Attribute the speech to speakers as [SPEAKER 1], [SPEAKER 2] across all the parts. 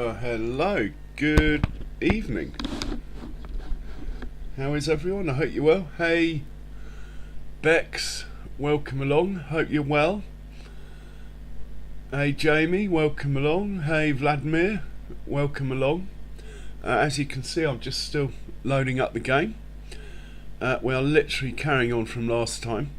[SPEAKER 1] Hello, good evening. How is everyone? I hope you're well. Hey, Bex, welcome along. Hope you're well. Hey, Jamie, welcome along. Hey, Vladimir, welcome along. As you can see, I'm just still loading up the game. We are literally carrying on from last time.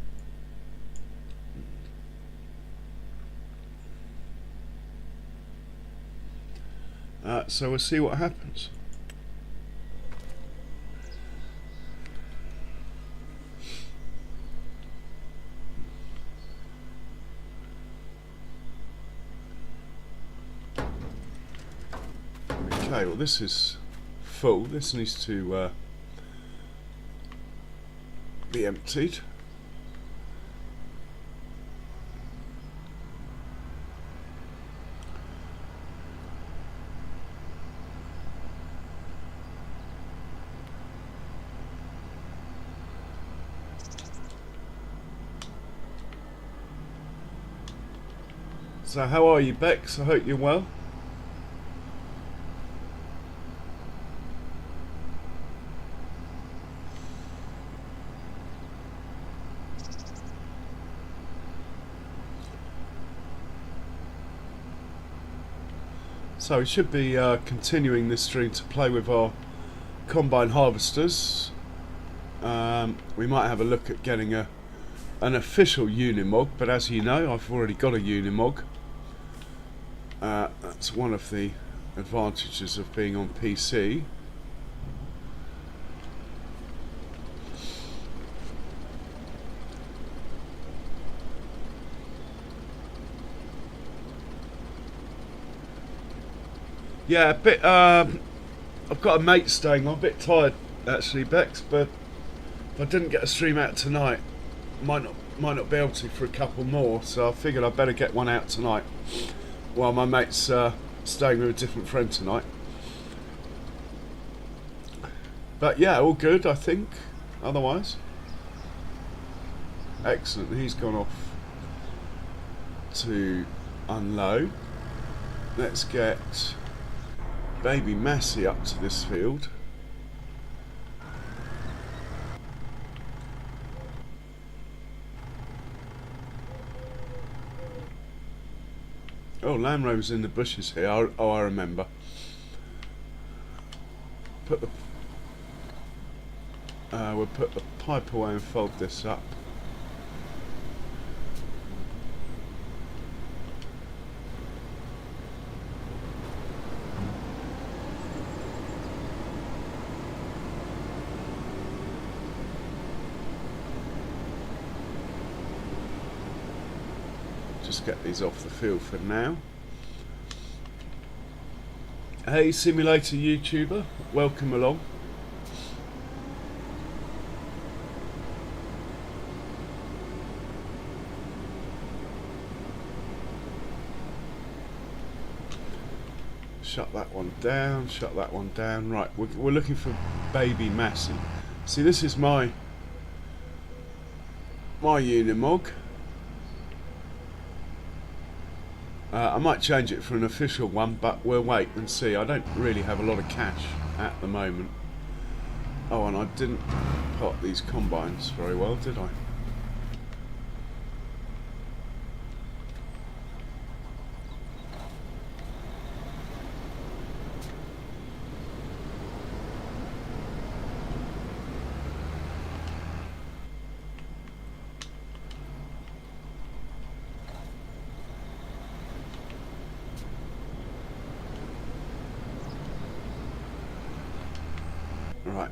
[SPEAKER 1] So we'll see what happens. Okay, well this is full. This needs to be emptied. So how are you, Bex? I hope you're well. So we should be continuing this stream to play with our combine harvesters. We might have a look at getting an official Unimog, but as you know, I've already got a Unimog. That's one of the advantages of being on PC. Yeah, a bit. I've got a mate staying. I'm a bit tired actually, Bex, but if I didn't get a stream out tonight, might not be able to for a couple more. So I figured I'd better get one out tonight while my mate's staying with a different friend tonight. But yeah, all good, I think. Otherwise, excellent. He's gone off to unload. Let's get Baby Massey up to this field. Oh, Land Rover's in the bushes here. Oh, I remember. We'll put the pipe away and fold this up. Just get these off the field for now. Hey, Simulator YouTuber, welcome along. Shut that one down, shut that one down. Right, we're looking for Baby Massey. See, this is my Unimog. I might change it for an official one, but we'll wait and see. I don't really have a lot of cash at the moment. Oh, and I didn't pot these combines very well, did I? Right.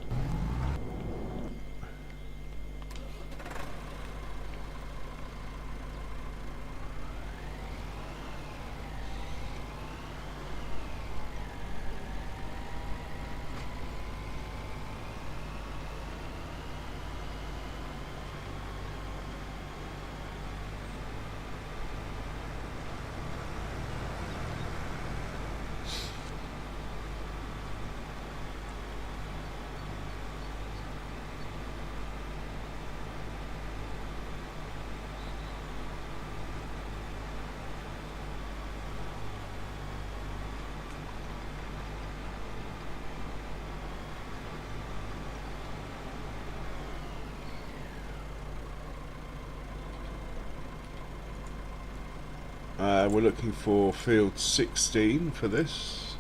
[SPEAKER 1] We're looking for field 16 for this.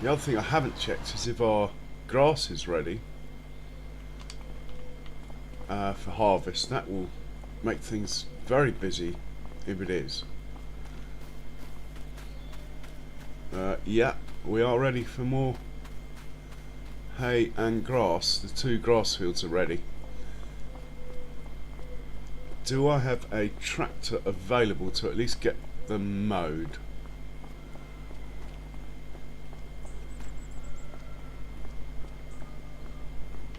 [SPEAKER 1] The other thing I haven't checked is if our grass is ready for harvest. That will make things very busy if it is. Yeah, we are ready for more hay and grass. The 2 grass fields are ready. Do I have a tractor available to at least get them mowed?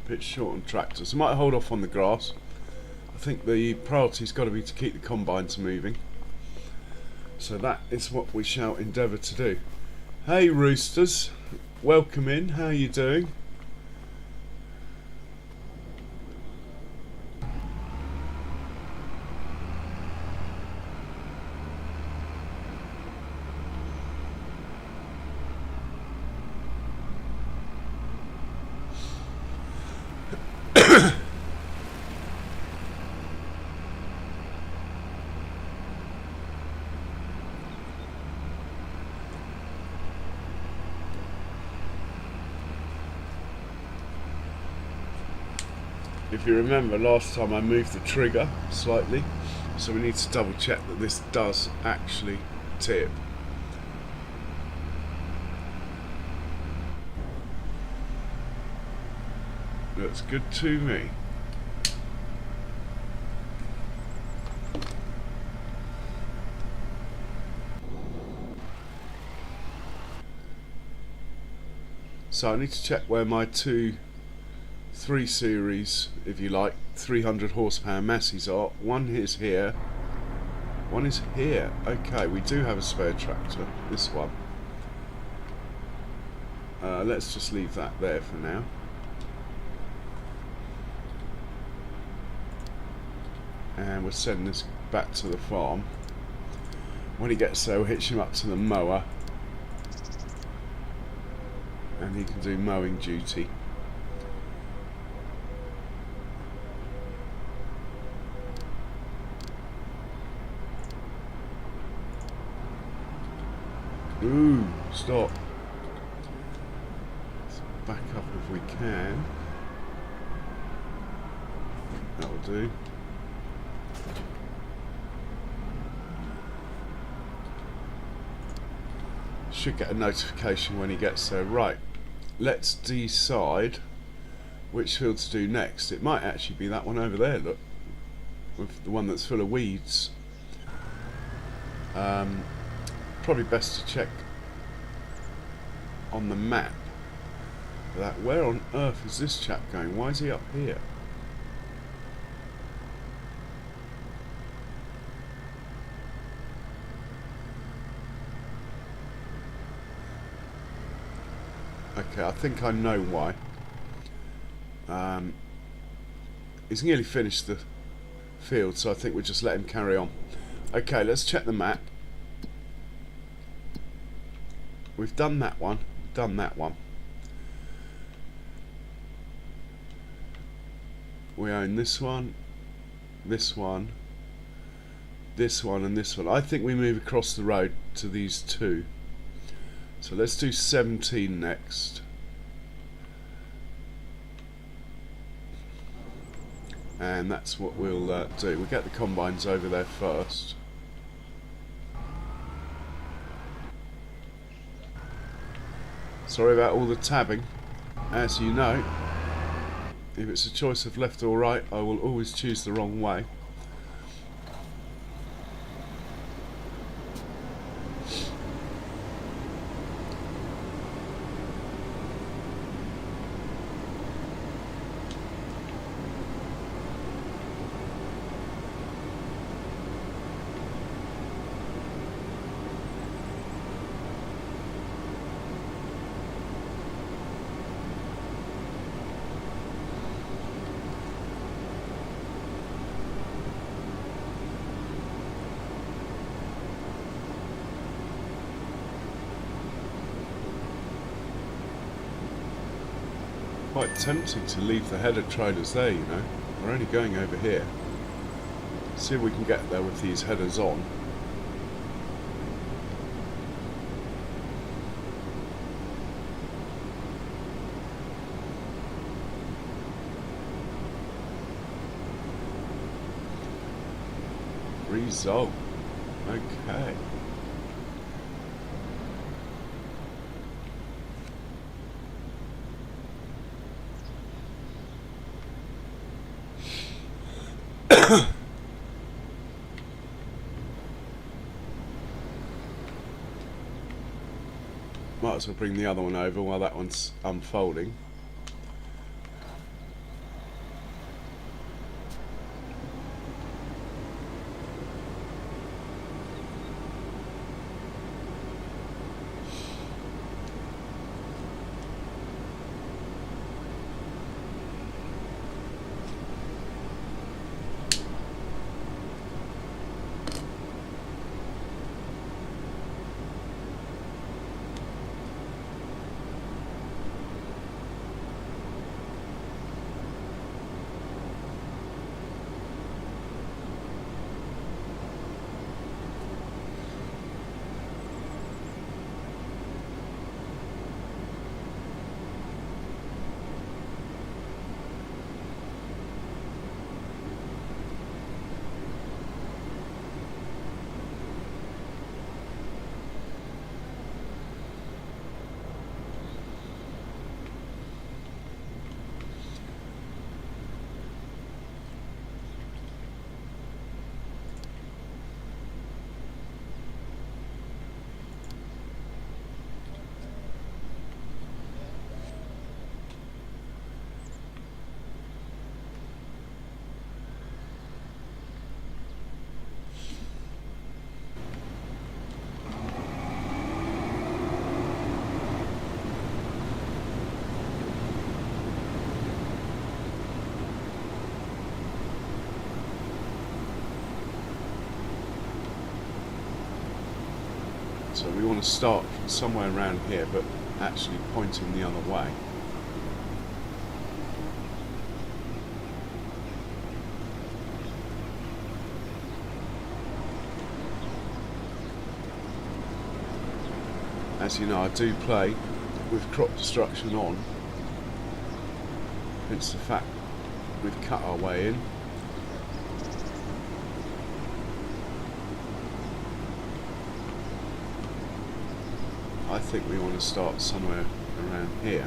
[SPEAKER 1] Bit short on tractors. I might hold off on the grass. I think the priority's got to be to keep the combines moving. So that is what we shall endeavour to do. Hey roosters, welcome in. How are you doing? If you remember, last time I moved the trigger slightly, so we need to double check that this does actually tip. Looks good to me. So I need to check where my 3 series, if you like, 300 horsepower Masseys are. One is here, one is here. Okay, we do have a spare tractor, this one. Let's just leave that there for now. And we'll send this back to the farm. When he gets there, we'll hitch him up to the mower and he can do mowing duty. Ooh, stop. Let's back up if we can. That'll do. Should get a notification when he gets there. Right, let's decide which field to do next. It might actually be that one over there, look, with the one that's full of weeds. Probably best to check on the map that where on earth is this chap going? Why is he up here? Okay, I think I know why. He's nearly finished the field, so I think we'll just let him carry on. Okay, let's check the map. We've done that one, done that one. We own this one, this one, this one, and this one. I think we move across the road to these 2. So let's do 17 next. And that's what we'll do. We'll get the combines over there first. Sorry about all the tabbing. As you know, if it's a choice of left or right, I will always choose the wrong way. quite tempted to leave the header trailers there, you know. We're only going over here. See if we can get there with these headers on. Result. Okay. Might as well bring the other one over while that one's unfolding. So we want to start from somewhere around here, but actually pointing the other way. As you know, I do play with crop destruction on, hence the fact we've cut our way in. I think we want to start somewhere around here.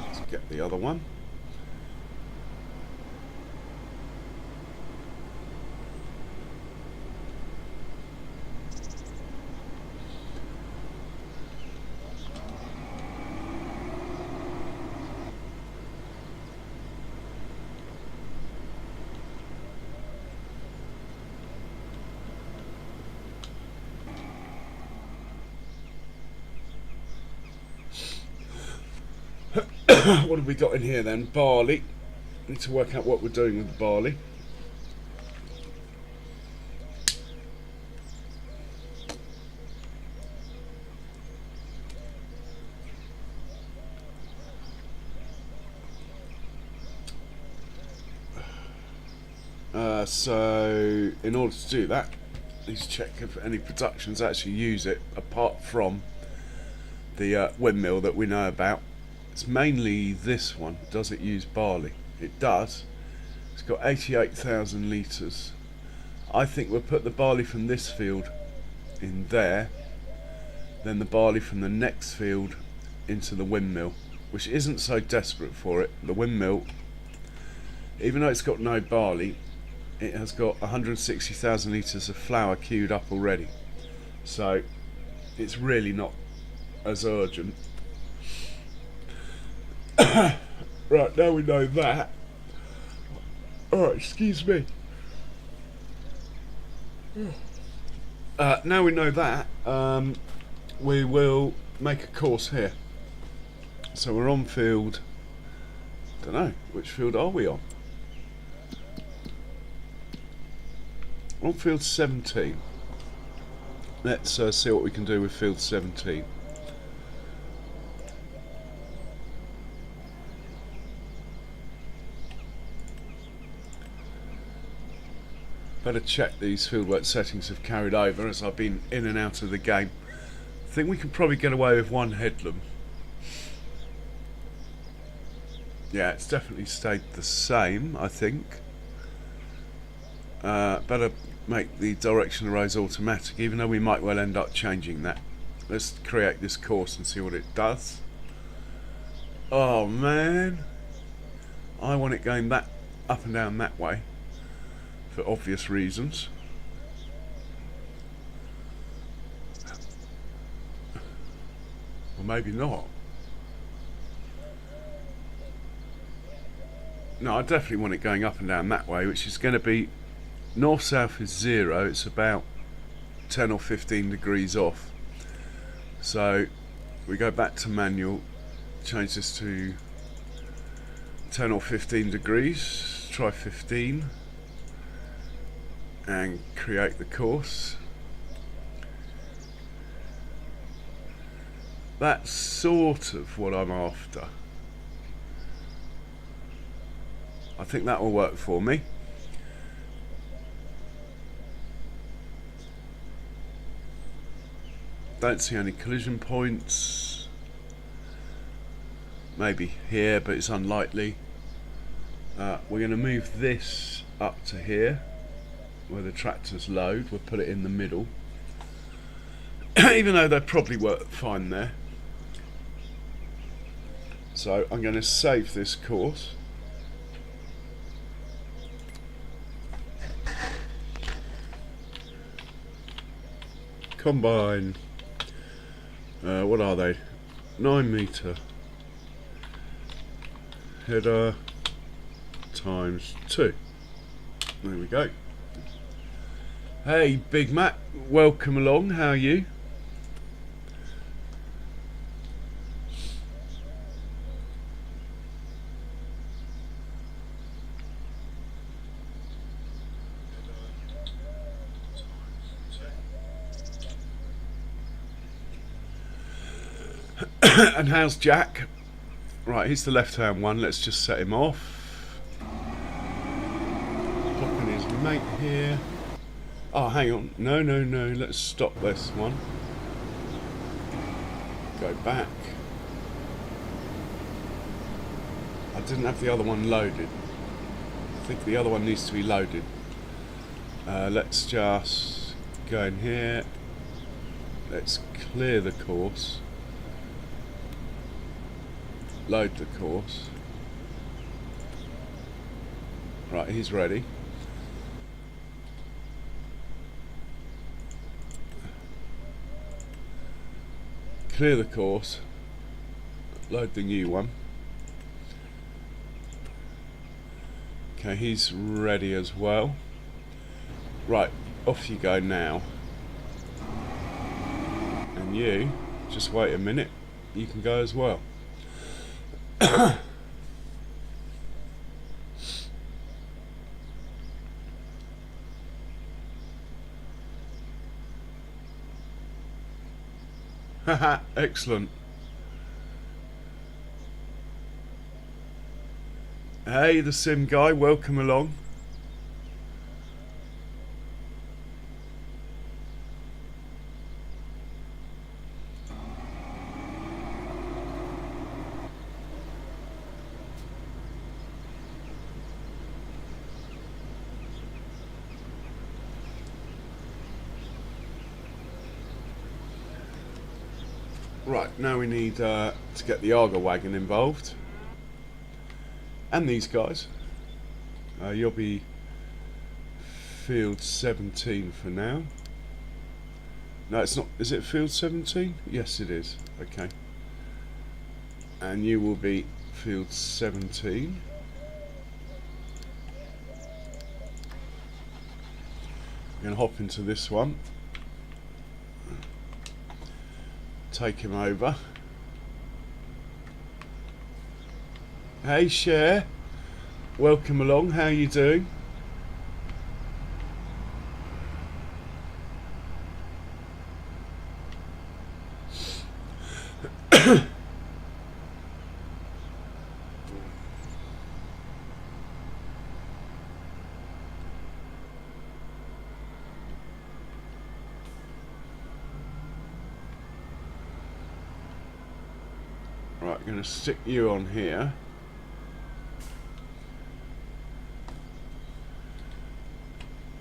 [SPEAKER 1] Let's get the other one. What have we got in here then? Barley. Need to work out what we're doing with the barley. So in order to do that, let's check if any productions actually use it apart from the windmill that we know about. It's mainly this one. Does it use barley? It does. It's got 88,000 litres. I think we'll put the barley from this field in there, then the barley from the next field into the windmill, which isn't so desperate for it. The windmill, even though it's got no barley, it has got 160,000 litres of flour queued up already, so it's really not as urgent. Right, now we know that. Alright, excuse me. Now we know that, we will make a course here. So we're on field, don't know, which field are we on? We're on field 17. Let's see what we can do with field 17. Better check these fieldwork settings have carried over as I've been in and out of the game. I think we can probably get away with one headland. Yeah, it's definitely stayed the same, I think. Better make the direction arrays automatic, even though we might well end up changing that. Let's create this course and see what it does. Oh man, I want it going that up and down that way for obvious reasons. Or maybe not. No, I definitely want it going up and down that way, which is going to be north-south is 0. It's about 10 or 15 degrees off. So we go back to manual, change this to 10 or 15 degrees, try 15, and create the course. That's sort of what I'm after. I think that will work for me. Don't see any collision points. Maybe here, but it's unlikely. We're going to move this up to here where the tractors load. We'll put it in the middle. Even though they probably work fine there. So I'm going to save this course. Combine. What are they? 9 metre header times 2. There we go. Hey Big Mac, welcome along, how are you? And how's Jack? Right, he's the left-hand one. Let's just set him off. Popping his mate here. Oh, hang on. No. Let's stop this one. Go back. I didn't have the other one loaded. I think the other one needs to be loaded. Let's just go in here. Let's clear the course. Load the course. Right, he's ready. Clear the course. Load the new one. Okay, he's ready as well. Right, off you go now. And you, just wait a minute. You can go as well. Haha, excellent. Hey, the sim guy, welcome along. Right, now we need to get the Arga wagon involved. And these guys. You'll be field 17 for now. No, it's not. Is it field 17? Yes, it is. Okay. And you will be field 17. I'm going to hop into this one. Take him over. Hey Cher, welcome along, how are you doing? Right, I'm going to stick you on here.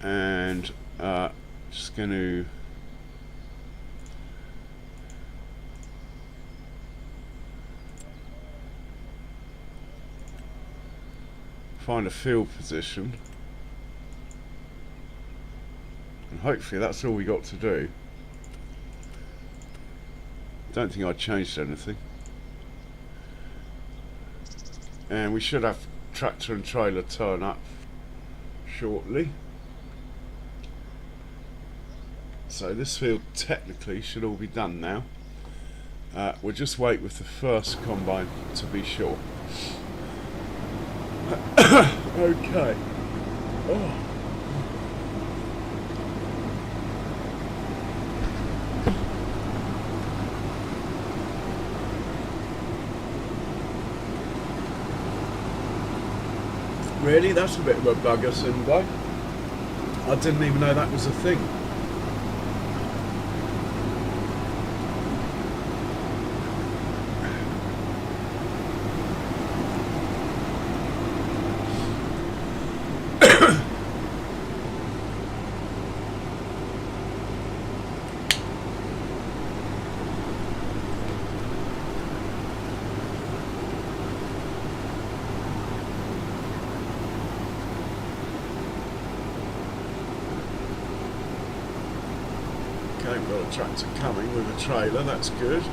[SPEAKER 1] And just going to find a field position, and hopefully that's all we got to do. Don't think I changed anything. And we should have tractor and trailer turn up shortly. So this field technically should all be done now. We'll just wait with the first combine to be sure. Okay. Oh. Really? That's a bit of a bugger, Simba. I didn't even know that was a thing. Okay, we've got a tractor coming with a trailer, that's good.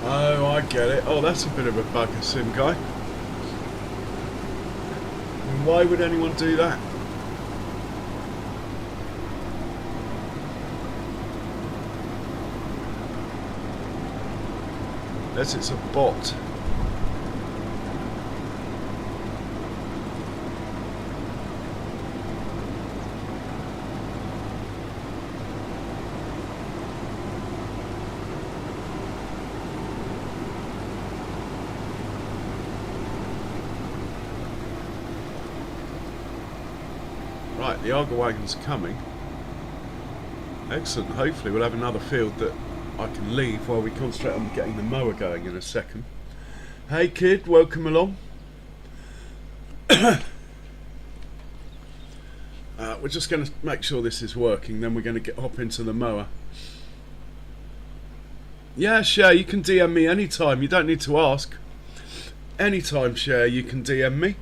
[SPEAKER 1] Oh, I get it. Oh, that's a bit of a bugger, Sim guy. And why would anyone do that? Unless it's a bot. Right, the Arga wagon's coming. Excellent. Hopefully we'll have another field that I can leave while we concentrate on getting the mower going in a second. Hey kid, welcome along. We're just going to make sure this is working, then we're going to hop into the mower. Yeah, Cher, you can DM me anytime. You don't need to ask. Anytime, Cher, you can DM me.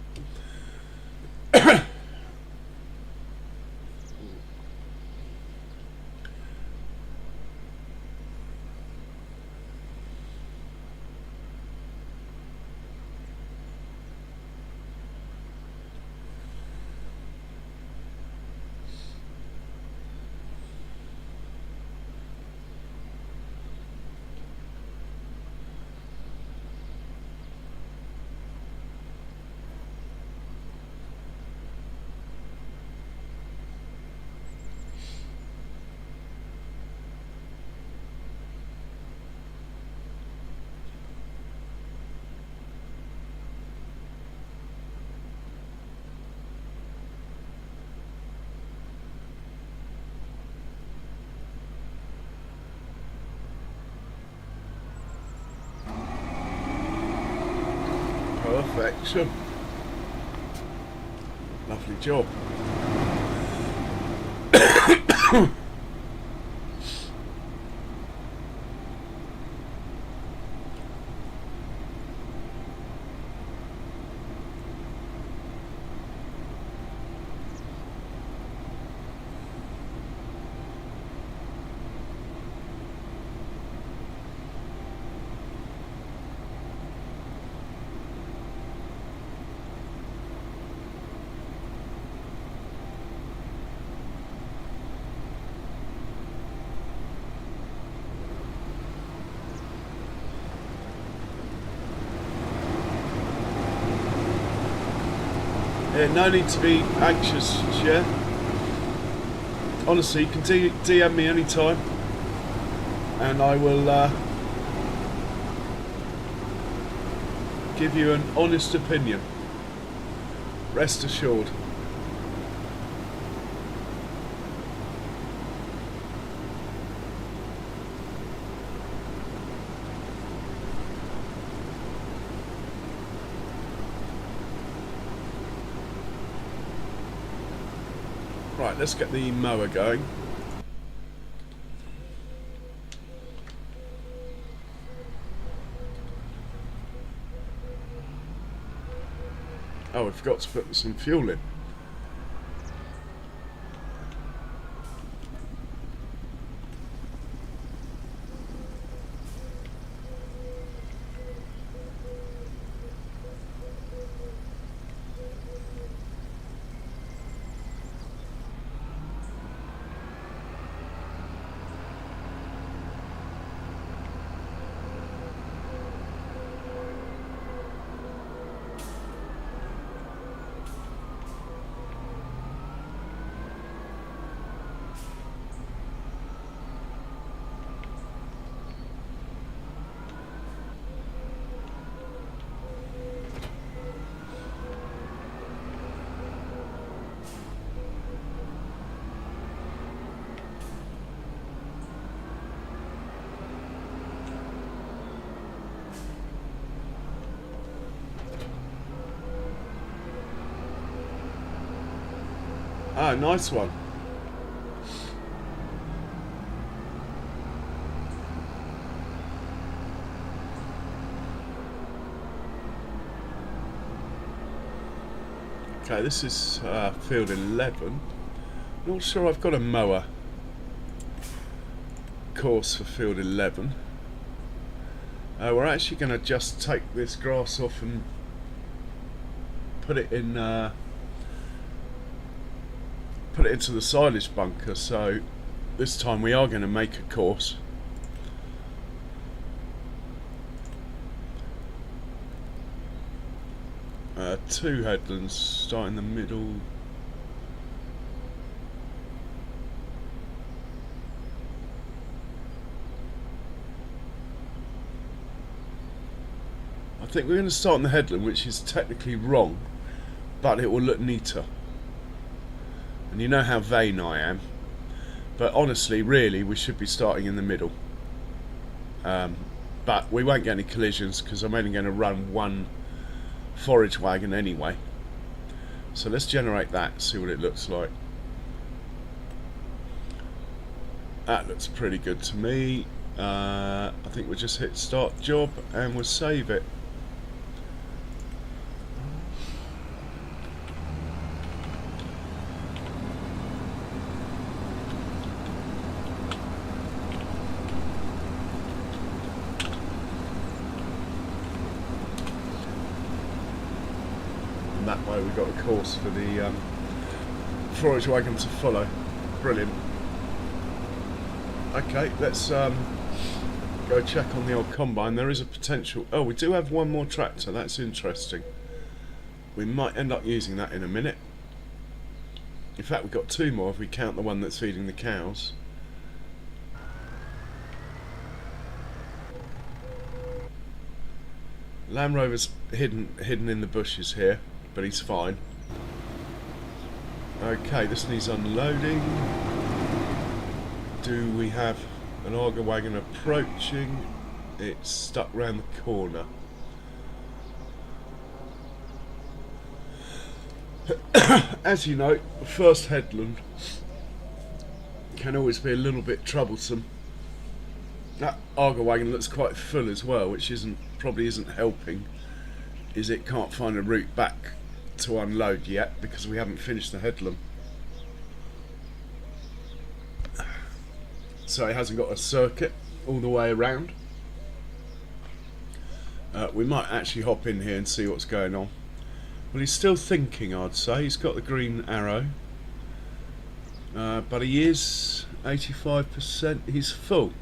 [SPEAKER 1] Perfection. Lovely job. Yeah, no need to be anxious, yeah. Honestly, you can DM me anytime, and I will give you an honest opinion. Rest assured. Right, let's get the mower going. Oh, I forgot to put some fuel in. Ah, nice one. Okay, this is field 11. Not sure I've got a mower course for field 11. We're actually going to just take this grass off and put it in. Put it into the silage bunker. So this time we are going to make a course. Two headlands, start in the middle. I think we're going to start on the headland, which is technically wrong, but it will look neater. And you know how vain I am, but honestly, really, we should be starting in the middle. But we won't get any collisions because I'm only going to run one forage wagon anyway. So let's generate that, see what it looks like. That looks pretty good to me. I think we'll just hit start job and we'll save it. That way we've got a course for the forage wagon to follow. Brilliant. Okay, let's go check on the old combine. There is a potential. Oh, we do have one more tractor. That's interesting. We might end up using that in a minute. In fact, we've got two more if we count the one that's feeding the cows. Land Rover's hidden in the bushes here, but he's fine. Okay, this needs unloading. Do we have an auger wagon approaching? It's stuck round the corner. As you know, the first headland can always be a little bit troublesome. That auger wagon looks quite full as well, which probably isn't helping. Is it can't find a route back to unload yet because we haven't finished the headland. So it hasn't got a circuit all the way around. We might actually hop in here and see what's going on. Well, he's still thinking, I'd say. He's got the green arrow. But he is 85%. He's full.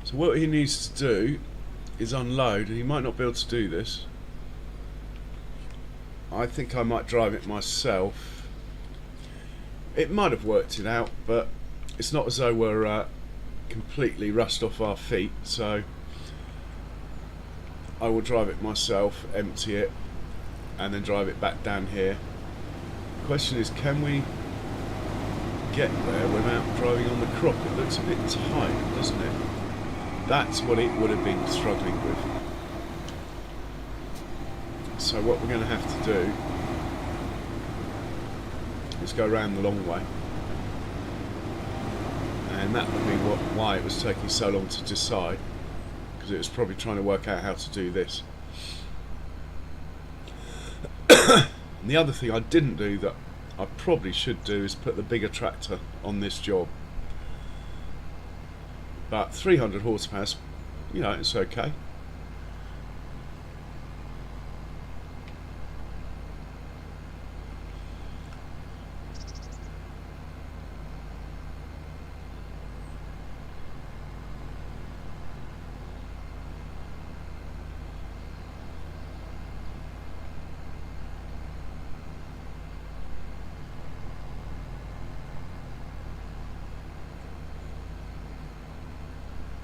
[SPEAKER 1] So what he needs to do is unload, and he might not be able to do this. I think I might drive it myself. It might have worked it out, but it's not as though we're completely rushed off our feet, so I will drive it myself, empty it, and then drive it back down here. The question is, can we get there without driving on the crop? It looks a bit tight, doesn't it? That's what it would have been struggling with. So what we're going to have to do is go around the long way, and that would be why it was taking so long to decide, because it was probably trying to work out how to do this. And the other thing I didn't do that I probably should do is put the bigger tractor on this job. But 300 horsepower, you know, it's okay.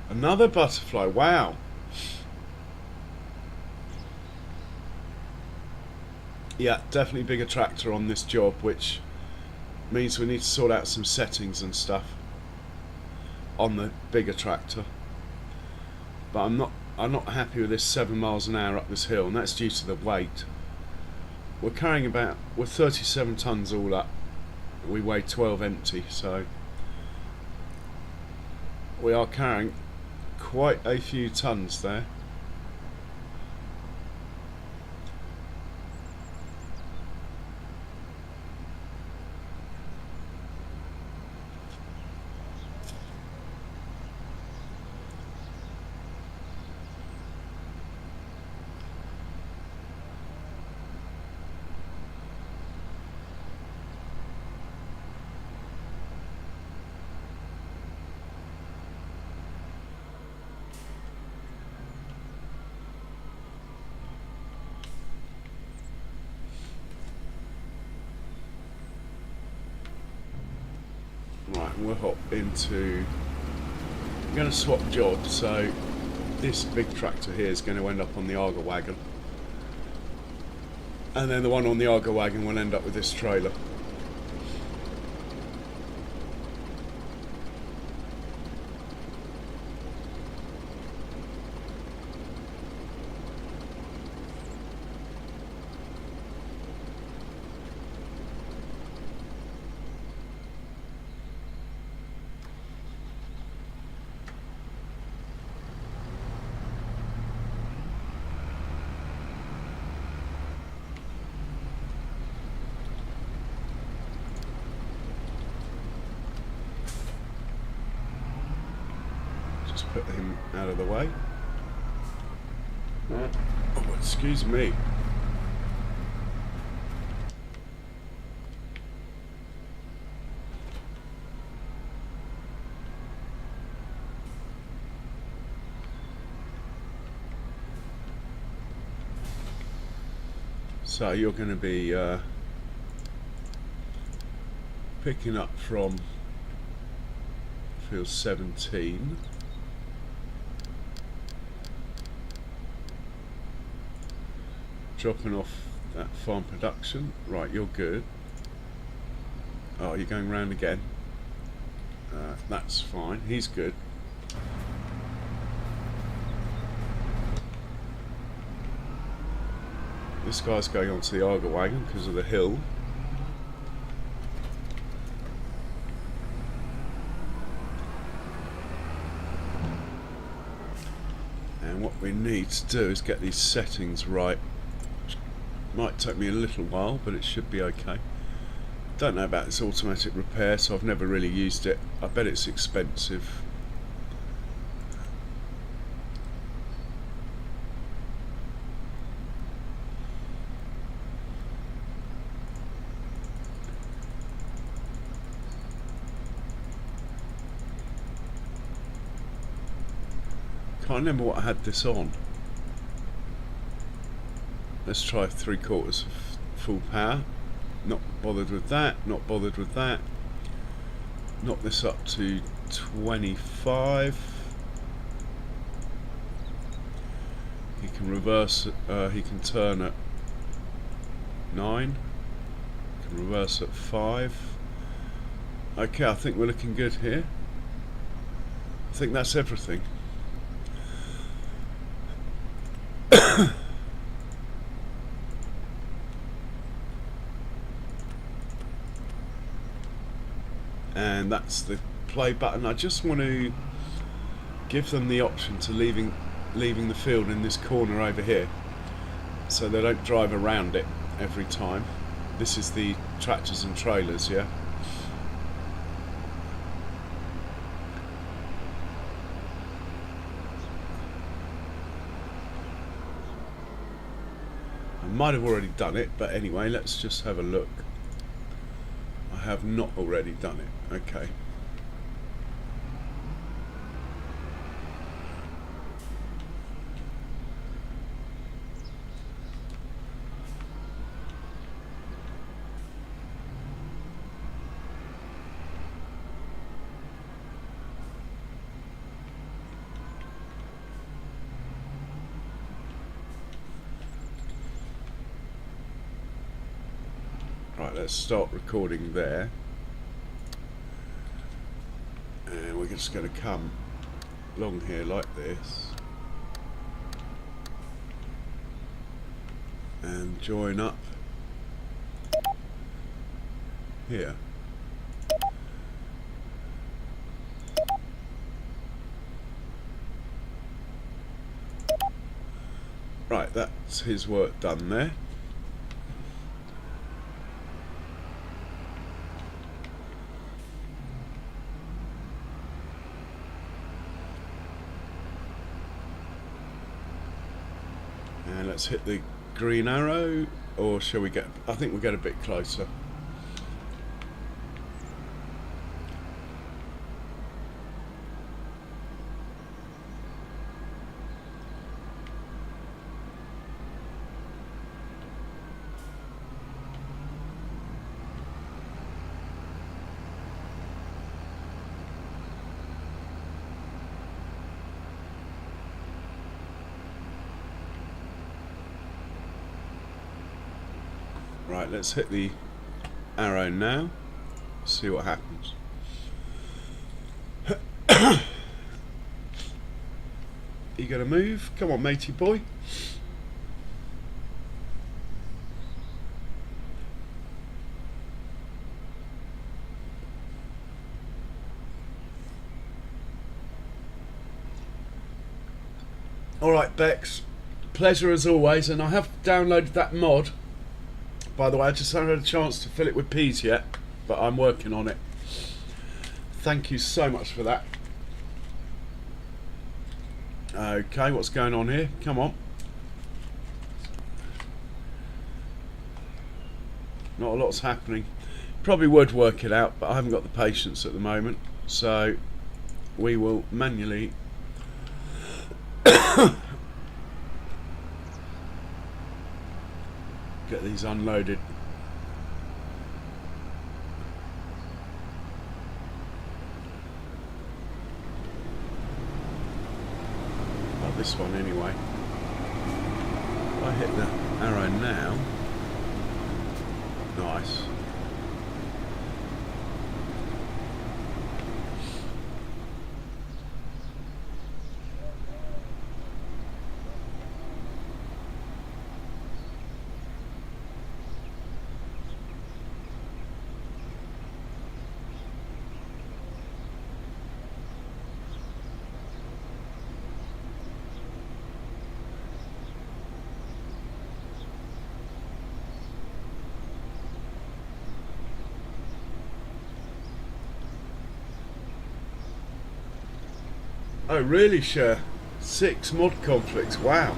[SPEAKER 1] Another butterfly, wow. Yeah, definitely bigger tractor on this job, which means we need to sort out some settings and stuff on the bigger tractor. But I'm not happy with this 7 miles an hour up this hill, and that's due to the weight. We're 37 tons all up. We weigh 12 empty, so we are carrying quite a few tons there. Right, we'll hop into... I'm going to swap jobs, so this big tractor here is going to end up on the Arga wagon, and then the one on the Arga wagon will end up with this trailer. Just put him out of the way. Oh, excuse me. So you're going to be picking up from field 17. Dropping off that farm production. Right, you're good. Oh, you're going round again. That's fine. He's good. This guy's going onto the Arga wagon because of the hill. And what we need to do is get these settings right. Might take me a little while, but it should be okay. Don't know about this automatic repair, so I've never really used it. I bet it's expensive. Can't remember what I had this on. Let's try 3/4 full power. Not bothered with that, not bothered with that. Knock this up to 25. He can reverse, he can turn at 9. He can reverse at 5. Okay, I think we're looking good here. I think that's everything. And that's the play button. I just want to give them the option to leaving the field in this corner over here, so they don't drive around it every time. This is the tractors and trailers, yeah. I might have already done it, but anyway, let's just have a look. I have not already done it. Okay. Right, let's start recording there. And we're just going to come along here like this. And join up here. Right, that's his work done there. And let's hit the green arrow, or shall we get, I think we'll get a bit closer. Right, let's hit the arrow now, see what happens. You gonna move? Come on, matey boy. Alright, Bex, pleasure as always, and I have downloaded that mod. By the way, I just haven't had a chance to fill it with peas yet, but I'm working on it. Thank you so much for that. Okay, what's going on here? Come on. Not a lot's happening. Probably would work it out, but I haven't got the patience at the moment. So we will manually get these unloaded. Oh, this one anyway. If I hit the arrow now. Nice. Oh really, Cher? 6 mod conflicts, wow.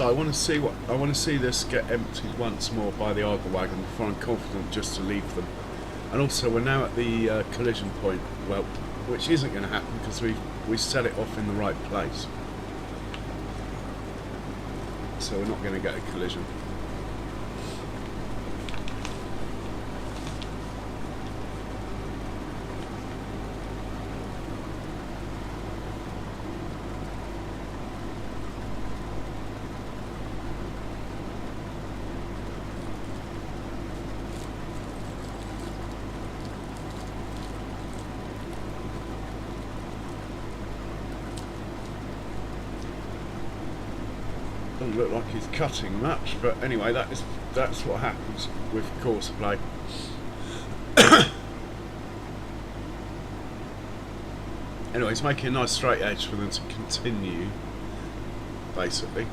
[SPEAKER 1] So I want to see this get emptied once more by the Argo wagon before I'm confident just to leave them. And also we're now at the collision point, well, which isn't going to happen because we set it off in the right place. So we're not going to get a collision. Doesn't look like he's cutting much, but anyway, that's what happens with course play. Anyway, he's making a nice straight edge for them to continue, basically.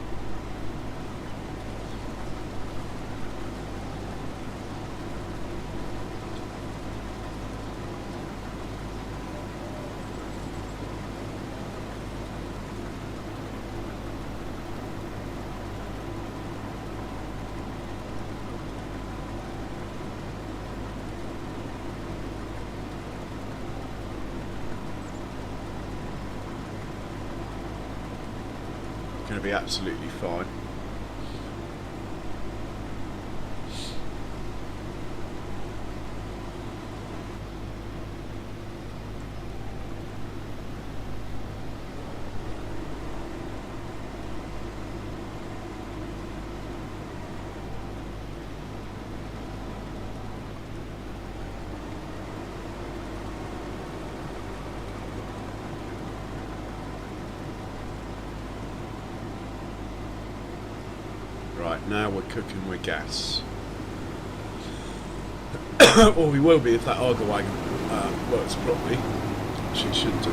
[SPEAKER 1] Going to be absolutely fine. Right, now we're cooking with gas. Or we will be if that Argo wagon works properly, which it should do.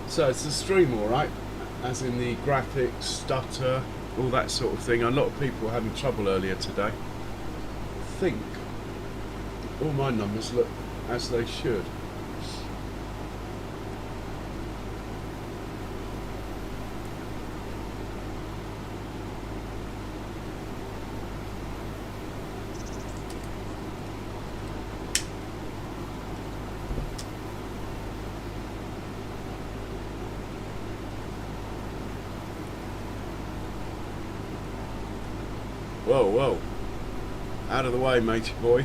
[SPEAKER 1] So it's the stream alright, as in the graphics, stutter, all that sort of thing. A lot of people were having trouble earlier today. I think all my numbers look as they should. Whoa, whoa. Out of the way, matey boy.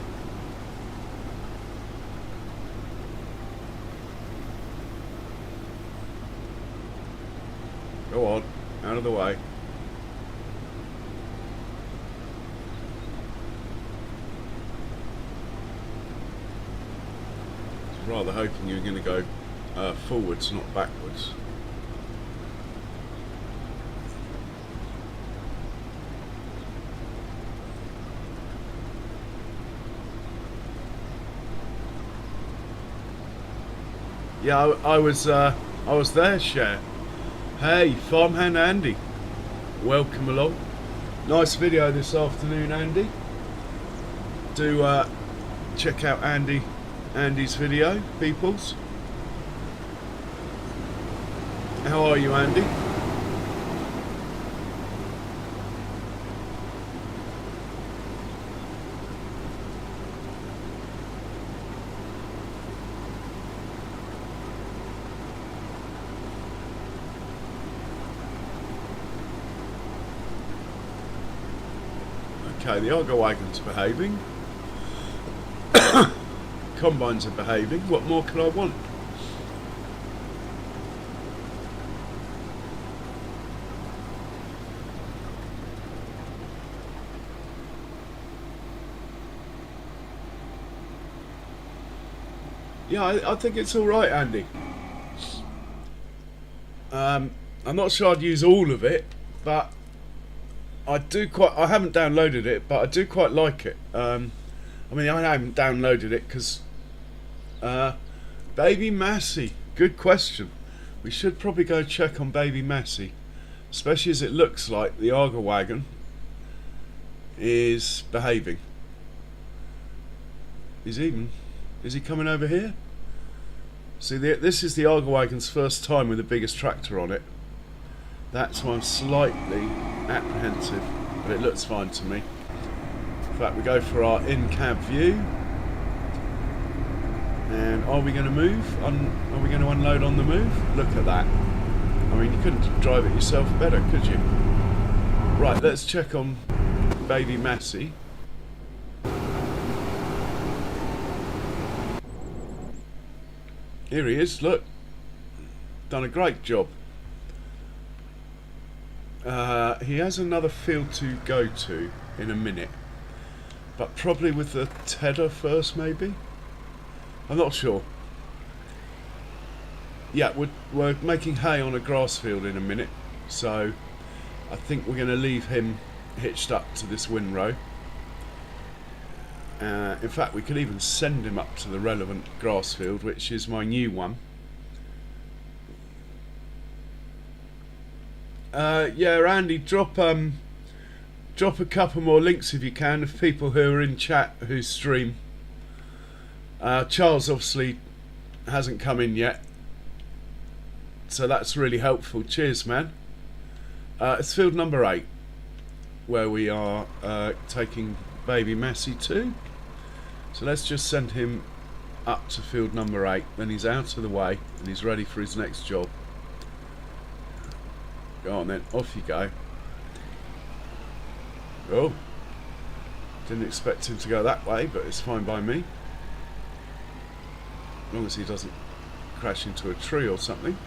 [SPEAKER 1] Go on, out of the way. I was rather hoping you were going to go forwards, not backwards. Yeah, I was there, Cher. Hey, Farmhand Andy, welcome along. Nice video this afternoon, Andy. Do check out Andy's video, peoples. How are you, Andy? Okay, the Argo wagon's behaving. Combines are behaving. What more could I want? Yeah, I think it's all right, Andy. I'm not sure I'd use all of it, but I haven't downloaded it, but I do quite like it. I mean, I haven't downloaded it because Baby Massey. Good question. We should probably go check on Baby Massey, especially as it looks like the Arga wagon is behaving. Is he coming over here? See, this is the Arga wagon's first time with the biggest tractor on it. That's why I'm slightly apprehensive, but it looks fine to me. In fact, we go for our in-cab view. And are we going to move? Are we going to unload on the move? Look at that. I mean, you couldn't drive it yourself better, could you? Right, let's check on Baby Massey. Here he is, look. Done a great job. He has another field to go to in a minute. But probably with the tedder first, maybe? I'm not sure. Yeah, we're making hay on a grass field in a minute. So I think we're going to leave him hitched up to this windrow. In fact, we could even send him up to the relevant grass field, which is my new one. Yeah, Andy, drop a couple more links if you can of people who are in chat who stream. Charles obviously hasn't come in yet, so that's really helpful. Cheers, man. It's field number 8 where we are taking Baby Massey to. So let's just send him up to field number 8. Then he's out of the way and he's ready for his next job. Go on then, off you go. Oh, didn't expect him to go that way, but it's fine by me. As long as he doesn't crash into a tree or something.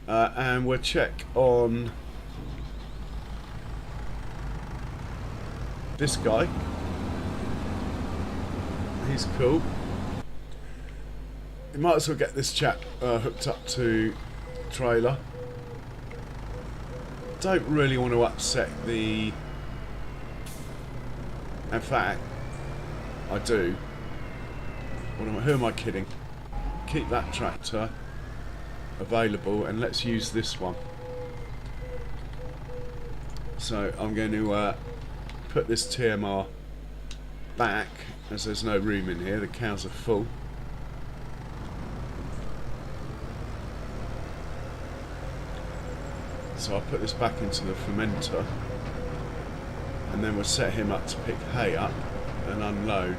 [SPEAKER 1] And we'll check on this guy. He's cool. You might as well get this chap hooked up to trailer. Don't really want to upset the... In fact, I do. Who am I kidding? Keep that tractor available and let's use this one. So I'm going to put this TMR back as there's no room in here. The cows are full. So I'll put this back into the fermenter and then we'll set him up to pick hay up and unload.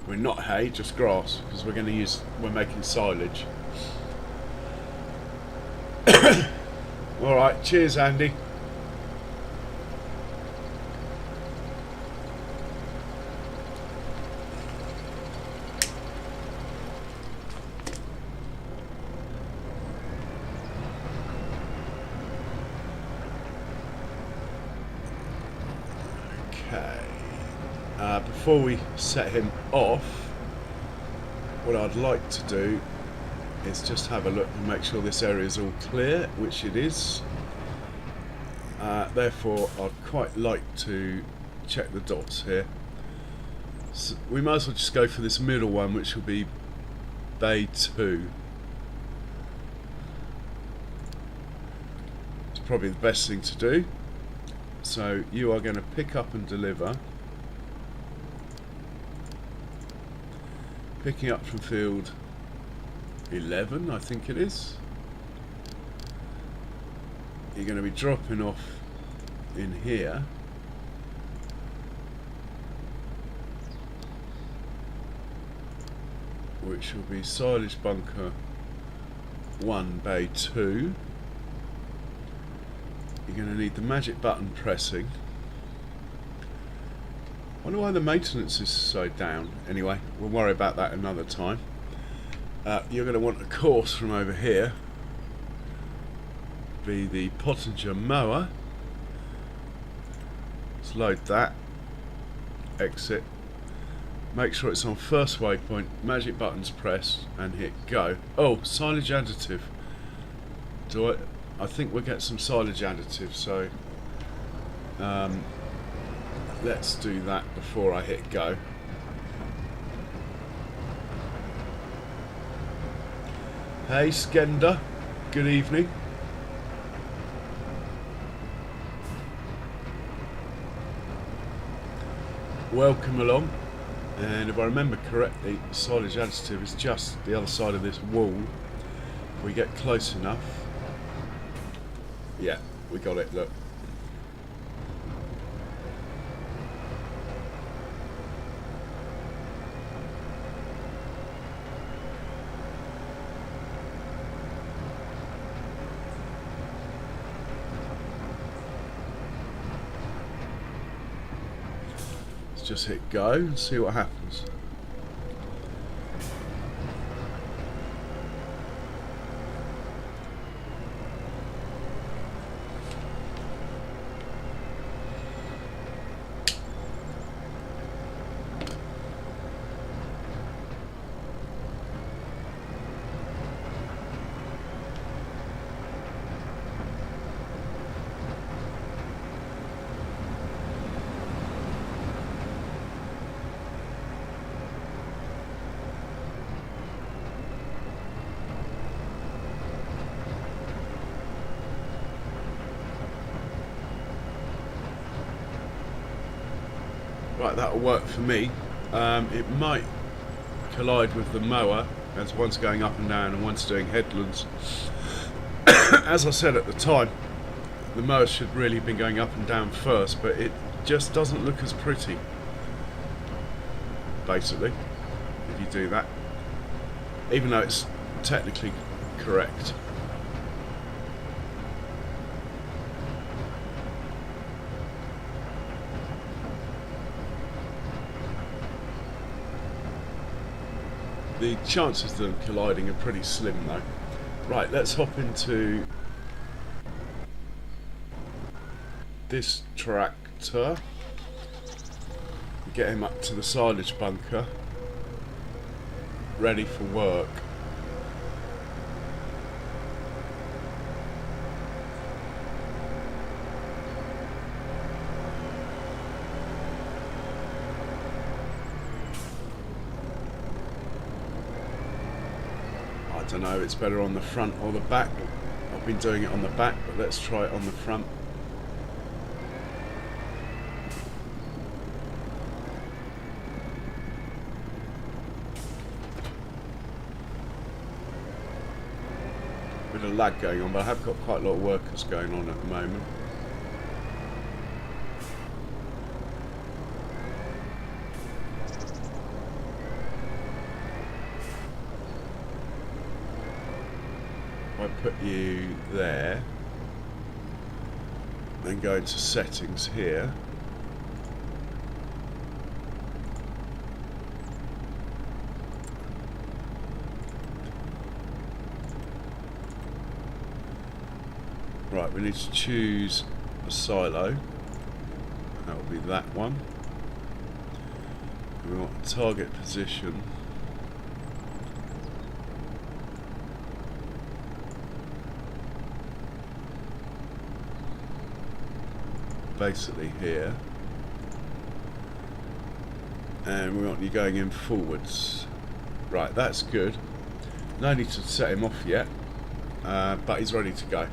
[SPEAKER 1] We're not hay, just grass, because we're making silage. Alright, cheers Andy. Before we set him off, what I'd like to do is just have a look and make sure this area is all clear, which it is. Therefore, I'd quite like to check the dots here. So we might as well just go for this middle one, which will be Bay 2. It's probably the best thing to do. So you are going to pick up and deliver. Picking up from field 11, I think it is. You're going to be dropping off in here. Which will be silage bunker 1, bay 2. You're going to need the magic button pressing. I wonder why the maintenance is so down. Anyway, we'll worry about that another time. You're going to want a course from over here. Be the Pottinger mower. Let's load that. Exit. Make sure it's on first waypoint. Magic buttons pressed and hit go. Oh, silage additive. I think we'll get some silage additive, so let's do that before I hit go. Hey Skender, good evening. Welcome along. And if I remember correctly, silage additive is just the other side of this wall. If we get close enough. Yeah, we got it, look. Just hit go and see what happens. Right, that'll work for me. It might collide with the mower as one's going up and down and one's doing headlands. As I said at the time, the mower should really have been going up and down first, but it just doesn't look as pretty, basically, if you do that, even though it's technically correct. The chances of them colliding are pretty slim though. Right, let's hop into this tractor. Get him up to the silage bunker. Ready for work. I don't know, it's better on the front or the back. I've been doing it on the back, but let's try it on the front. Bit of lag going on, but I have got quite a lot of workers going on at the moment. Put you there, then go into settings here, right, we need to choose a silo. That will be that one. We want a target position. Basically here, and we want you going in forwards. Right, that's good. No need to set him off yet, but he's ready to go.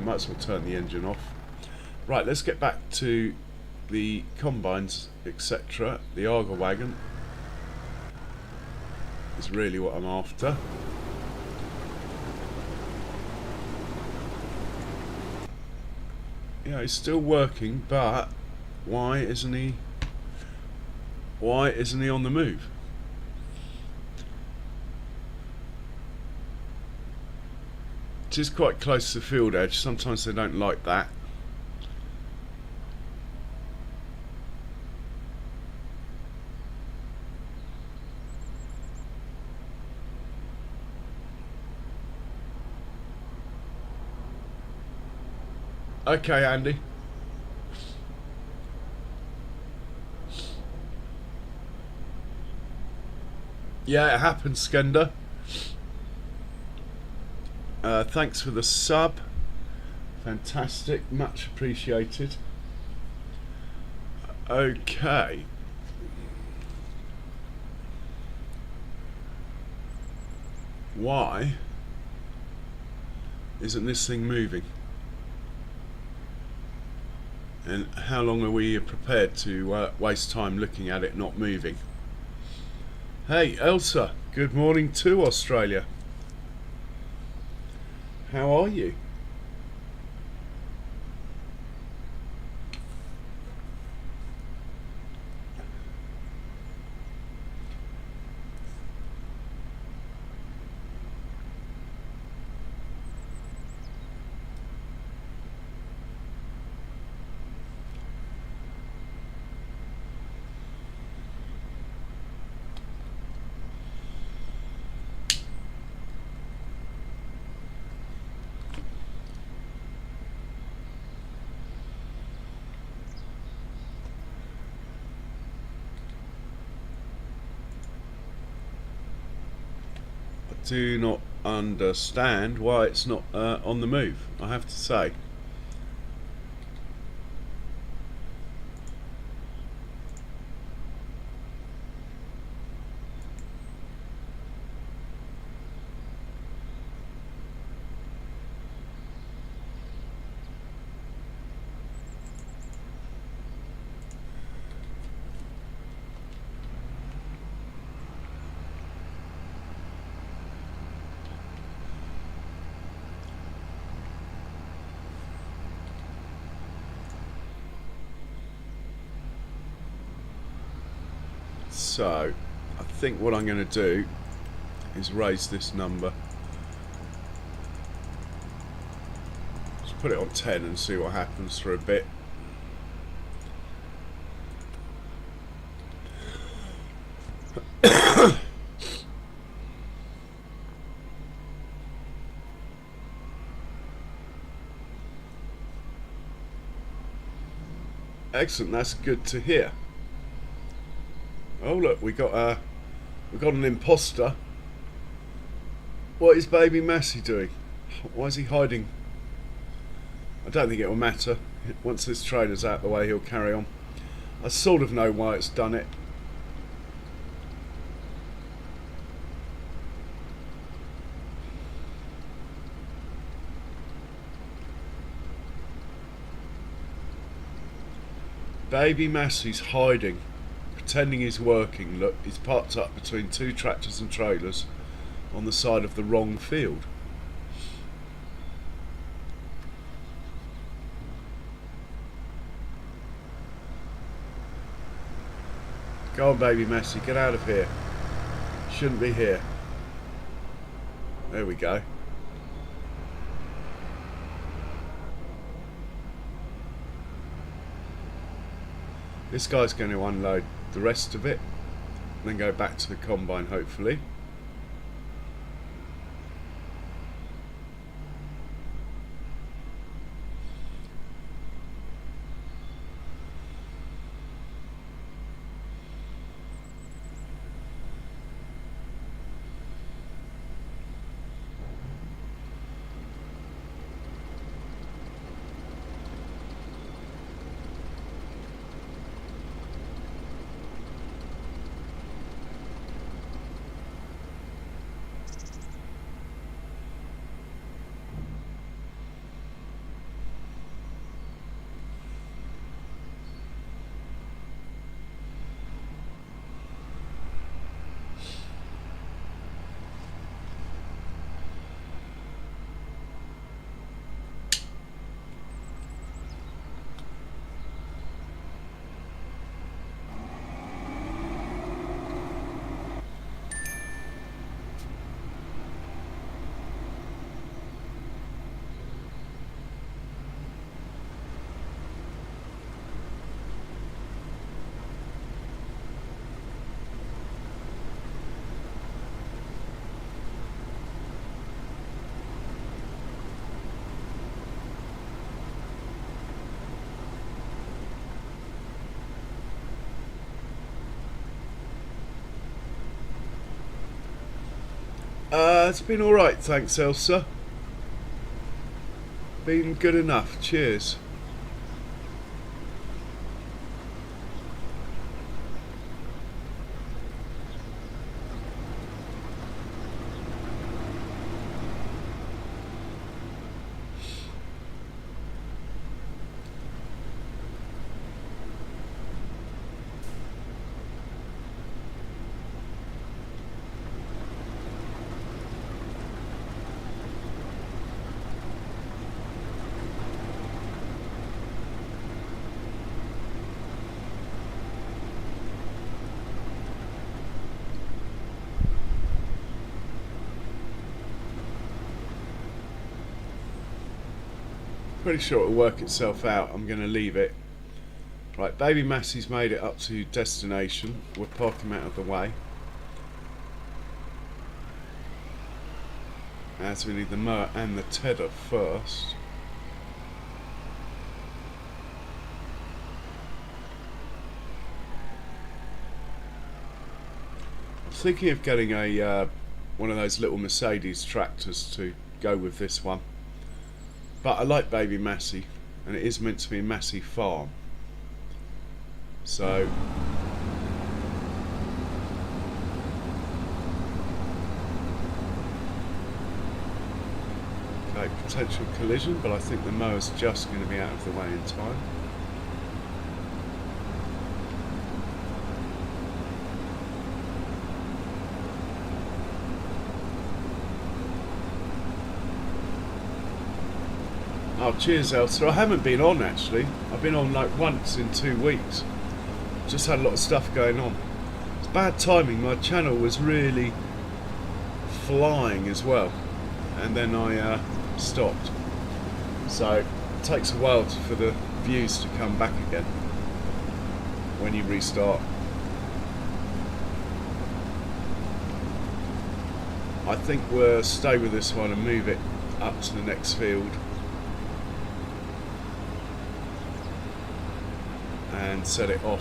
[SPEAKER 1] Might as well turn the engine off. Right, let's get back to the combines, etc. The Arga wagon is really what I'm after. Yeah, he's still working, but why isn't he on the move? It is quite close to the field edge. Sometimes they don't like that. Okay, Andy. Yeah, it happens, Skender. Thanks for the sub. Fantastic, much appreciated. Okay. Why isn't this thing moving? And how long are we prepared to waste time looking at it not moving? Hey, Elsa, good morning to Australia. How are you? Do not understand why it's not on the move, I have to say. So, I think what I'm going to do is raise this number. Just put it on 10 and see what happens for a bit. Excellent, that's good to hear. Oh look, we got an imposter. What is baby Massey doing? Why is he hiding? I don't think it will matter. Once this trailer's out of the way, he'll carry on. I sort of know why it's done it. Baby Massey's hiding, pretending he's working. Look, he's parked up between two tractors and trailers on the side of the wrong field. Go on, baby Massey, get out of here. Shouldn't be here. There we go. This guy's going to unload the rest of it, and then go back to the combine, hopefully. It's been alright, thanks Elsa. Been good enough, cheers. Pretty sure it'll work itself out. I'm going to leave it. Right, baby Massey's made it up to destination. We'll park him out of the way. As we need the mower and the tedder first. I was thinking of getting a one of those little Mercedes tractors to go with this one. But I like baby Massey, and it is meant to be a Massey farm. So okay, potential collision, but I think the mower's just going to be out of the way in time. Oh, cheers, Elsa. I haven't been on actually. I've been on like once in 2 weeks. Just had a lot of stuff going on. It's bad timing. My channel was really flying as well, and then I stopped. So it takes a while for the views to come back again when you restart. I think we'll stay with this one and move it up to the next field. And set it off.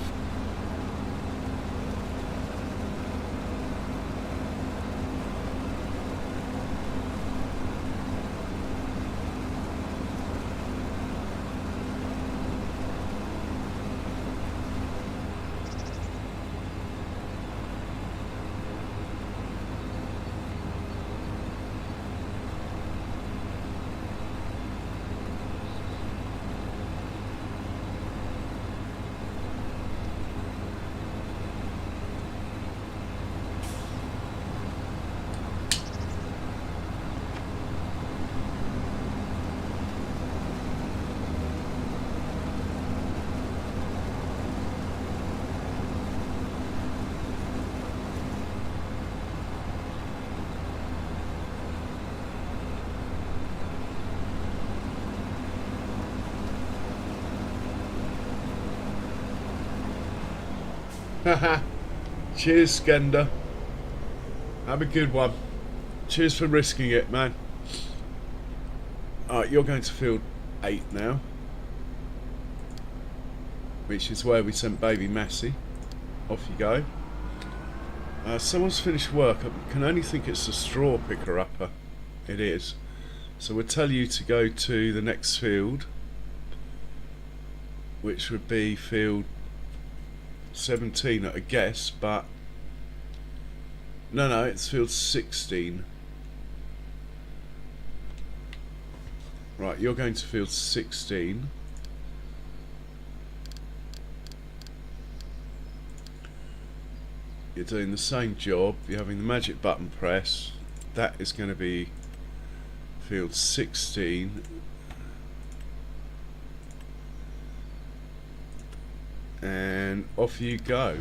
[SPEAKER 1] Haha. Cheers, Skender. Have a good one. Cheers for risking it, man. Alright, you're going to field 8 now, which is where we sent baby Massey. Off you go. Someone's finished work. I can only think it's a straw picker upper. It is. So we'll tell you to go to the next field, which would be field 17 at a guess, but no, it's field 16. Right, you're going to field 16. You're doing the same job, you're having the magic button press. That is going to be field 16. And off you go.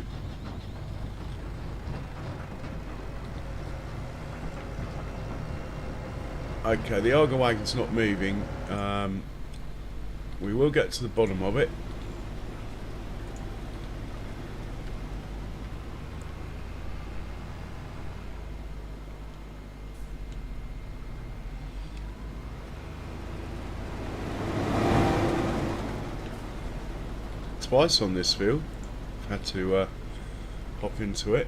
[SPEAKER 1] Okay, the Argo wagon's not moving. We will get to the bottom of it. Twice on this field. I've had to hop into it.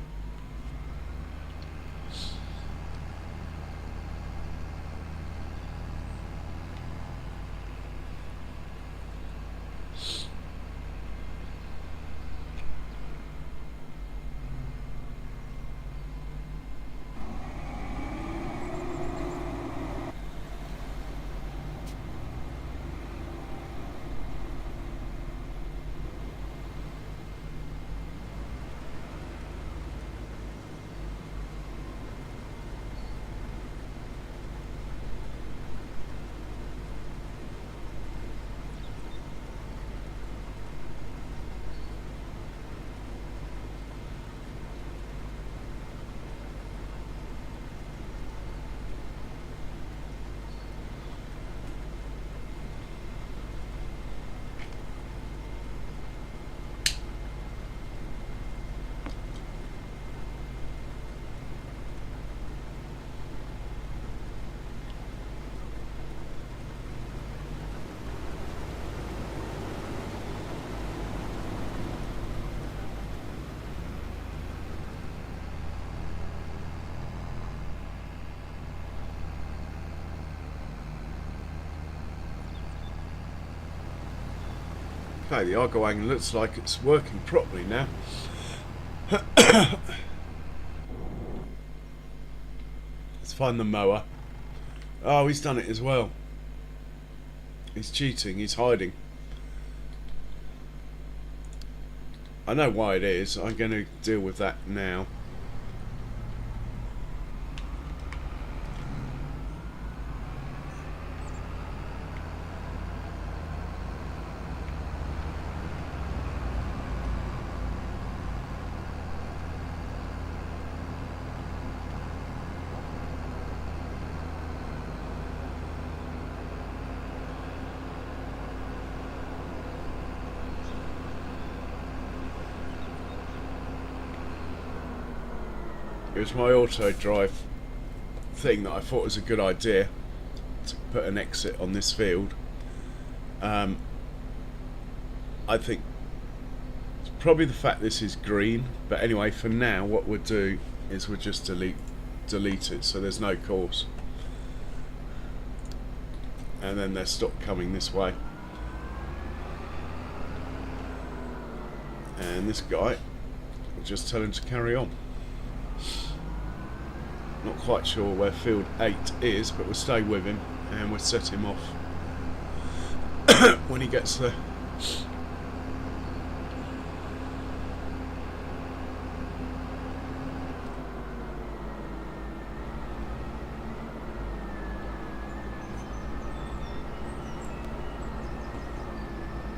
[SPEAKER 1] Okay, the Argoang looks like it's working properly now. Let's find the mower. Oh, he's done it as well. He's cheating, he's hiding. I know why it is. I'm going to deal with that now. It was my auto drive thing that I thought was a good idea to put an exit on this field. I think it's probably the fact this is green, but anyway, for now what we'll do is we'll just delete it so there's no course, and then they'll stop coming this way. And this guy, we'll just tell him to carry on. Not quite sure where field 8 is, but we'll stay with him and we'll set him off when he gets there.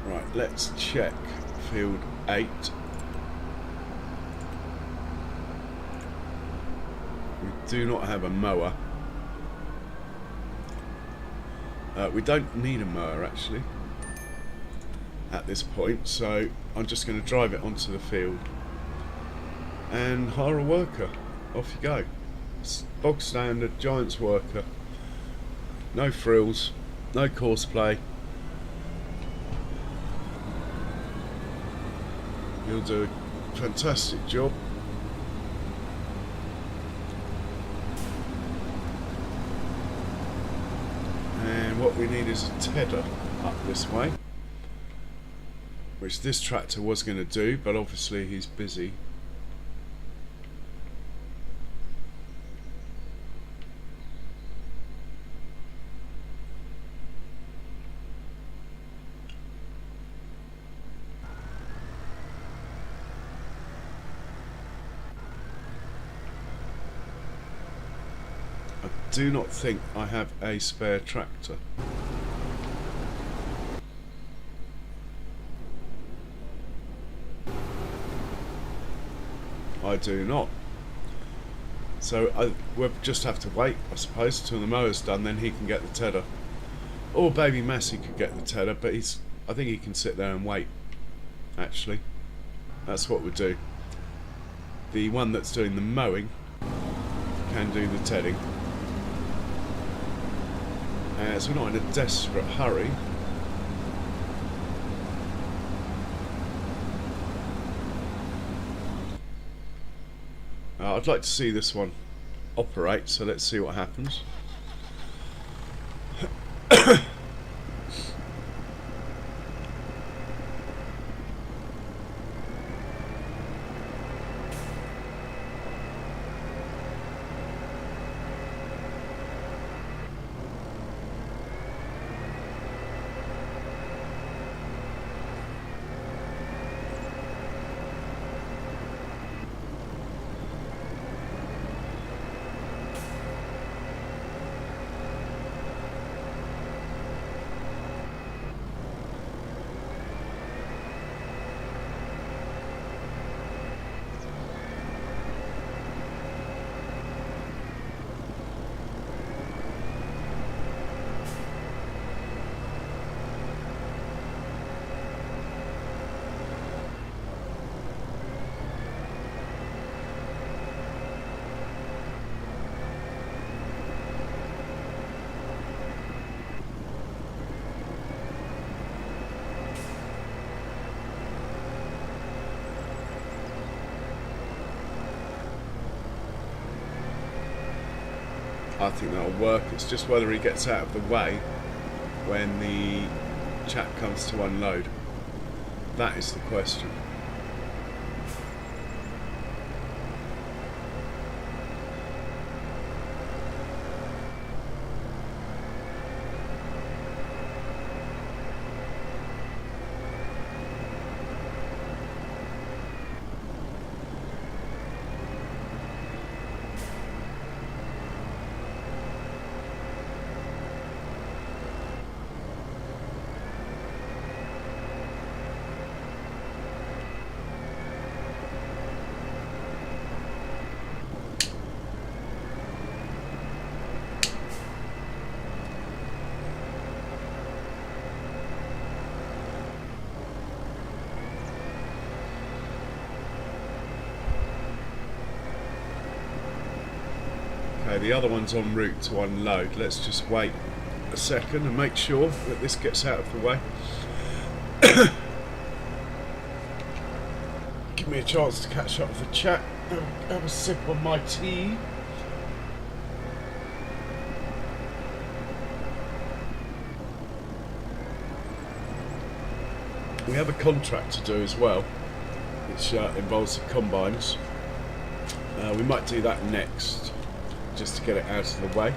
[SPEAKER 1] Right, let's check field 8. Do not have a mower. We don't need a mower actually at this point, so I'm just going to drive it onto the field and hire a worker. Off you go. Bog standard Giants worker. No frills, no course play. He'll do a fantastic job. What we need is a tedder up this way, which this tractor was going to do, but obviously he's busy. I do not think I have a spare tractor. I do not. So we'll just have to wait, I suppose, till the mower's done, then he can get the tedder. Or Baby Massey could get the tedder, but I think he can sit there and wait, actually. That's what we'll do. The one that's doing the mowing can do the tedding. So we're not in a desperate hurry. I'd like to see this one operate, so let's see what happens. I think that'll work. It's just whether he gets out of the way when the chap comes to unload. That is the question. Okay, the other one's en route to unload. Let's just wait a second and make sure that this gets out of the way. Give me a chance to catch up with the chat. Have a sip on my tea. We have a contract to do as well, which involves the combines. We might do that next, just to get it out of the way.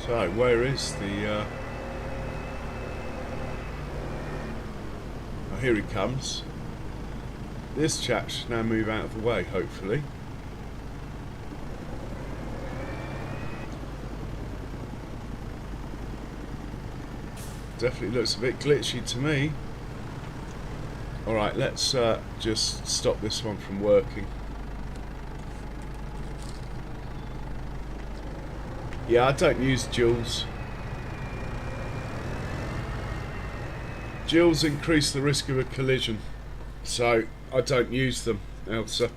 [SPEAKER 1] So, where is the... Oh, here he comes. This chap should now move out of the way, hopefully. Definitely looks a bit glitchy to me. Alright, let's just stop this one from working. Yeah, I don't use duals. Duals increase the risk of a collision, so I don't use them, Elsa.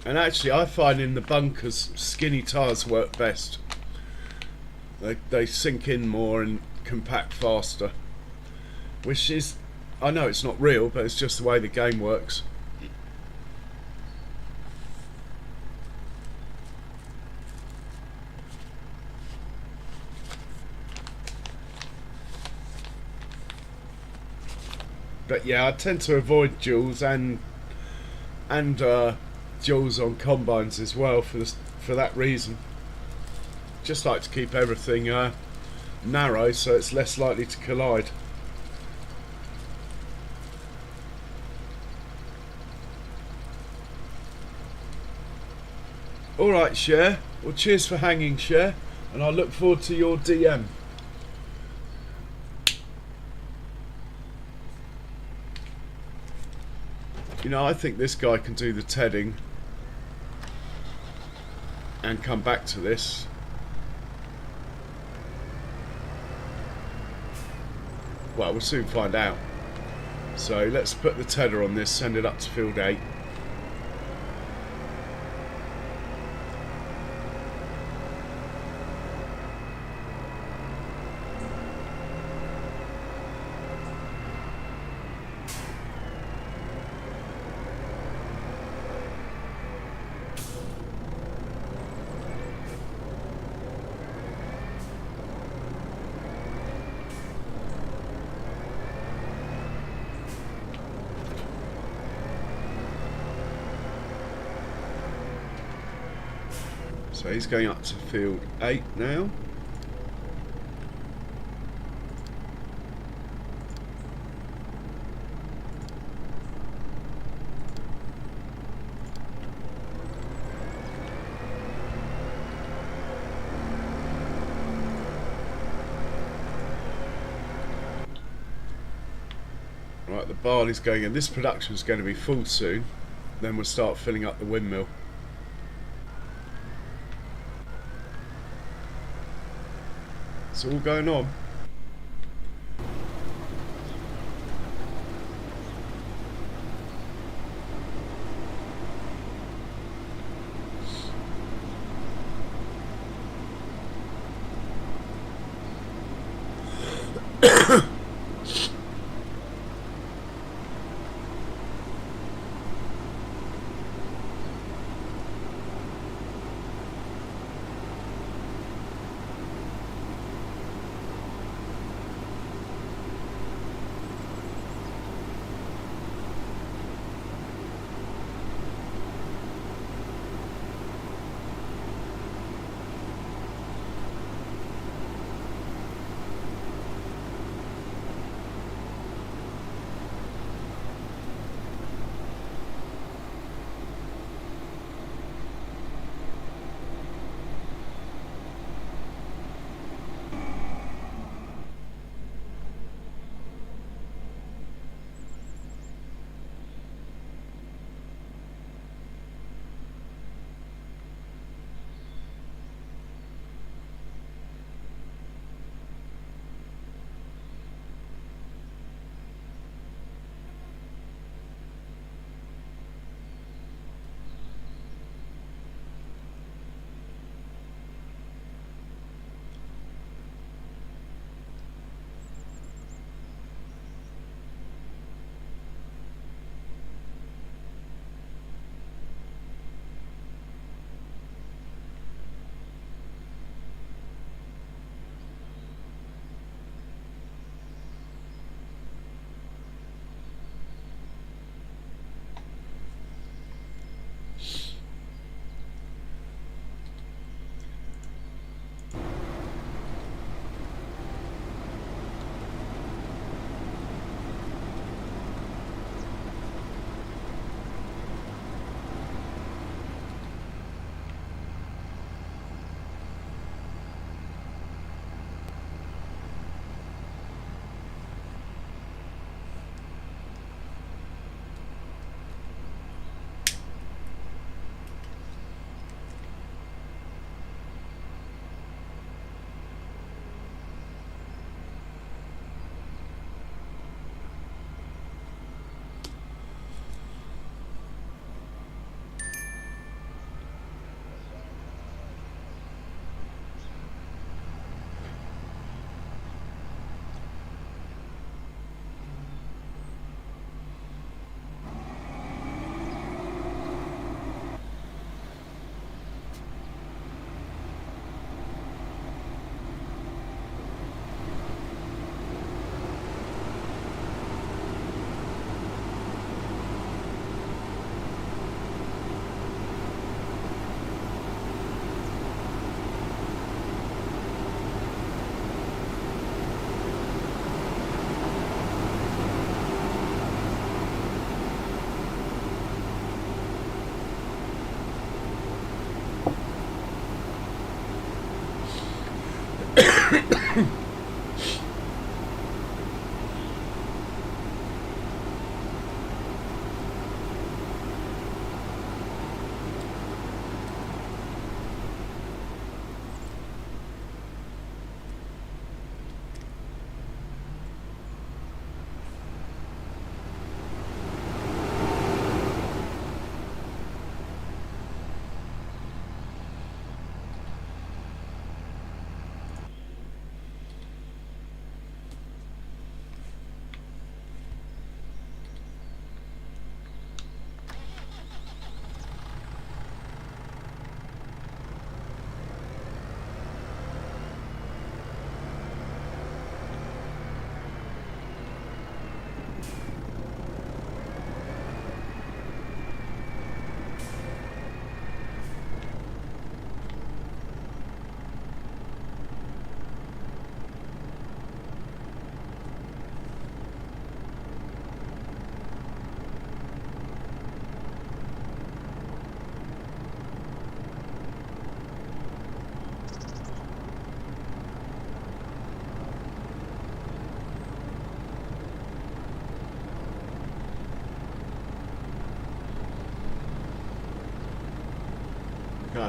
[SPEAKER 1] And actually, I find in the bunkers, skinny tyres work best. They sink in more and compact faster, which is... I know it's not real, but it's just the way the game works. But yeah, I tend to avoid duals and duals on combines as well for that reason. Just like to keep everything narrow, so it's less likely to collide. Alright, Cher. Well, cheers for hanging, Cher. And I look forward to your DM. You know, I think this guy can do the tedding and come back to this. Well, we'll soon find out. So let's put the tedder on this, send it up to field 8. So he's going up to field 8 now. Right, the barley's going in. This production is going to be full soon. Then we'll start filling up the windmill. It's all going on.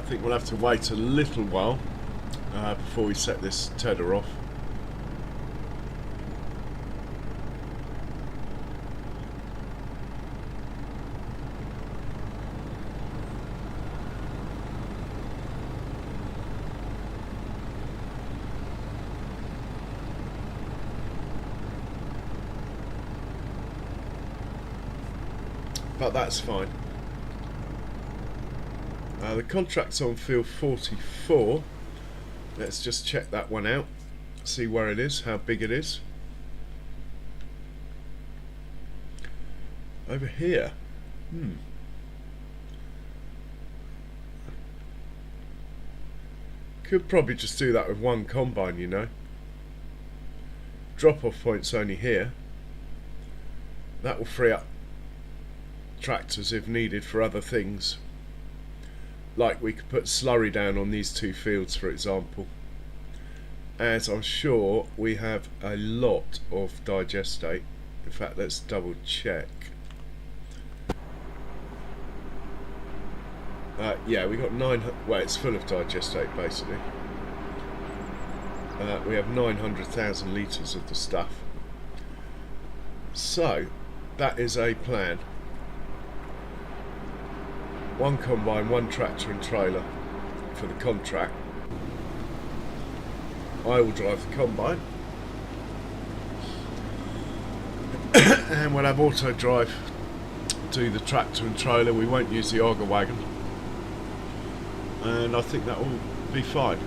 [SPEAKER 1] I think we'll have to wait a little while before we set this tedder off. But that's fine. The contract's on field 44. Let's just check that one out, see where it is, how big it is. Over here. Could probably just do that with one combine, you know. Drop-off point's only here. That will free up tractors if needed for other things. Like we could put slurry down on these two fields, for example, as I'm sure we have a lot of digestate. In fact, let's double check. Yeah, we got 900. Well, it's full of digestate basically. We have 900,000 litres of the stuff. So that is a plan. One combine, one tractor and trailer for the contract. I will drive the combine and we'll have auto drive do the tractor and trailer. We won't use the auger wagon, and I think that will be fine.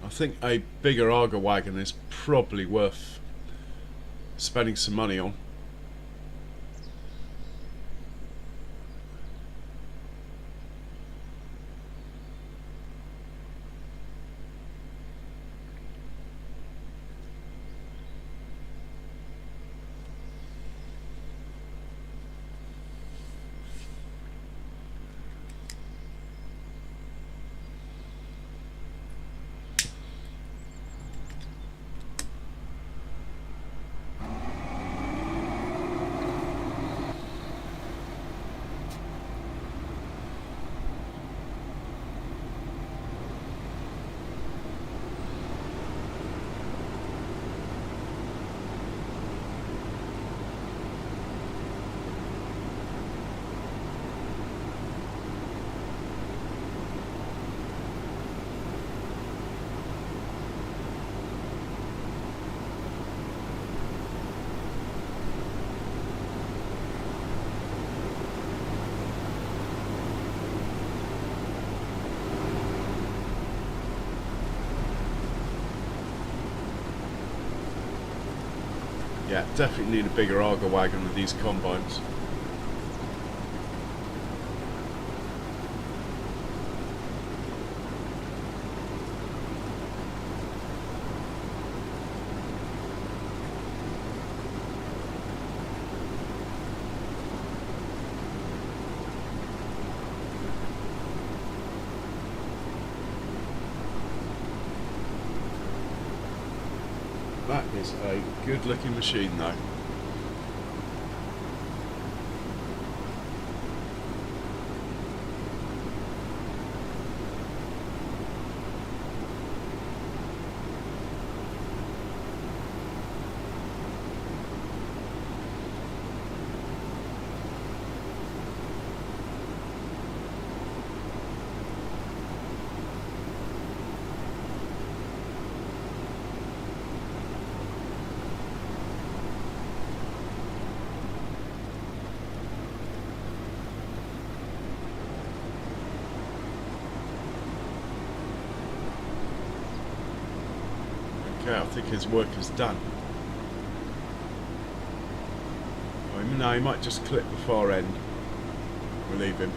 [SPEAKER 1] I think a bigger auger wagon is probably worth spending some money on. Yeah, definitely need a bigger auger wagon with these combines. That is a good looking machine though. Okay, I think his work is done. Oh, no, he might just clip the far end. We'll leave him.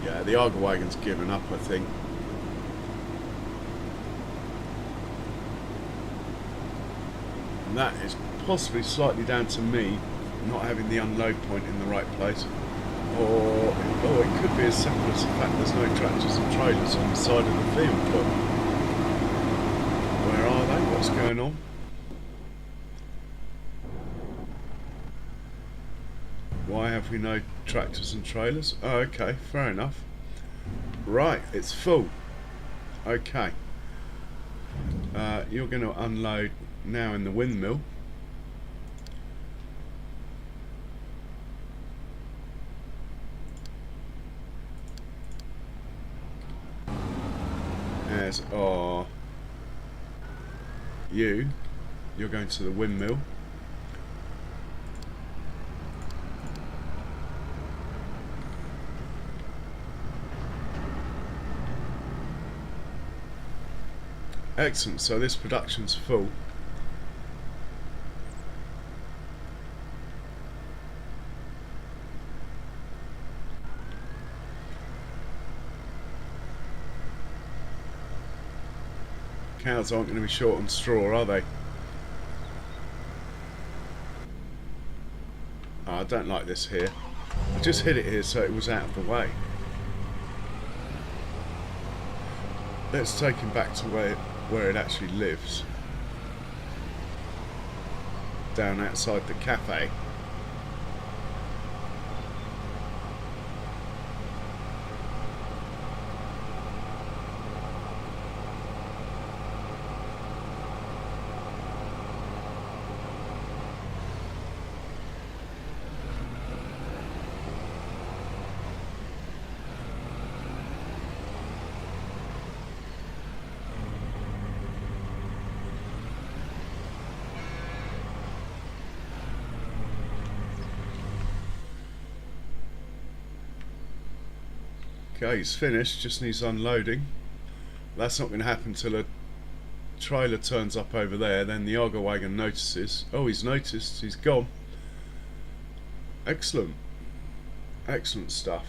[SPEAKER 1] Yeah, the Arga wagon's given up, I think. And that is possibly slightly down to me not having the unload point in the right place. Or it could be as simple as the fact there's no tractors and trailers on the side of the field, but where are they? What's going on? Why have we no tractors and trailers? Oh, okay, fair enough. Right, it's full. Okay. You're going to unload now in the windmill. As are you. You're going to the windmill. Excellent, so this production's full. Cows aren't going to be short on straw, are they? Oh, I don't like this here. I just hit it here so it was out of the way. Let's take him back to where it actually lives. Down outside the cafe. Okay, he's finished, just needs unloading. That's not going to happen till a trailer turns up over there, then the Arga wagon notices. Oh, he's noticed, he's gone. Excellent. Excellent stuff.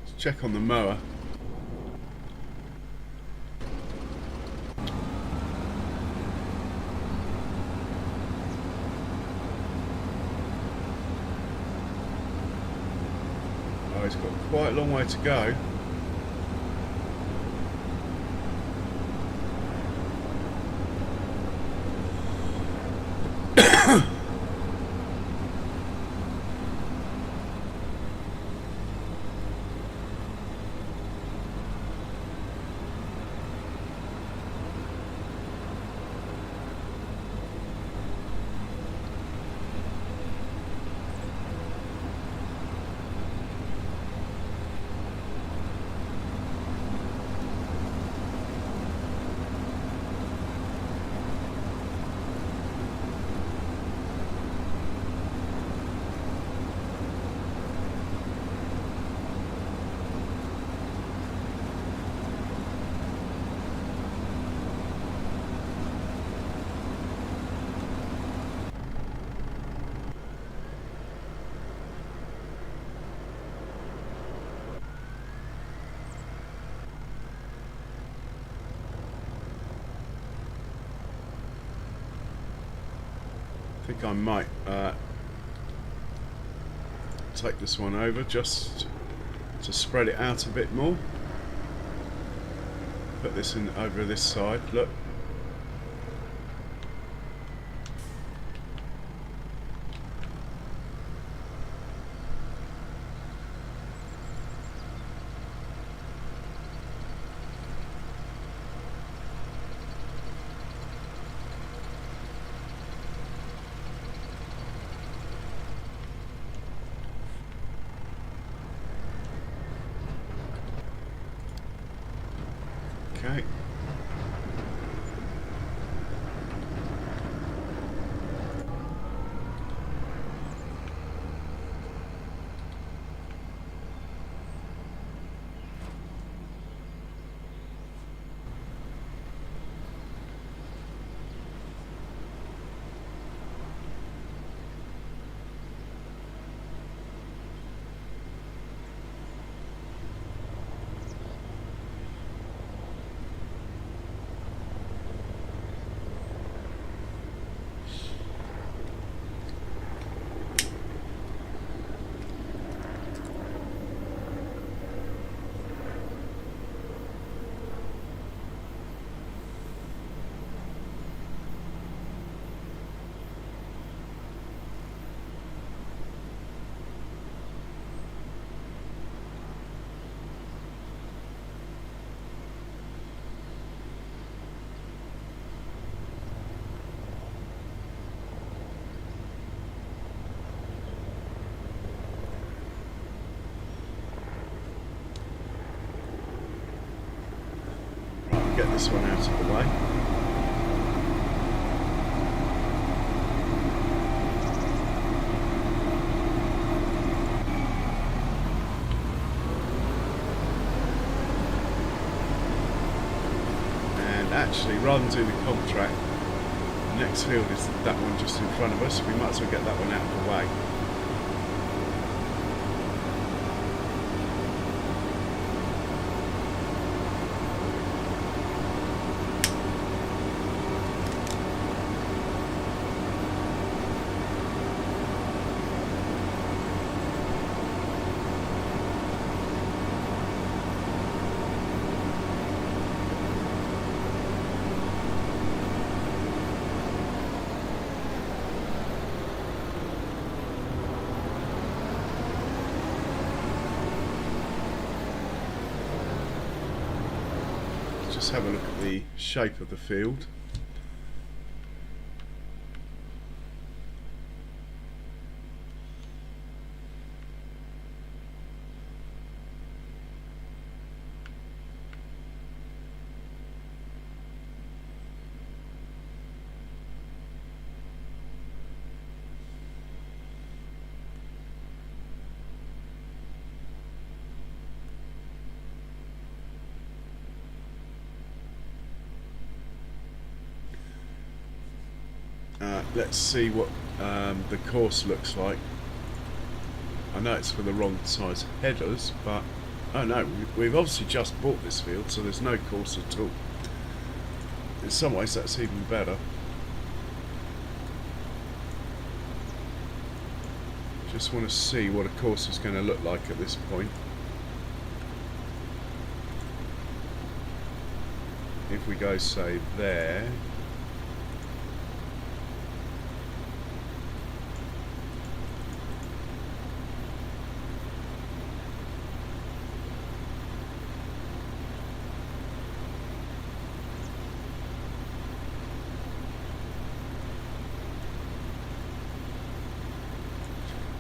[SPEAKER 1] Let's check on the mower. Oh, he's got quite a long way to go. I think I might take this one over just to spread it out a bit more. Put this in over this side, look. this one out of the way. And actually, rather than do the contract, the next field is that one just in front of us, so we might as well get that one out of the way. Just have a look at the shape of the field. Let's see what the course looks like. I know it's for the wrong size headers, but oh no, we've obviously just bought this field, so there's no course at all. In some ways that's even better. Just want to see what a course is going to look like at this point. If we go, say, there.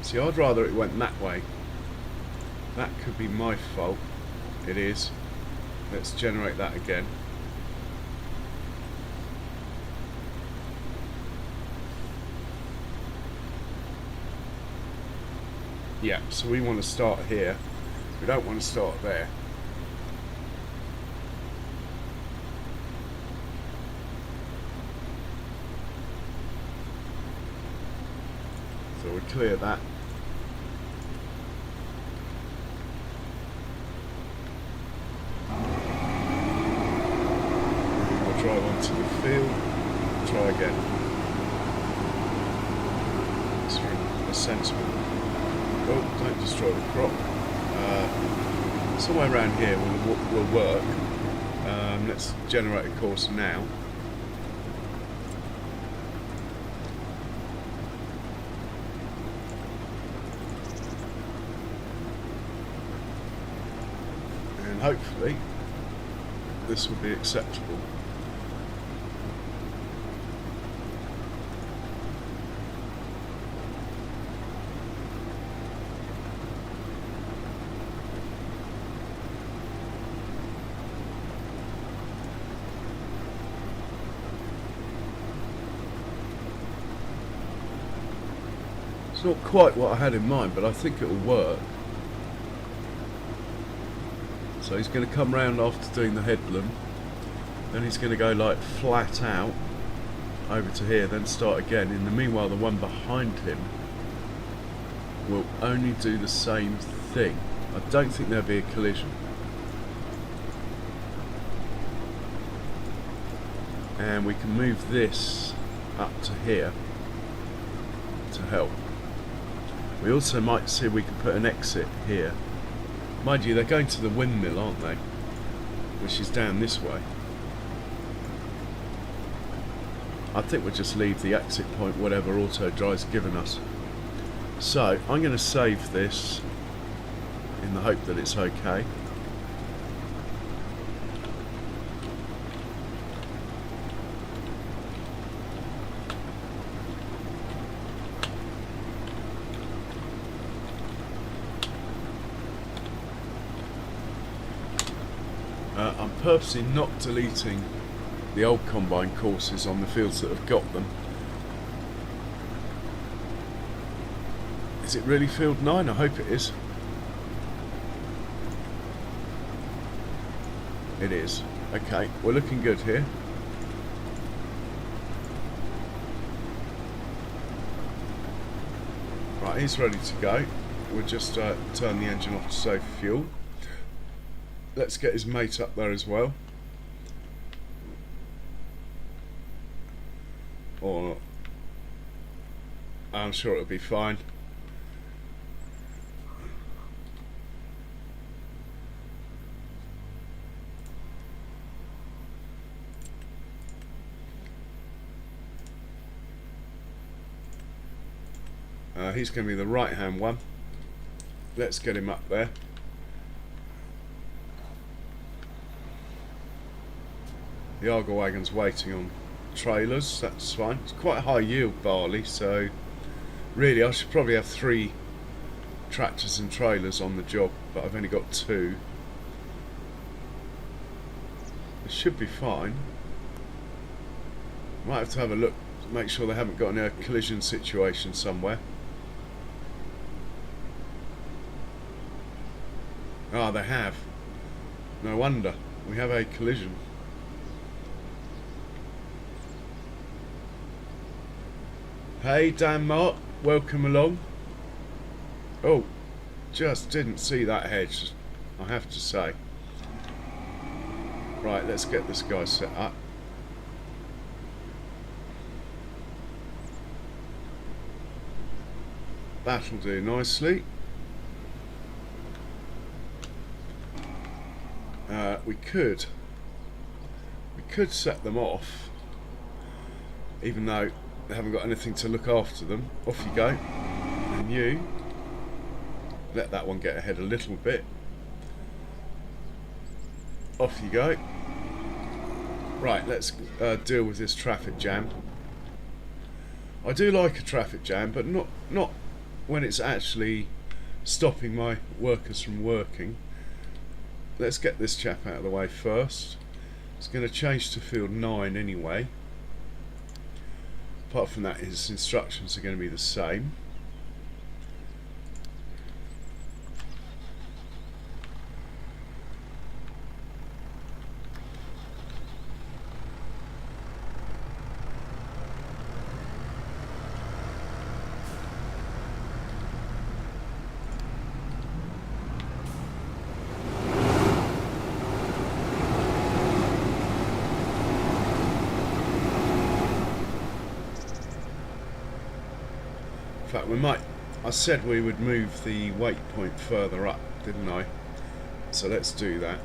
[SPEAKER 1] See, I'd rather it went that way. That could be my fault. It is. Let's generate that again. Yeah, so we want to start here. We don't want to start there. So we clear that. We'll drive onto the field. Try again. It's a sensible. Oh, don't destroy the crop. Somewhere around here will work. Let's generate a course now. And hopefully this will be acceptable. It's not quite what I had in mind, but I think it will work. So he's going to come round after doing the headland, then he's going to go like flat out over to here, then start again. In the meanwhile, the one behind him will only do the same thing. I don't think there'll be a collision. And we can move this up to here to help. We also might see if we can put an exit here. Mind you, they're going to the windmill, aren't they? Which is down this way. I think we'll just leave the exit point, whatever Auto Drive's given us. So, I'm going to save this in the hope that it's okay. I'm purposely not deleting the old combine courses on the fields that have got them. Is it really field 9? I hope it is. It is. Okay, we're looking good here. Right, he's ready to go. We'll just turn the engine off to save fuel. Let's get his mate up there as well. Or I'm sure it'll be fine. He's going to be the right hand one. Let's get him up there. The Argo wagon's waiting on trailers, that's fine. It's quite a high yield barley, so really I should probably have 3 tractors and trailers on the job, but I've only got 2. It should be fine. Might have to have a look to make sure they haven't got in a collision situation somewhere. Ah, they have. No wonder. We have a collision. Hey Dan Mark, welcome along. Oh, just didn't see that hedge, I have to say. Right, let's get this guy set up. That'll do nicely. We could set them off, even though they haven't got anything to look after them. Off you go, and you let that one get ahead a little bit. Off you go. Right, let's deal with this traffic jam. I do like a traffic jam, but not when it's actually stopping my workers from working. Let's get this chap out of the way first. It's going to change to field 9 anyway. Apart from that, his instructions are going to be the same. In fact, we might. I said we would move the waypoint further up, didn't I? So let's do that.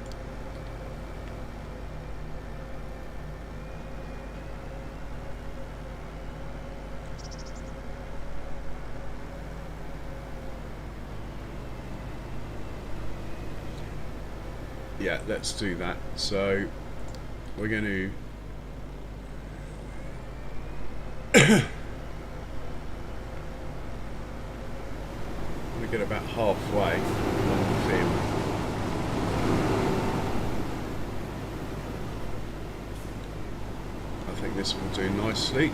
[SPEAKER 1] Yeah, let's do that. So we're going to get about halfway along the field. I think this will do nicely.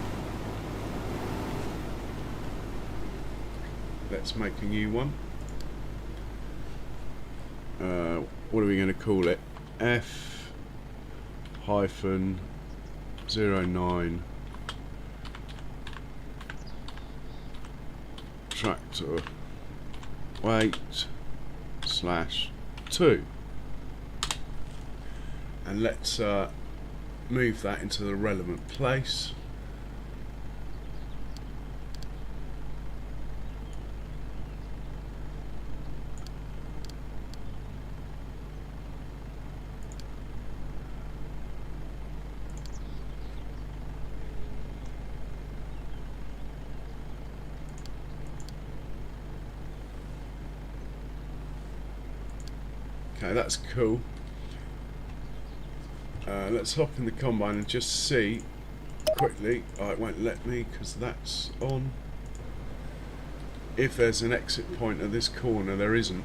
[SPEAKER 1] Let's make a new one. What are we going to call it? F-09 tractor weight /2, and let's move that into the relevant place. Okay, that's cool. Let's hop in the combine and just see quickly. Oh, it won't let me because that's on. If there's an exit point at this corner, there isn't.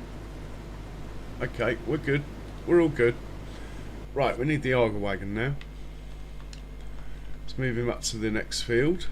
[SPEAKER 1] Okay, we're good. We're all good. Right, we need the auger wagon now. Let's move him up to the next field.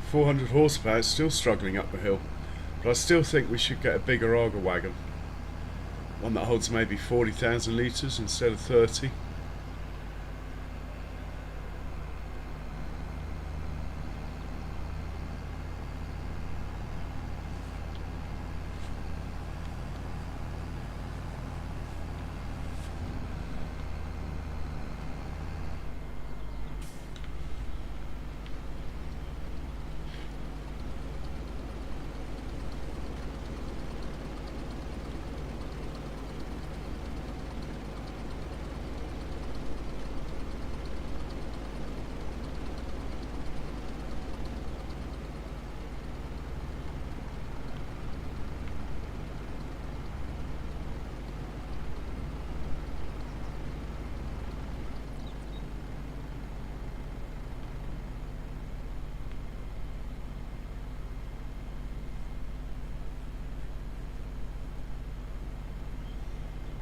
[SPEAKER 1] .400 horsepower, it's still struggling up the hill, but I still think we should get a bigger auger wagon, one that holds maybe 40,000 litres instead of 30.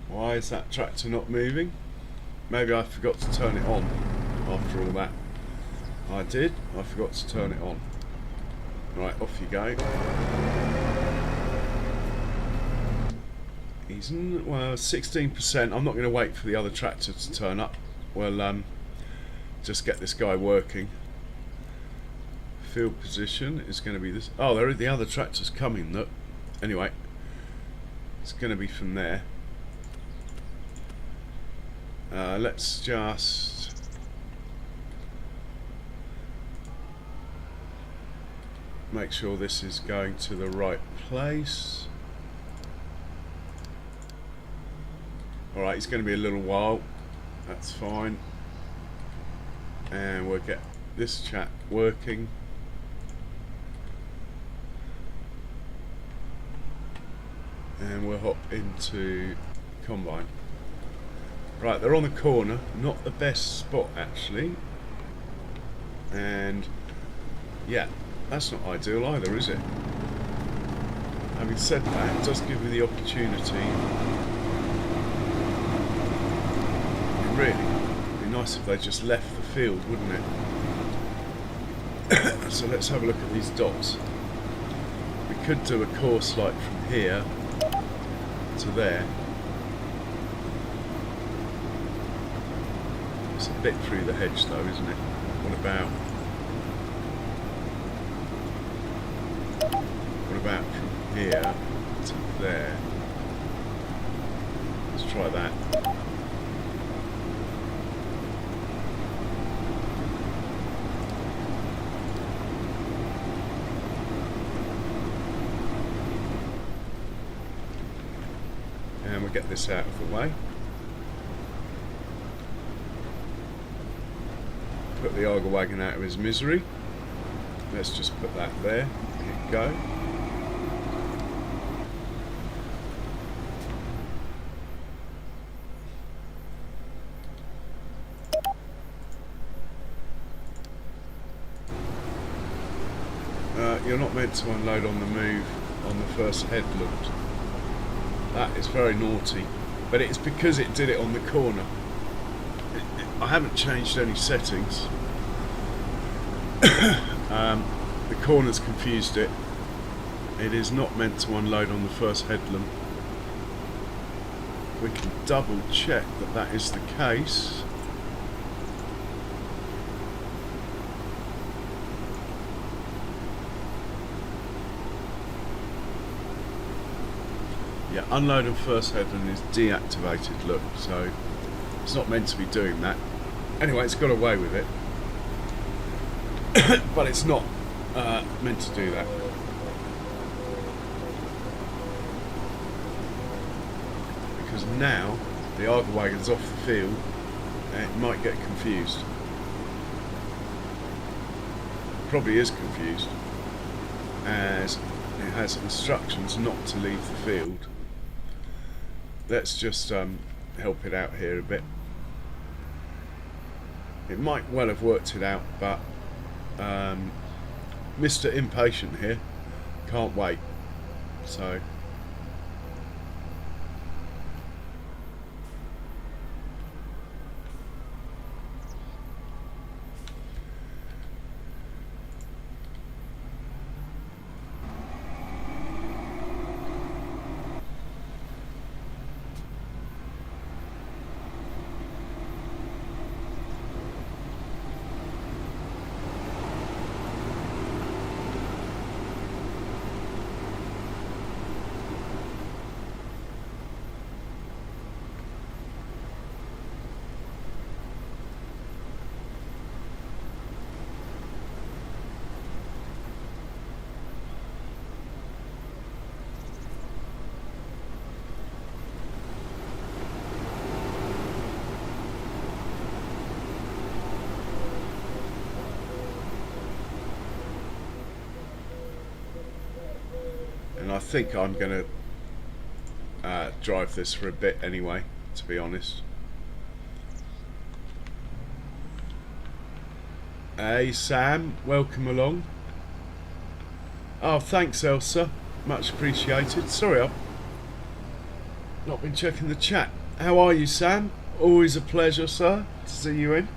[SPEAKER 1] Why is that tractor not moving? Maybe I forgot to turn it on after all that. I did, I forgot to turn it on. Right, off you go. He's, well, 16%. I'm not going to wait for the other tractor to turn up. Well, just get this guy working. Field position is going to be this. Oh, there are the other tractors coming. Look. Anyway, it's going to be from there. Let's just make sure this is going to the right place. Alright, it's going to be a little while. That's fine. And we'll get this chap working. And we'll hop into combine. Right, they're on the corner, not the best spot actually, and yeah, that's not ideal either, is it? Having said that, it does give me the opportunity. Really, it'd be nice if they just left the field, wouldn't it? So let's have a look at these dots. We could do a course like from here to there. It's a bit through the hedge though, isn't it? What about from here to there? Let's try that. And we'll get this out of the way. Put the auger wagon out of his misery. Let's just put that there. Hit go. You're not meant to unload on the move on the first headland. That is very naughty, but it's because it did it on the corner. I haven't changed any settings. The corner's confused it. It is not meant to unload on the first headland. We can double check that that is the case. Yeah, unload on first headland is deactivated, look, so it's not meant to be doing that. Anyway, it's got away with it. But it's not meant to do that. Because now the idle wagon's off the field and it might get confused. Probably is confused, as it has instructions not to leave the field. Let's just help it out here a bit. It might well have worked it out, but Mr. Impatient here can't wait. So and I think I'm going to drive this for a bit anyway, to be honest. Hey Sam, welcome along. Oh, thanks Elsa, much appreciated. Sorry, I've not been checking the chat. How are you, Sam? Always a pleasure, sir, to see you in.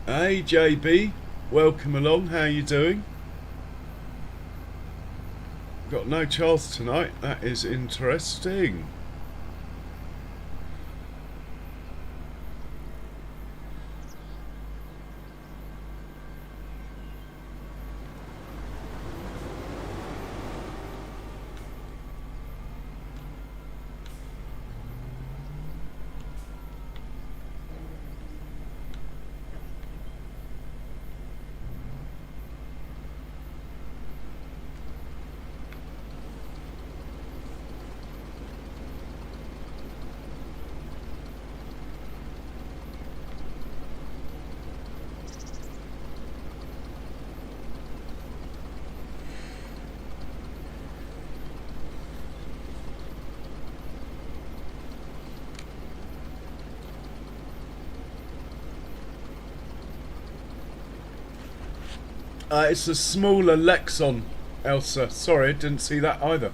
[SPEAKER 1] Hey JB, welcome along, how you doing? Got no Charles tonight, that is interesting. It's a smaller Lexon, Elsa. Sorry, I didn't see that either.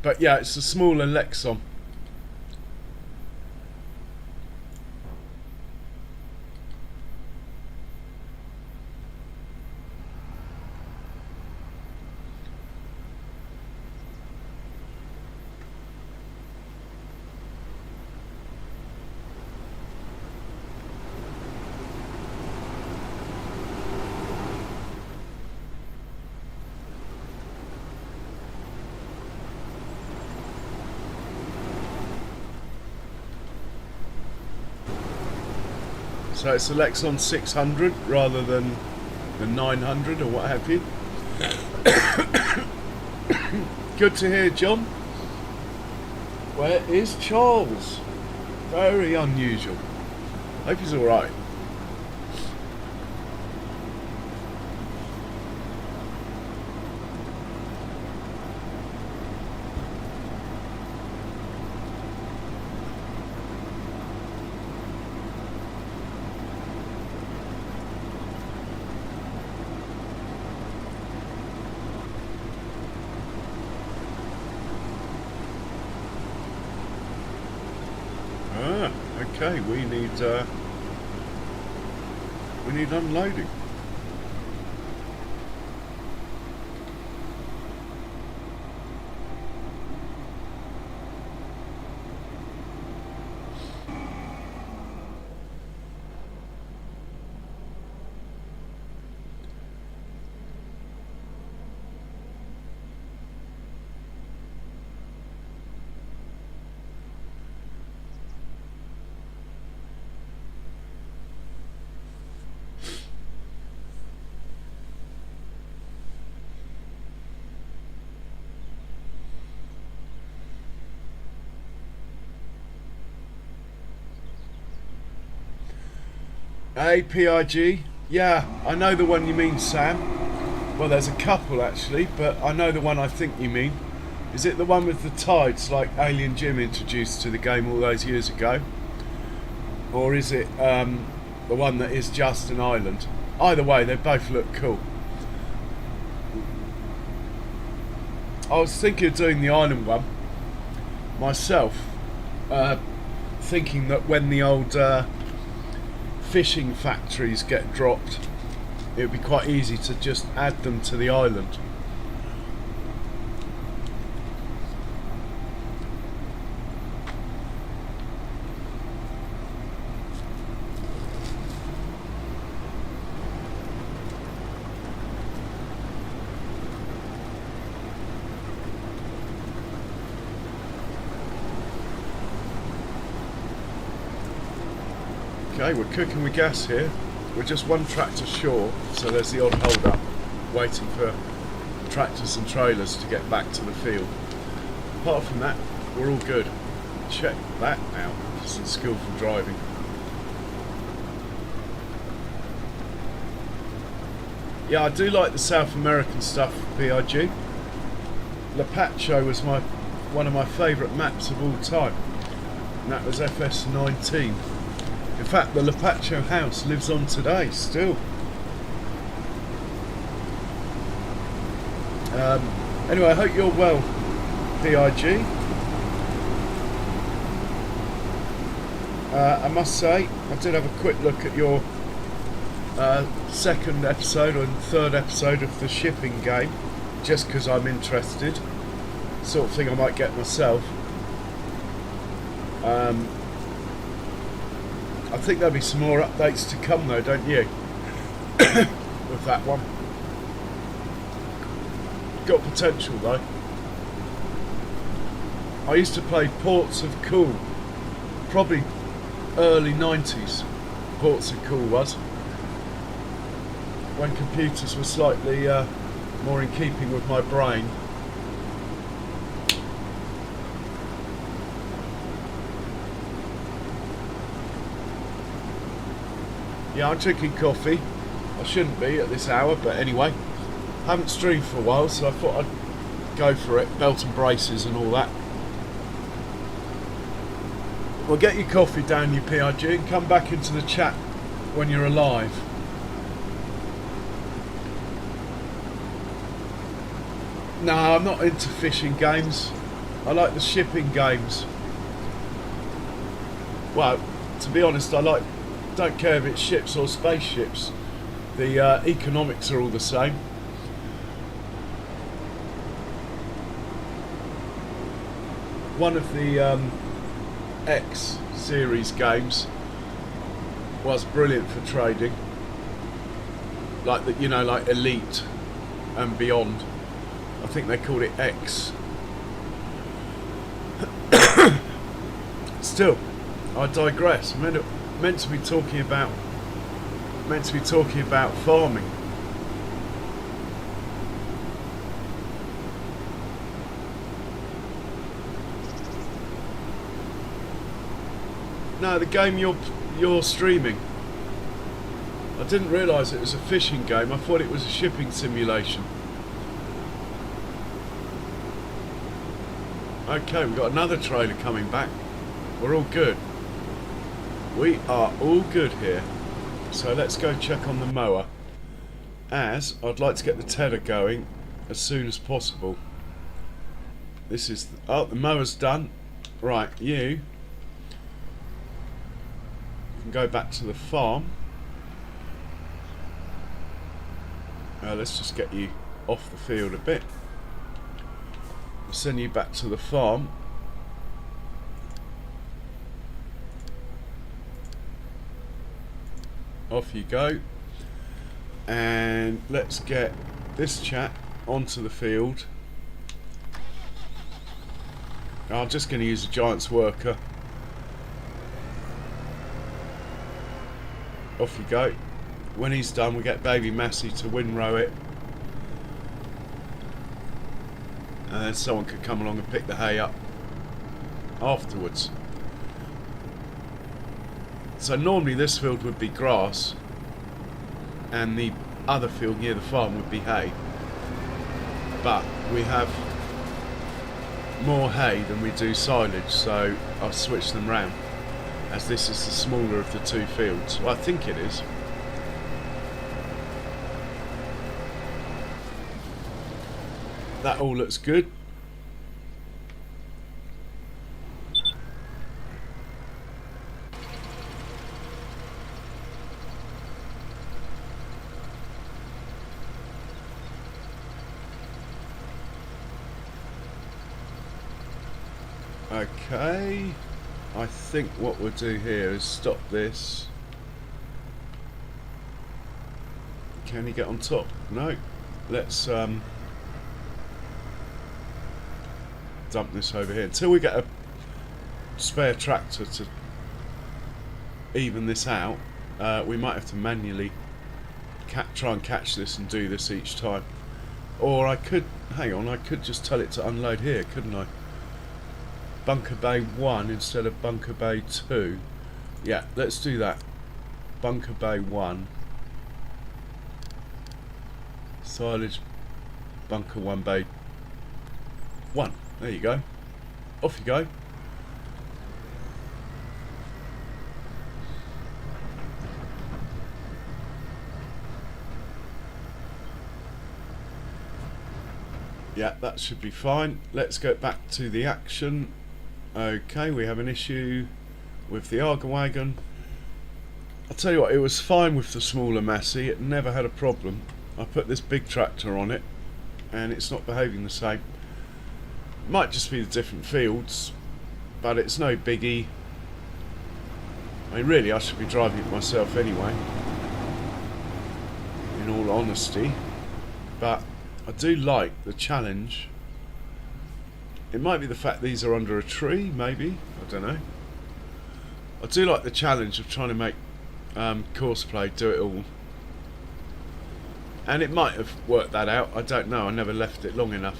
[SPEAKER 1] But yeah, it's a smaller Lexon. So it's a Lexon 600 rather than the 900 or what have you. Good to hear, John. Where is Charles? Very unusual. Hope he's alright. Ah, okay. We need unloading. APIG? Yeah, I know the one you mean, Sam. Well, there's a couple actually, but I know the one I think you mean. Is it the one with the tides like Alien Jim introduced to the game all those years ago? Or is it the one that is just an island? Either way, they both look cool. I was thinking of doing the island one myself, thinking that when the old fishing factories get dropped, it would be quite easy to just add them to the island. Okay, we're cooking with gas here. We're just one tractor short, so there's the odd hold up, waiting for tractors and trailers to get back to the field. Apart from that, we're all good. Check that out, some skillful driving. Yeah, I do like the South American stuff for PIG. Lapacho was one of my favourite maps of all time, and that was FS19. In fact, the Lapacho house lives on today, still. Anyway, I hope you're well, PIG. I must say, I did have a quick look at your second episode and third episode of the shipping game, just because I'm interested. Sort of thing I might get myself. I think there'll be some more updates to come though, don't you? With that one. Got potential though. I used to play Ports of Cool, probably early 90s. Ports of Cool was, when computers were slightly more in keeping with my brain. Yeah, I'm drinking coffee. I shouldn't be at this hour, but anyway. Haven't streamed for a while, so I thought I'd go for it. Belt and braces and all that. Well, get your coffee down, you PIG, and come back into the chat when you're alive. No, I'm not into fishing games. I like the shipping games. Well, to be honest, don't care if it's ships or spaceships. The economics are all the same. One of the X series games was brilliant for trading, like the, like Elite and Beyond. I think they called it X. Still, I digress. I'm meant to be talking about farming. No, the game you're streaming. I didn't realise it was a fishing game. I thought it was a shipping simulation. Okay, we've got another trailer coming back. We're all good. We are all good here. So let's go check on the mower, as I'd like to get the tedder going as soon as possible. This is the mower's done. Right, you can go back to the farm. Let's just get you off the field a bit. We'll send you back to the farm. Off you go. And let's get this chap onto the field. I'm just going to use a giant's worker. Off you go. When he's done, we get baby Massey to windrow it. And then someone could come along and pick the hay up afterwards. So normally this field would be grass, and the other field near the farm would be hay. But we have more hay than we do silage, so I'll switch them round, as this is the smaller of the two fields. Well, I think it is. That all looks good. Okay, I think what we'll do here is stop this. Can he get on top? No. Let's dump this over here until we get a spare tractor to even this out. We might have to manually try and catch this and do this each time, or I could hang on, I could just tell it to unload here, couldn't I? Bunker Bay 1 instead of Bunker Bay 2. Yeah, let's do that. Bunker Bay 1. Silage Bunker 1 Bay 1. There you go. Off you go. Yeah, that should be fine. Let's go back to the action. Okay, we have an issue with the Arga wagon. I'll tell you what, it was fine with the smaller Massey. It never had a problem. I put this big tractor on it and it's not behaving the same. Might just be the different fields, but it's no biggie. I mean, really, I should be driving it myself anyway, in all honesty. But I do like the challenge. It might be the fact these are under a tree, maybe. I don't know. I do like the challenge of trying to make Courseplay do it all. And it might have worked that out. I don't know. I never left it long enough.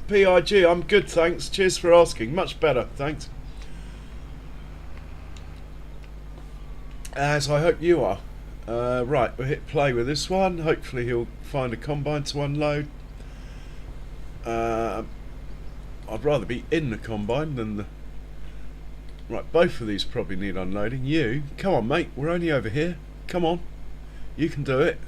[SPEAKER 1] PIG, I'm good, thanks. Cheers for asking. Much better, thanks. As I hope you are. Right, we'll hit play with this one. Hopefully he'll find a combine to unload. I'd rather be in the combine than the... Right, both of these probably need unloading. You, come on mate, we're only over here. Come on, you can do it.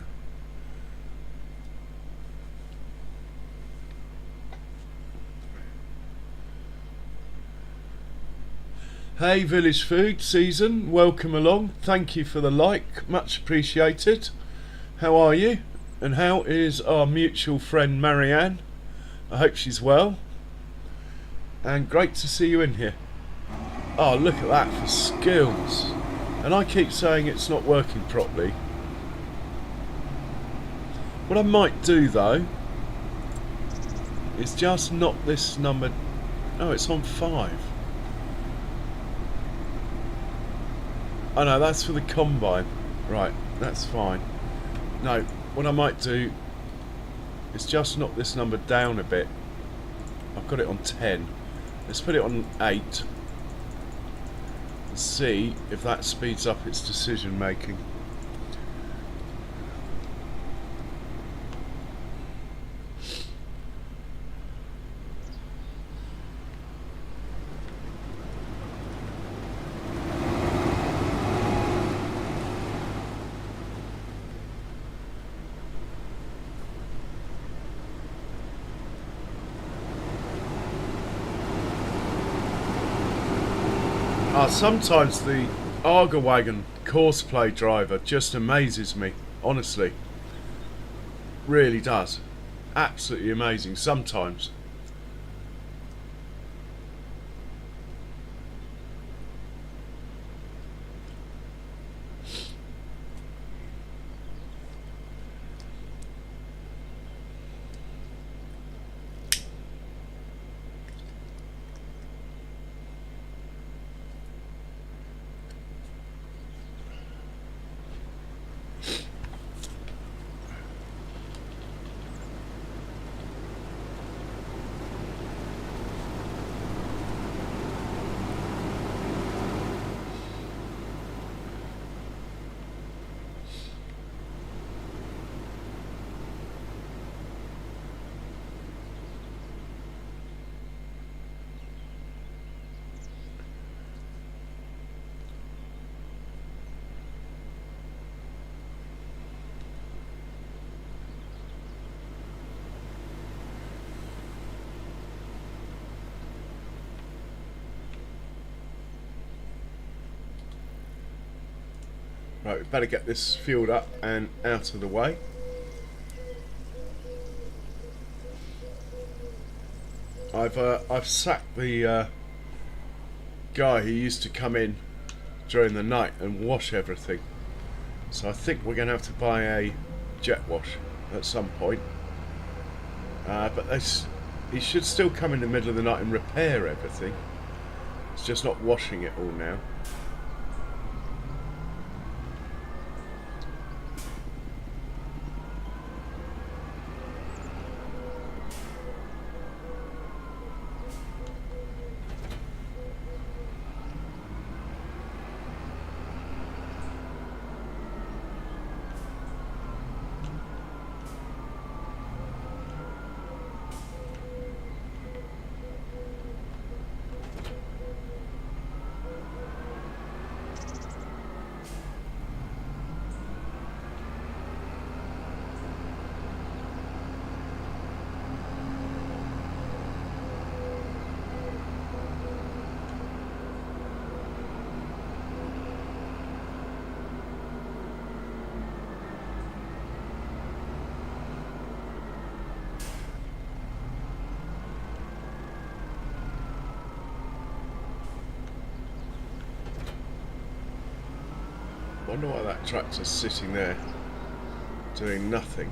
[SPEAKER 1] Hey Village Food Season, welcome along. Thank you for the like, much appreciated. How are you? And how is our mutual friend Marianne? I hope she's well. And great to see you in here. Oh, look at that for skills. And I keep saying it's not working properly. What I might do though is just knock this number... Oh, it's on 5. Oh no, that's for the combine. Right, that's fine. No, what I might do is just knock this number down a bit. I've got it on 10. Let's put it on 8 and see if that speeds up its decision making. Sometimes the Arga Wagon courseplay driver just amazes me, honestly. Really does. Absolutely amazing sometimes. Right, we better get this fueled up and out of the way. I've sacked the guy who used to come in during the night and wash everything. So I think we're going to have to buy a jet wash at some point. But he should still come in the middle of the night and repair everything. It's just not washing it all now. I wonder why that tractor's sitting there doing nothing.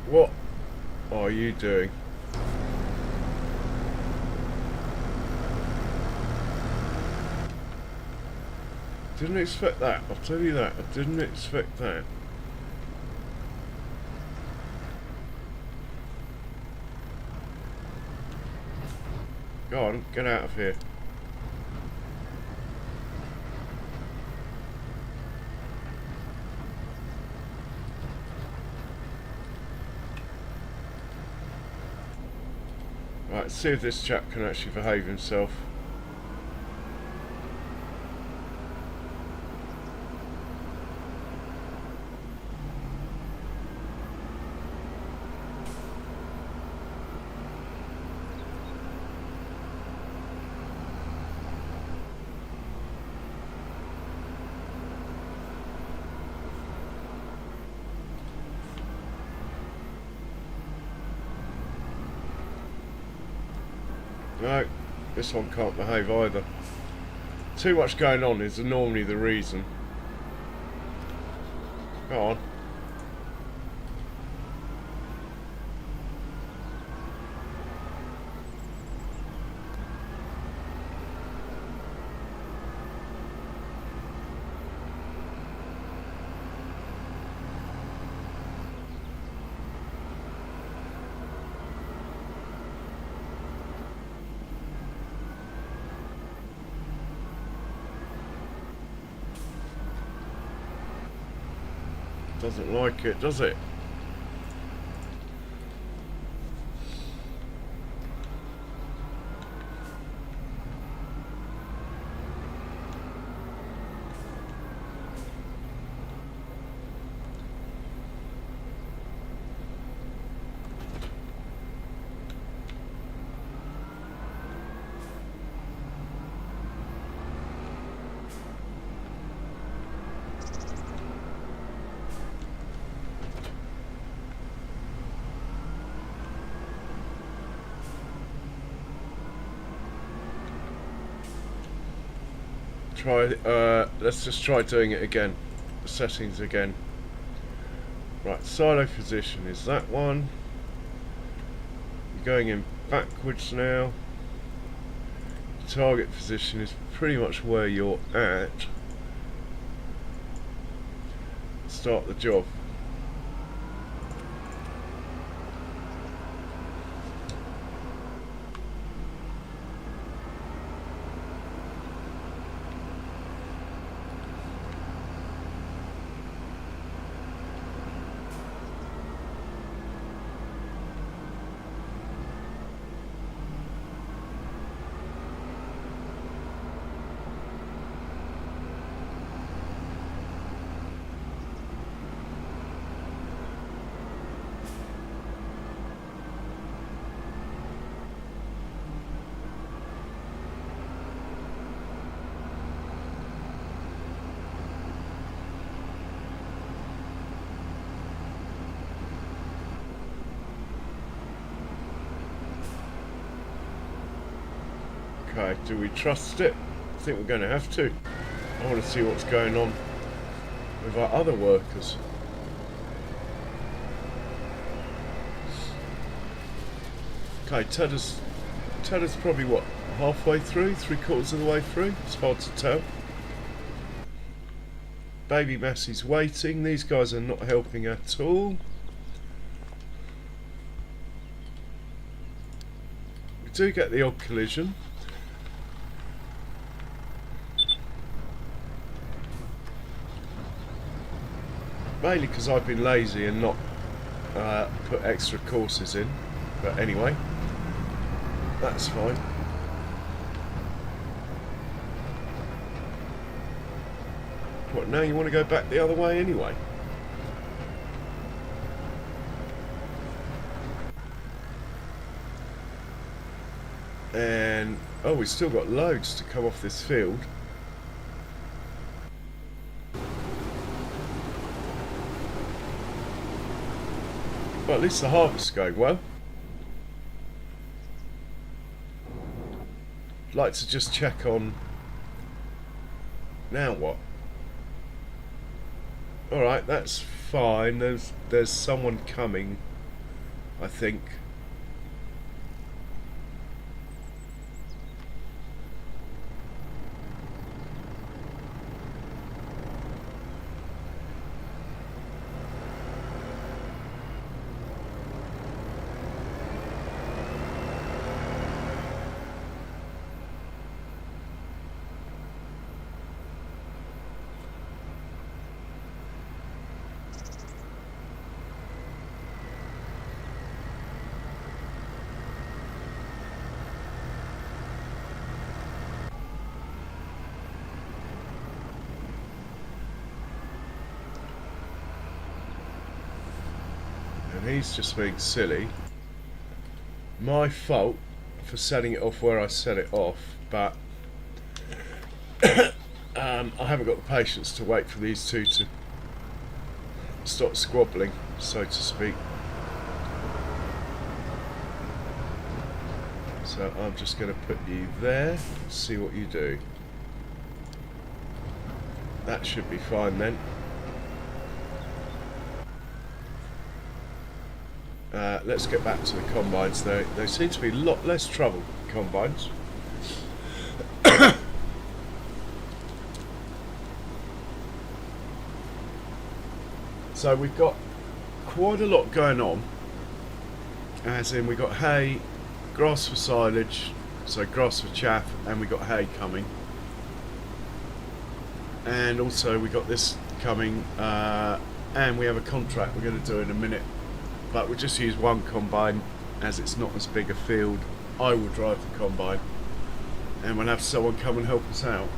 [SPEAKER 1] What are you doing? Didn't expect that, I'll tell you that. I didn't expect that. Go on, get out of here. Right, see if this chap can actually behave himself. No, this one can't behave either. Too much going on is normally the reason. Go on. Doesn't like it, does it? Let's just try doing it again. The settings again. Right, silo position is that one. You're going in backwards now. Target position is pretty much where you're at. Start the job. Okay, do we trust it? I think we're going to have to. I want to see what's going on with our other workers. Okay, Tedder's probably what, halfway through, 3/4 of the way through? It's hard to tell. Baby Massey's waiting. These guys are not helping at all. We do get the odd collision. Mainly because I've been lazy and not put extra courses in. But anyway, that's fine. What, now you want to go back the other way anyway? And, oh, we've still got loads to come off this field. Well, at least the harvest's going well. I'd like to just check on... Now what? Alright, that's fine. There's someone coming, I think. And he's just being silly. My fault for setting it off where I set it off, but I haven't got the patience to wait for these two to stop squabbling, so to speak. So I'm just going to put you there, see what you do. That should be fine then. Let's get back to the combines. They seem to be a lot less trouble, combines. So we've got quite a lot going on, as in we've got hay, grass for silage, so grass for chaff, and we got hay coming. And also we got this coming, and we have a contract we're going to do in a minute, but we'll just use one combine as it's not as big a field. I will drive the combine and we'll have someone come and help us out.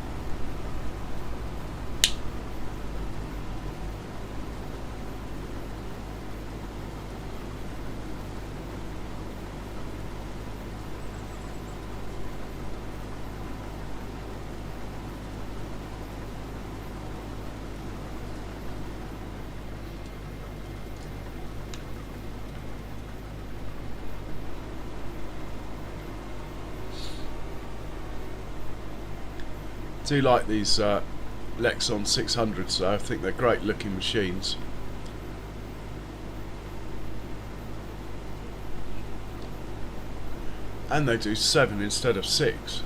[SPEAKER 1] I do like these Lexon 600s though. I think they're great looking machines. And they do 7 instead of 6.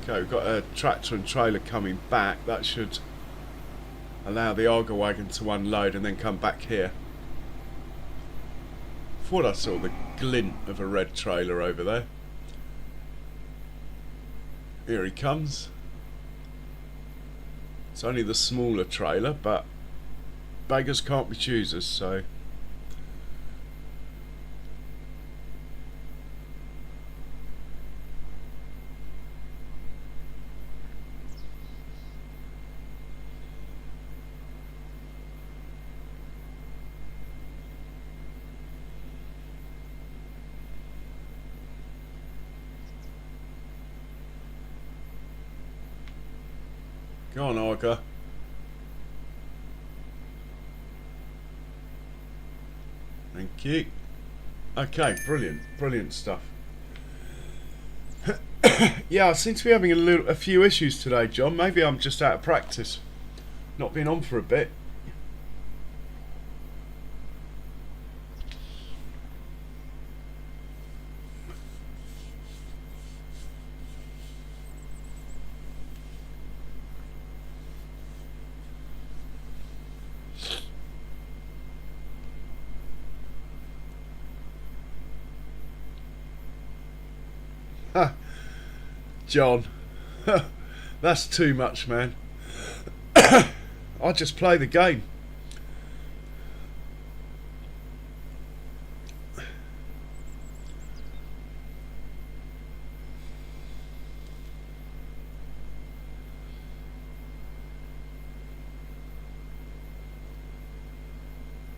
[SPEAKER 1] Okay, we've got a tractor and trailer coming back. That should allow the Argo wagon to unload and then come back here. Thought I saw the glint of a red trailer over there. Here he comes. It's only the smaller trailer, but beggars can't be choosers, so... Go on, Arga. Thank you. Okay, brilliant, brilliant stuff. Yeah, I seem to be having a few issues today, John. Maybe I'm just out of practice. Not been on for a bit. John, that's too much, man. I just play the game.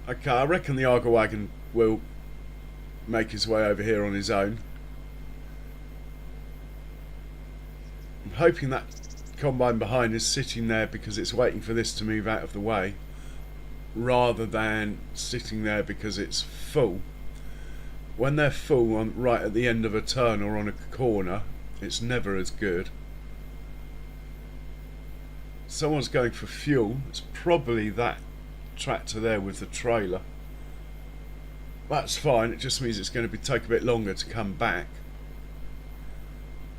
[SPEAKER 1] Okay, I reckon the Argo wagon will make his way over here on his own. I'm hoping that combine behind is sitting there because it's waiting for this to move out of the way. rather than sitting there because it's full. When they're full right at the end of a turn or on a corner, it's never as good. Someone's going for fuel. It's probably that tractor there with the trailer. That's fine, it just means it's going to take a bit longer to come back.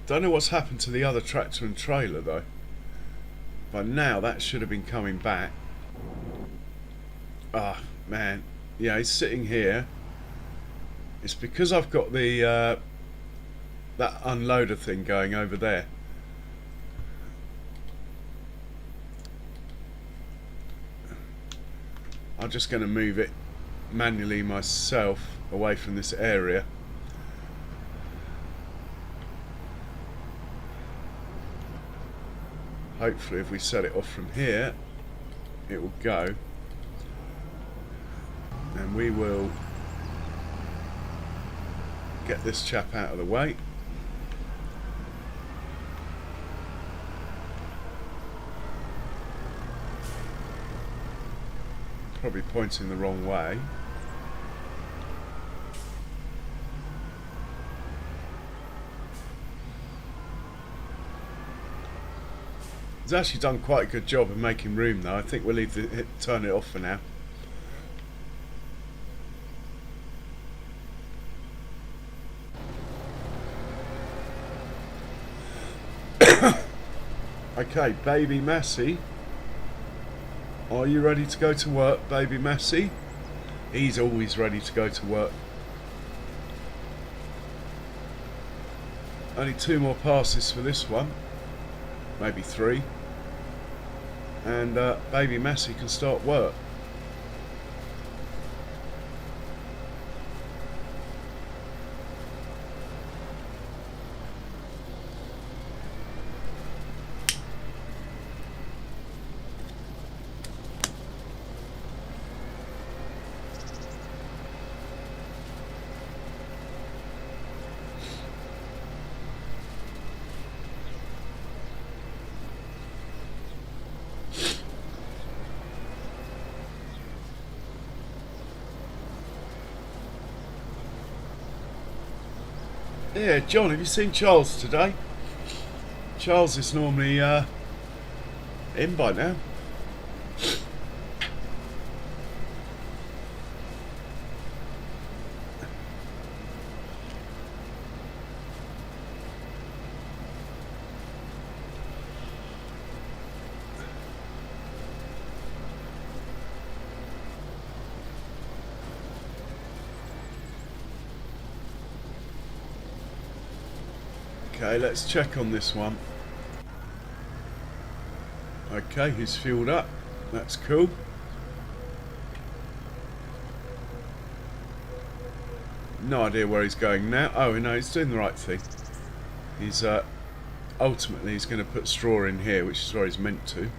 [SPEAKER 1] Don't know what's happened to the other tractor and trailer though. By now that should have been coming back. Ah, man. Yeah, he's sitting here. It's because I've got the that unloader thing going over there. I'm just going to move it manually myself away from this area. Hopefully if we set it off from here it will go, and we will get this chap out of the way. Probably pointing the wrong way. He's actually done quite a good job of making room though. I think we'll turn it off for now. Okay, baby Massey. Are you ready to go to work, baby Massey? He's always ready to go to work. Only 2 more passes for this one. Maybe 3. And baby Massey can start work. Yeah, John, have you seen Charles today? Charles is normally in by now. Okay, let's check on this one. Okay, he's fueled up. That's cool. No idea where he's going now. Oh, no, he's doing the right thing. He's ultimately he's going to put straw in here, which is where he's meant to.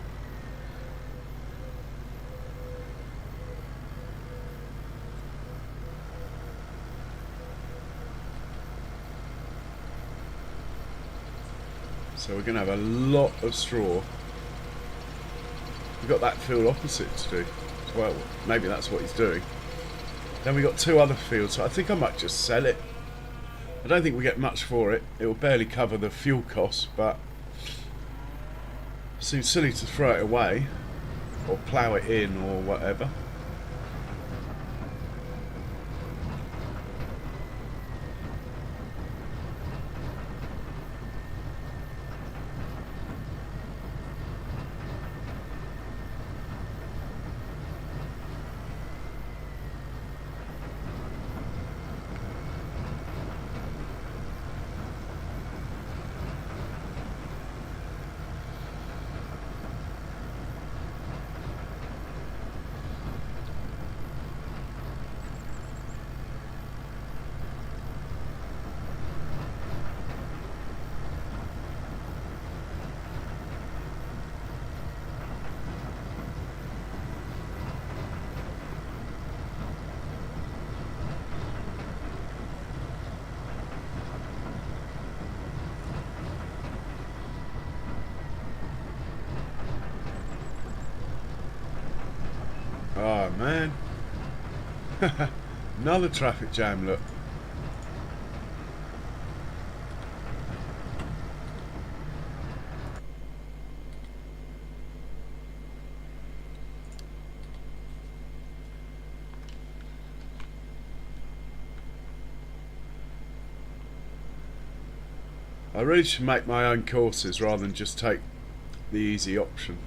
[SPEAKER 1] So we're going to have a lot of straw. We've got that field opposite to do. Well, maybe that's what he's doing. Then we've got 2 other fields, so I think I might just sell it. I don't think we get much for it. It will barely cover the fuel costs, but it seems silly to throw it away or plough it in or whatever. Oh man. Another traffic jam, look. I really should make my own courses rather than just take the easy option.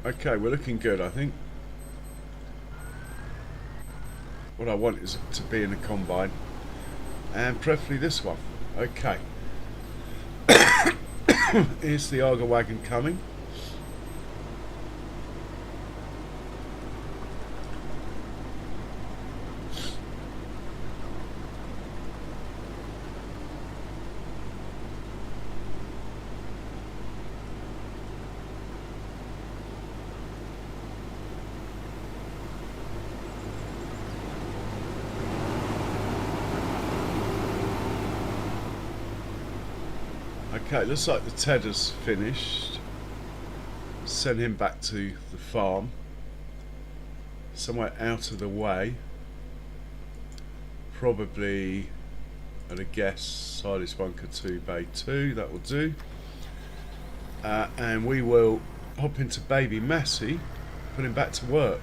[SPEAKER 1] Okay, we're looking good, I think. What I want is to be in a combine, and preferably this one. Okay. Here's the Arga wagon coming. Okay, looks like the tedder's finished. Send him back to the farm, somewhere out of the way. Probably, at a guess, silage bunker 2, bay 2. That will do. And we will hop into baby Massey, put him back to work.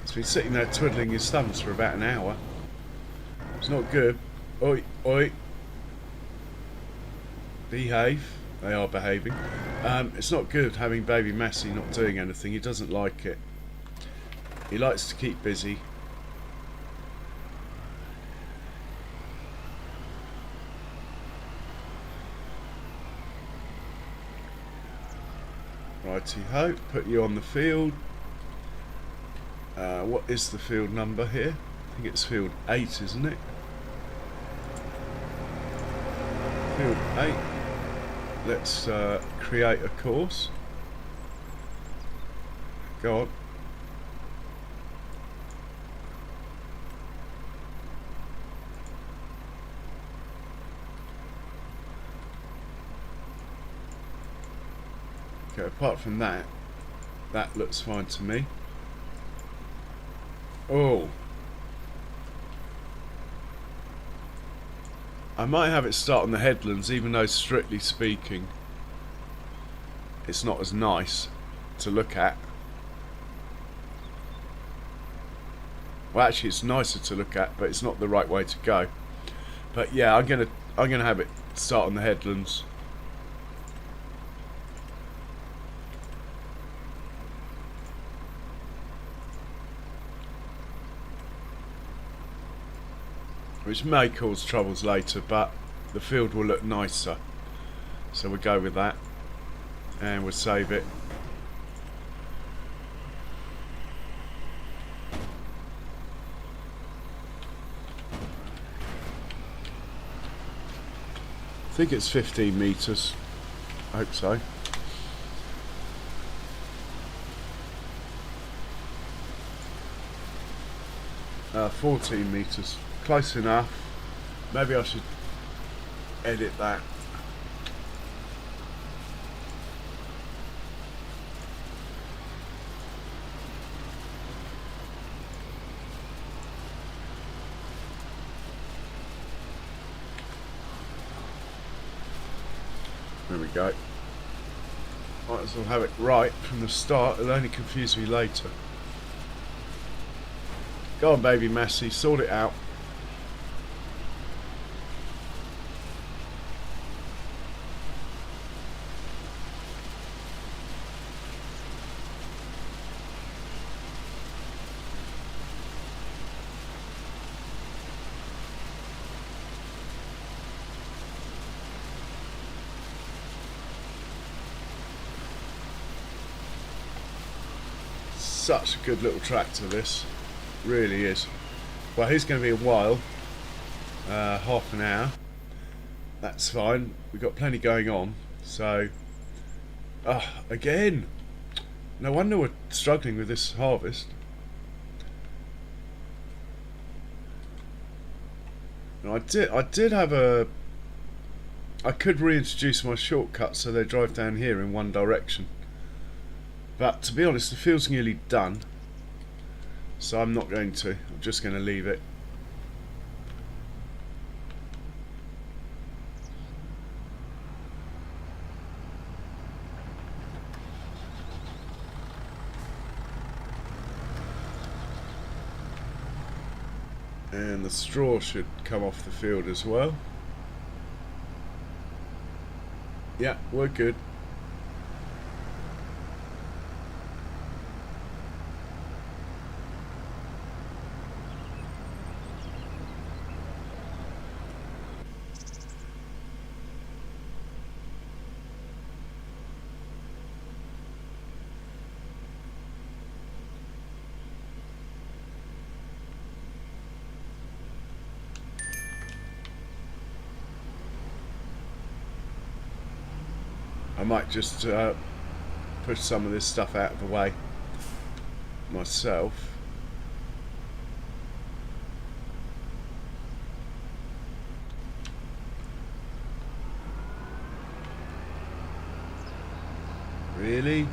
[SPEAKER 1] He's been sitting there twiddling his thumbs for about an hour. It's not good. Oi, oi. Behave. They are behaving. It's not good having baby Massey not doing anything. He doesn't like it. He likes to keep busy. Righty ho, put you on the field. What is the field number here? I think it's field 8, isn't it? Field 8. Let's create a course. Go on. Okay, apart from that, that looks fine to me. Oh. I might have it start on the headlands, even though strictly speaking it's not as nice to look at. Well, actually it's nicer to look at, but it's not the right way to go. But yeah, I'm gonna have it start on the headlands. Which may cause troubles later, but the field will look nicer. So we'll go with that. And we'll save it. I think it's 15 metres. I hope so. Uh, 14 metres. Close enough. Maybe I should edit that. There we go. Might as well have it right from the start. It'll only confuse me later. Go on, baby Massey, sort it out. Such a good little tractor, this really is. Well, he's going to be a while, half an hour. That's fine. We've got plenty going on. So, again, no wonder we're struggling with this harvest. I did have a. I could reintroduce my shortcut so they drive down here in one direction. But to be honest, the field's nearly done, so I'm not going to. I'm just going to leave it. And the straw should come off the field as well. Yeah, we're good. I might just push some of this stuff out of the way myself. Really?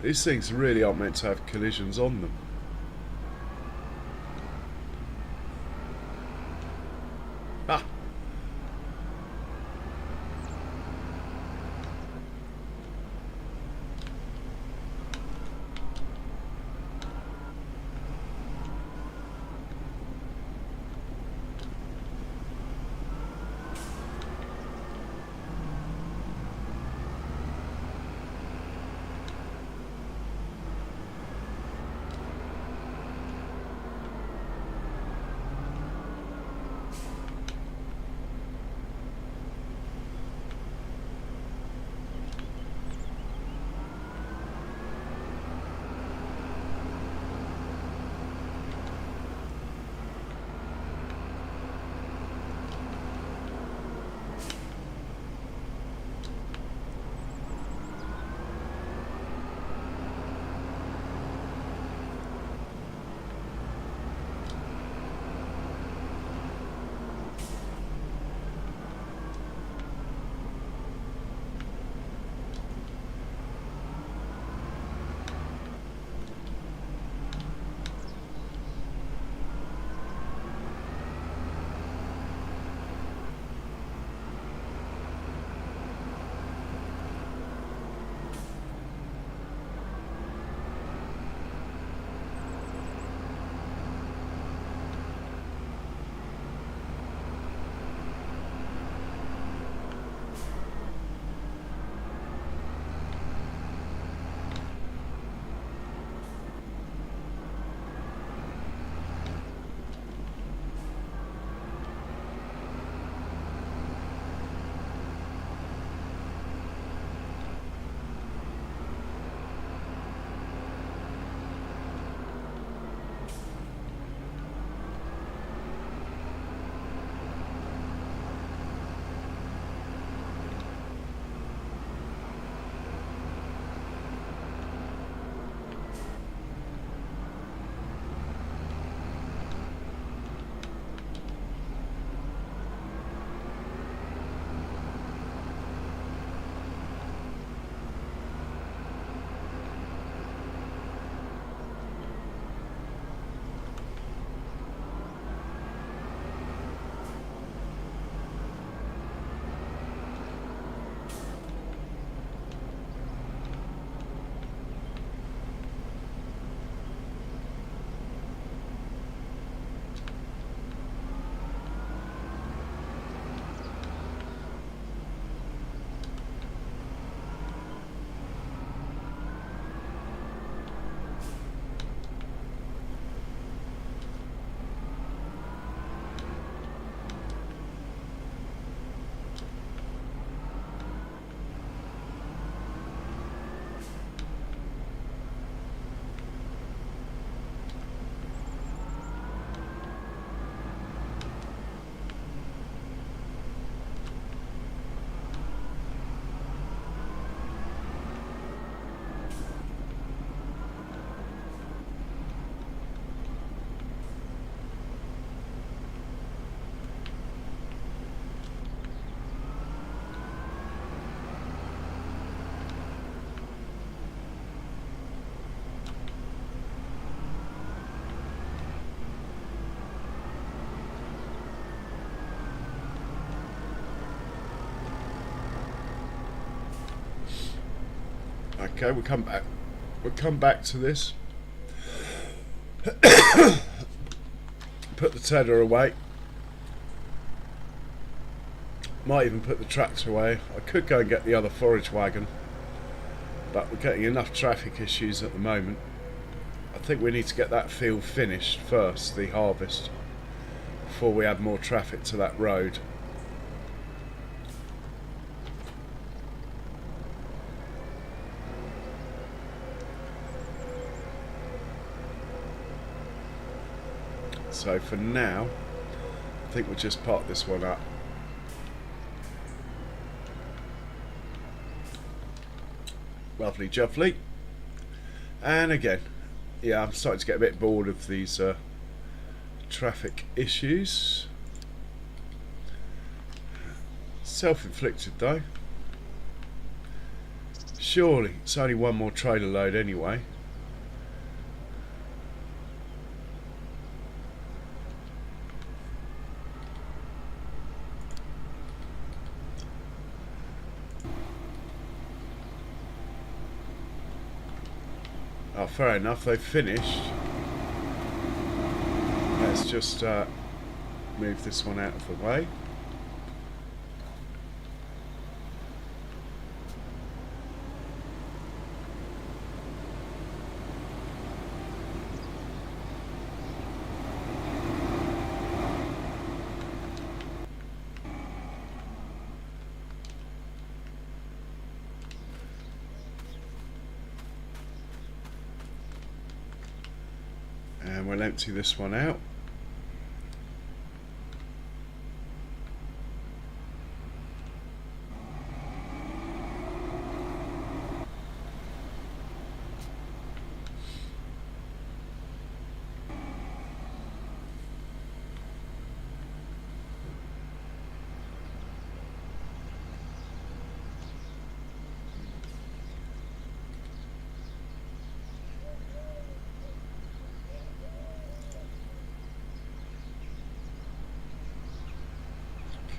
[SPEAKER 1] These things really aren't meant to have collisions on them. Ah! Okay, we'll come back. We'll come back to this. Put the tedder away. Might even put the tractor away. I could go and get the other forage wagon, but we're getting enough traffic issues at the moment. I think we need to get that field finished first, the harvest, before we add more traffic to that road. So for now, I think we'll just park this one up. Lovely jubbly. And again, yeah, I'm starting to get a bit bored of these traffic issues. Self-inflicted though. Surely it's only one more trailer load anyway. Oh, fair enough, they've finished. Let's just move this one out of the way. And we'll empty this one out.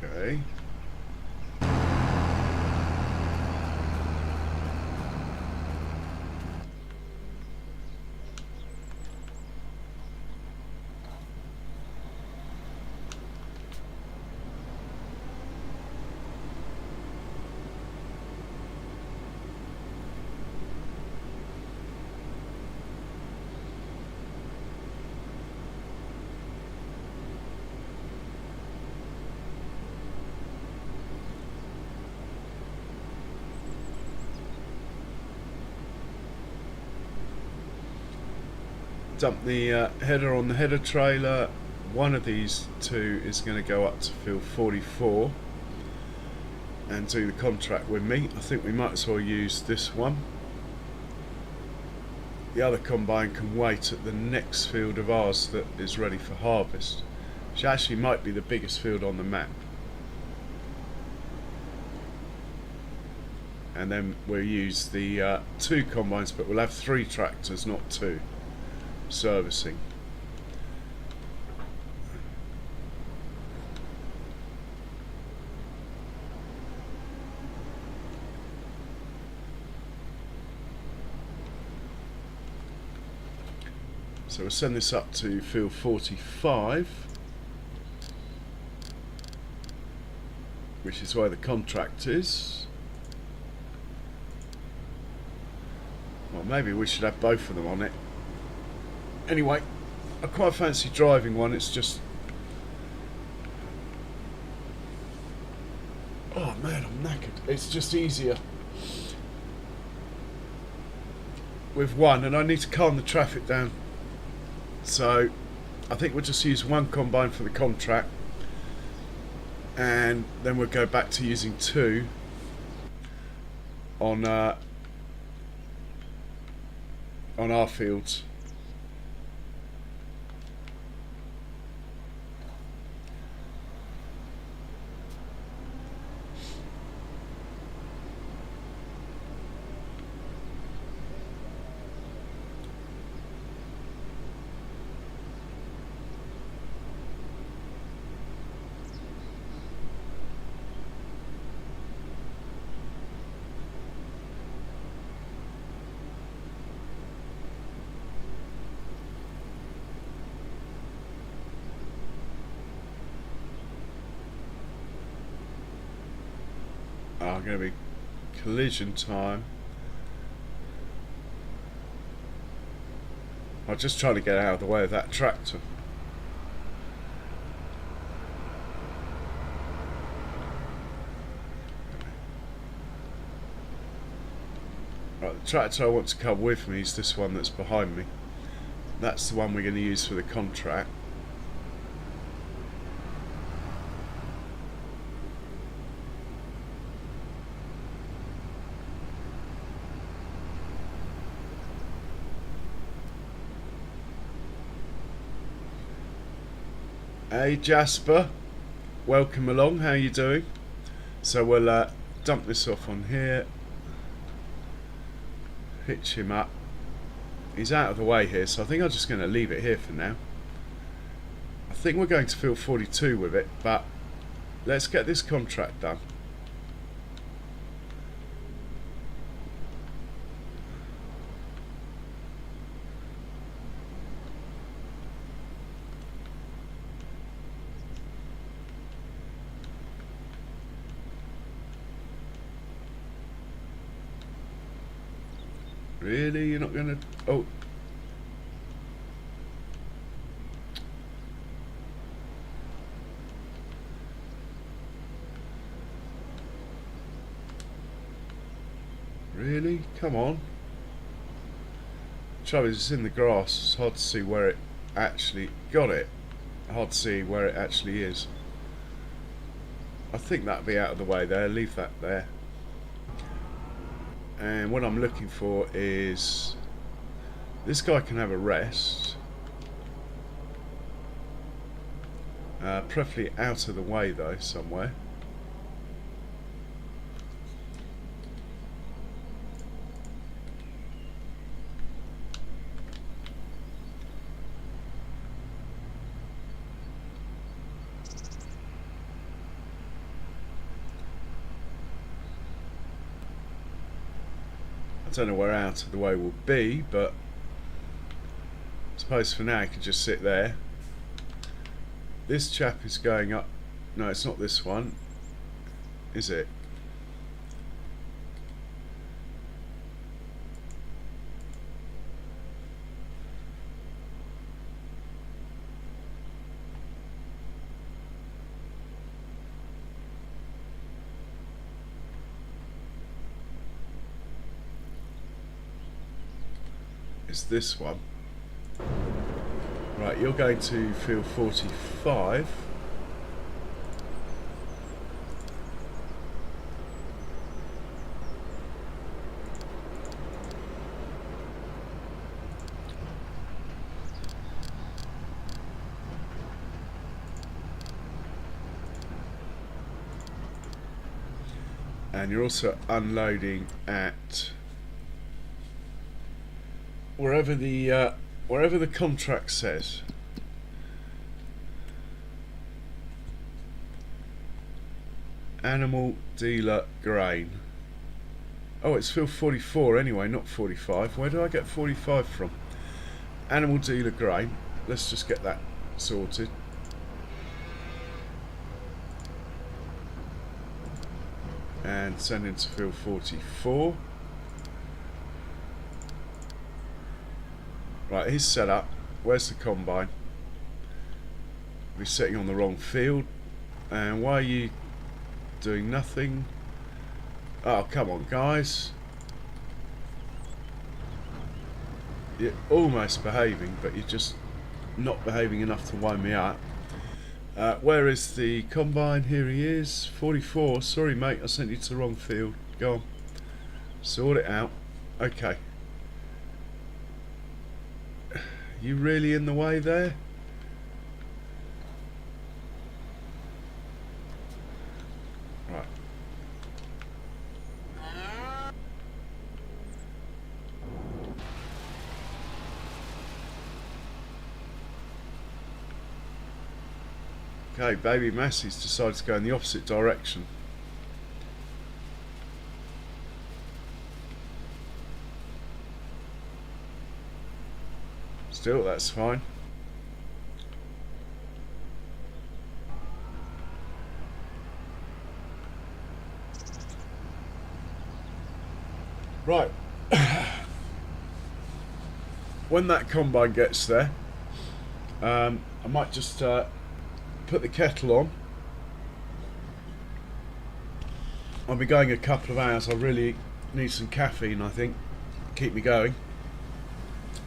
[SPEAKER 1] Okay. Dump the header on the header trailer. One of these two is going to go up to field 44 and do the contract with me. I think we might as well use this one. The other combine can wait at the next field of ours that is ready for harvest, which actually might be the biggest field on the map. And then we'll use the two combines, but we'll have 3 tractors, not 2. Servicing. So we'll send this up to field 45, which is where the contract is. Well, maybe we should have both of them on it. Anyway, I quite fancy driving one. It's just, oh man, I'm knackered. It's just easier with one, and I need to calm the traffic down. So I think we'll just use one combine for the contract, and then we'll go back to using 2 on our fields. Oh, going to be collision time. I'm just trying to get out of the way of that tractor. Right, the tractor I want to come with me is this one that's behind me. That's the one we're going to use for the contract. Hey Jasper, welcome along, how you doing? So we'll dump this off on here, hitch him up. He's out of the way here, so I think I'm just going to leave it here for now. I think we're going to field 42 with it, but let's get this contract done. Really? You're not going to... Oh. Really? Come on. Trouble is, it's in the grass. It's hard to see where it actually... Got it. Hard to see where it actually is. I think that'll be out of the way there. Leave that there. And what I'm looking for is this guy can have a rest, preferably out of the way though somewhere. I don't know where out of the way will be, but I suppose for now he can just sit there. This chap is going up. No, it's not this one, is it? It's this one. Right, you're going to field 45. And you're also unloading at wherever the contract says. Animal dealer grain. Oh, it's field 44 anyway, not 45. Where do I get 45 from? Animal dealer grain. Let's just get that sorted. And send into field 44. Right, he's set up. Where's the combine? We're sitting on the wrong field. And why are you doing nothing? Oh, come on, guys. You're almost behaving, but you're just not behaving enough to wind me up. Where is the combine? Here he is. 44. Sorry, mate, I sent you to the wrong field. Go on. Sort it out. Okay. You really in the way there? Right. Okay, baby Massey's decided to go in the opposite direction. Still, that's fine. Right. When that combine gets there, I might just put the kettle on. I'll be going a couple of hours. I really need some caffeine, I think, to keep me going.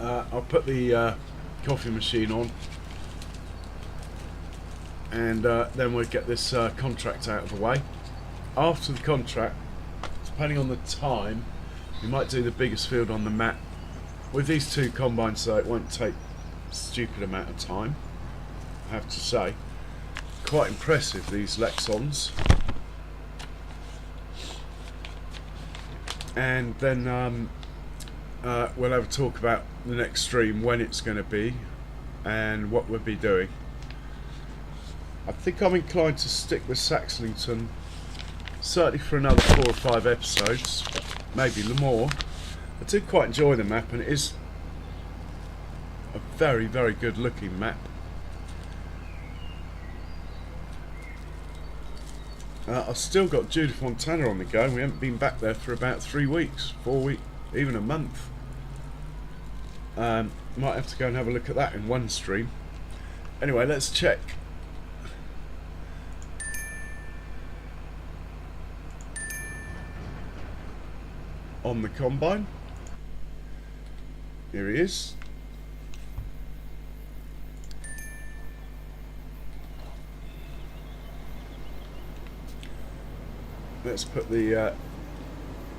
[SPEAKER 1] I'll put the coffee machine on, and then we'll get this contract out of the way. After the contract, depending on the time, we might do the biggest field on the map. With these two combines though, it won't take a stupid amount of time, I have to say. Quite impressive, these Lexons. And then we'll have a talk about the next stream, when it's going to be and what we'll be doing. I think I'm inclined to stick with Saxlingham, certainly for another 4 or 5 episodes, maybe more. I do quite enjoy the map, and it is a very, very good looking map. I've still got Judith Montana on the go. We haven't been back there for about 3 weeks, 4 weeks, even a month. Might have to go and have a look at that in one stream. Anyway, let's check. On the combine. Here he is. Let's put the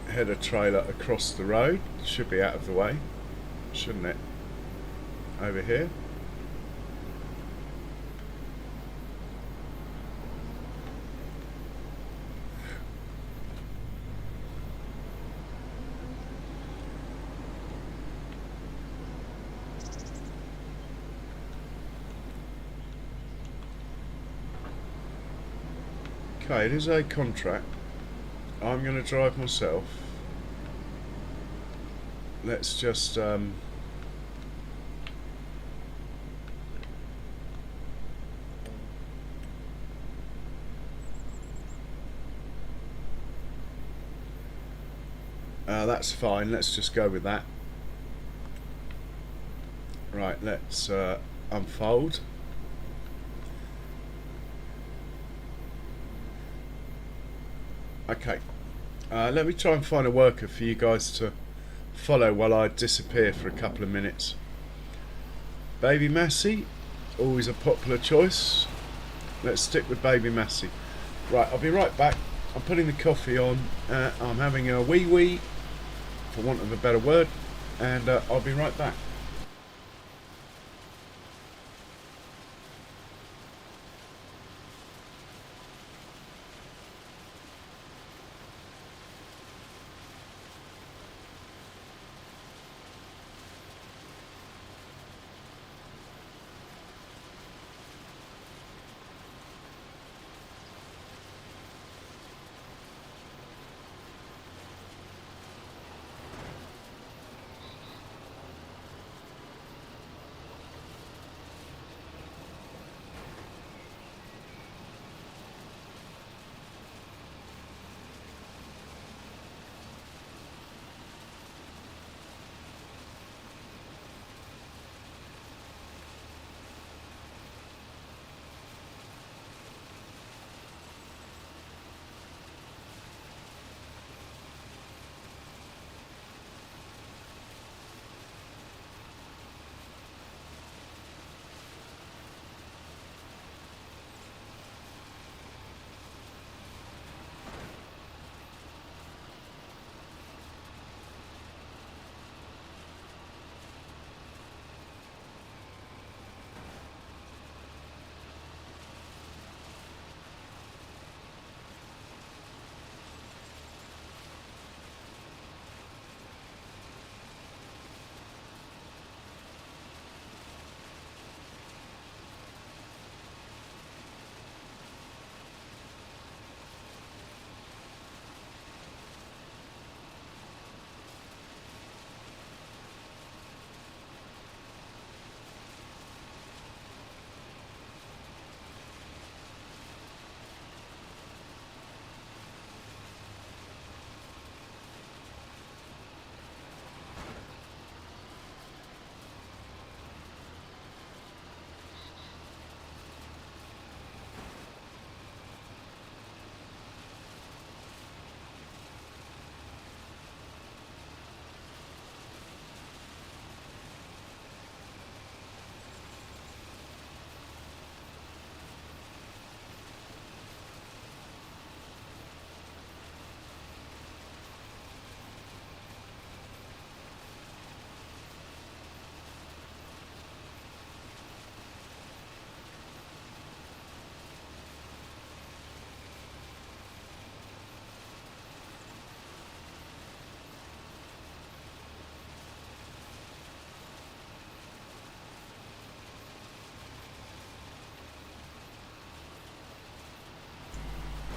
[SPEAKER 1] header trailer across the road. Should be out of the way, shouldn't it? Over here. Okay, it is a contract. I'm going to drive myself. Let's just that's fine, let's just go with that. Right, let's unfold. Okay, let me try and find a worker for you guys to follow while I disappear for a couple of minutes. Baby Massey, always a popular choice. Let's stick with Baby Massey. Right, I'll be right back. I'm putting the coffee on. I'm having a wee-wee, for want of a better word, and I'll be right back.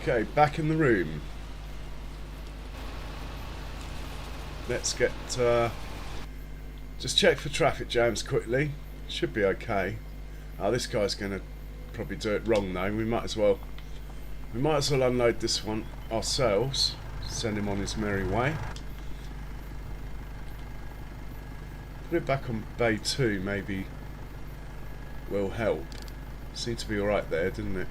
[SPEAKER 1] Okay, back in the room. Let's get just check for traffic jams quickly. Should be okay. Oh, this guy's gonna probably do it wrong though. We might as well unload this one ourselves. Send him on his merry way. Put it back on bay 2 maybe will help. Seemed to be alright there, didn't it?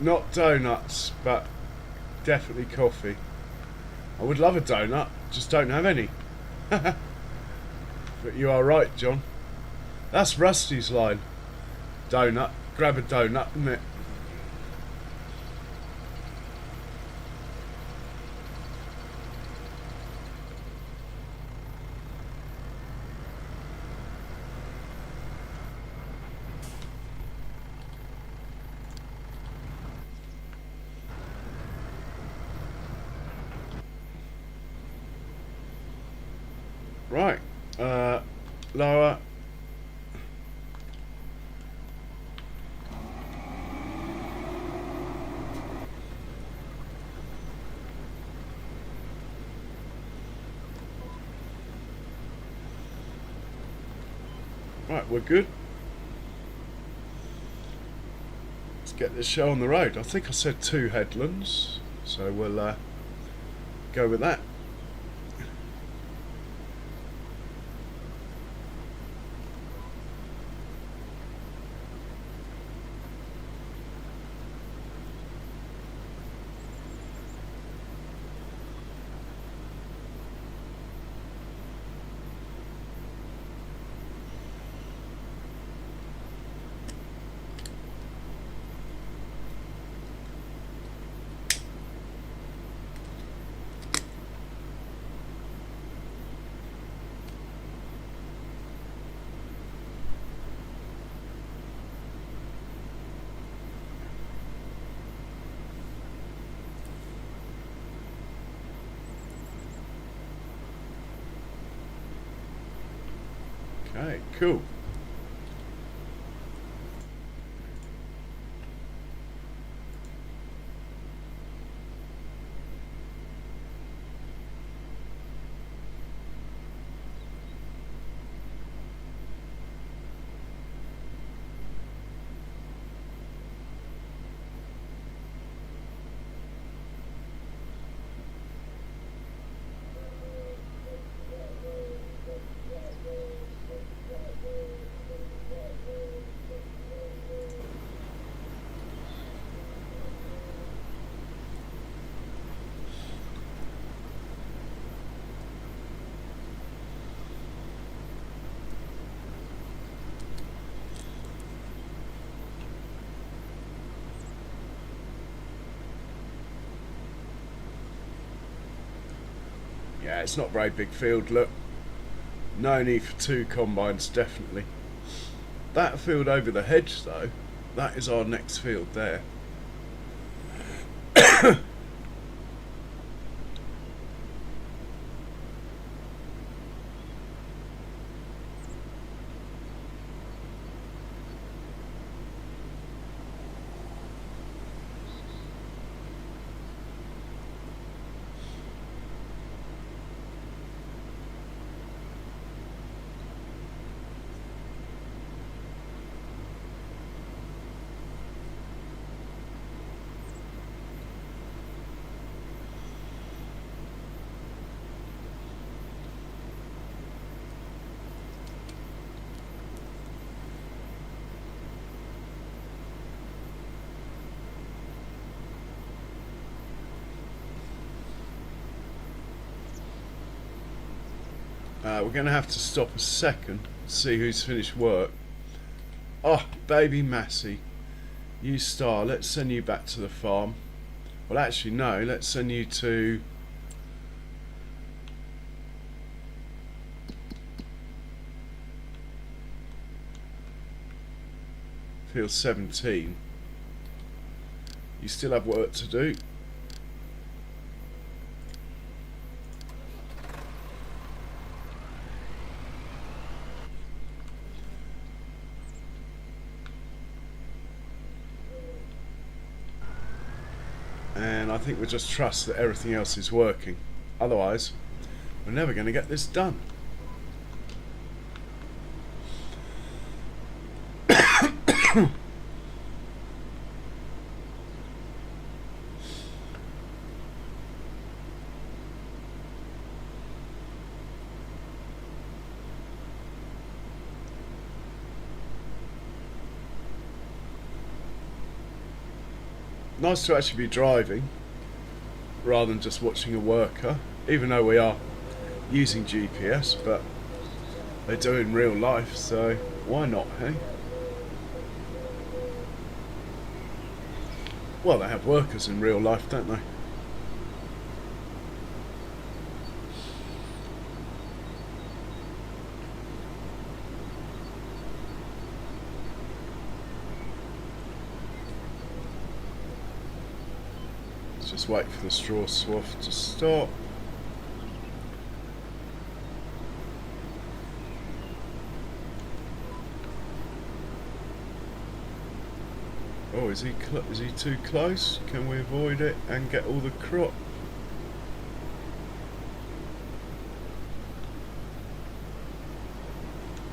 [SPEAKER 1] Not donuts, but definitely coffee. I would love a donut, just don't have any. But you are right, John. That's Rusty's line. Donut, grab a donut, isn't it? Right, lower. Right, we're good. Let's get this show on the road. I think I said 2 headlands, so we'll go with that. Okay, cool. Yeah, it's not a very big field, look. No need for 2 combines, definitely. That field over the hedge, though, that is our next field there. We're going to have to stop a second, see who's finished work. Oh, baby Massey, you star. Let's send you back to the farm. Well, actually, no. Let's send you to Field 17. You still have work to do. And I think we just trust that everything else is working. Otherwise, we're never going to get this done. Nice to actually be driving rather than just watching a worker, even though we are using GPS, but they do in real life, so why not, hey? Well, they have workers in real life, don't they? Just wait for the straw swath to stop. Oh, is he too close? Can we avoid it and get all the crop?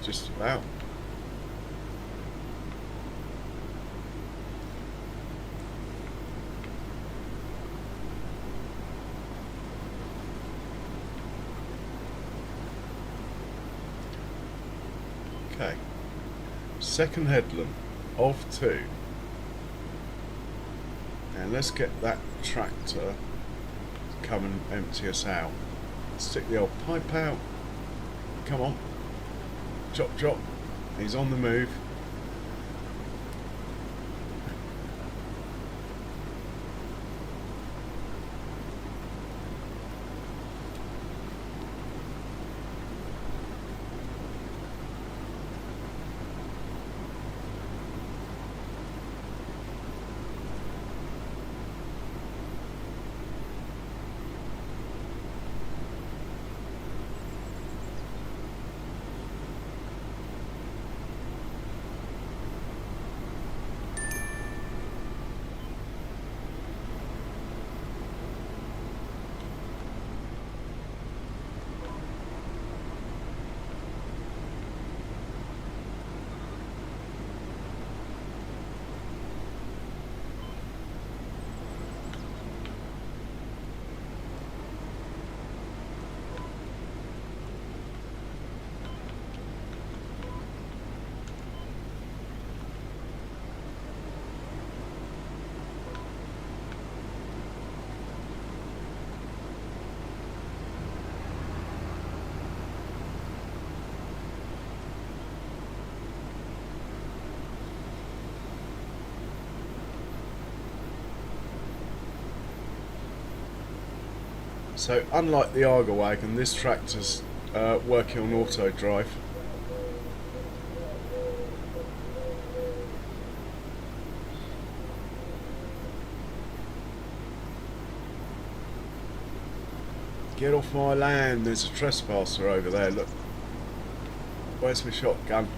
[SPEAKER 1] Just about. Okay, second headland of 2, and let's get that tractor to come and empty us out. Stick the old pipe out. Come on, chop chop. He's on the move. So unlike the Arga wagon, this tractor's working on auto drive. Get off my land, there's a trespasser over there, look. Where's my shotgun?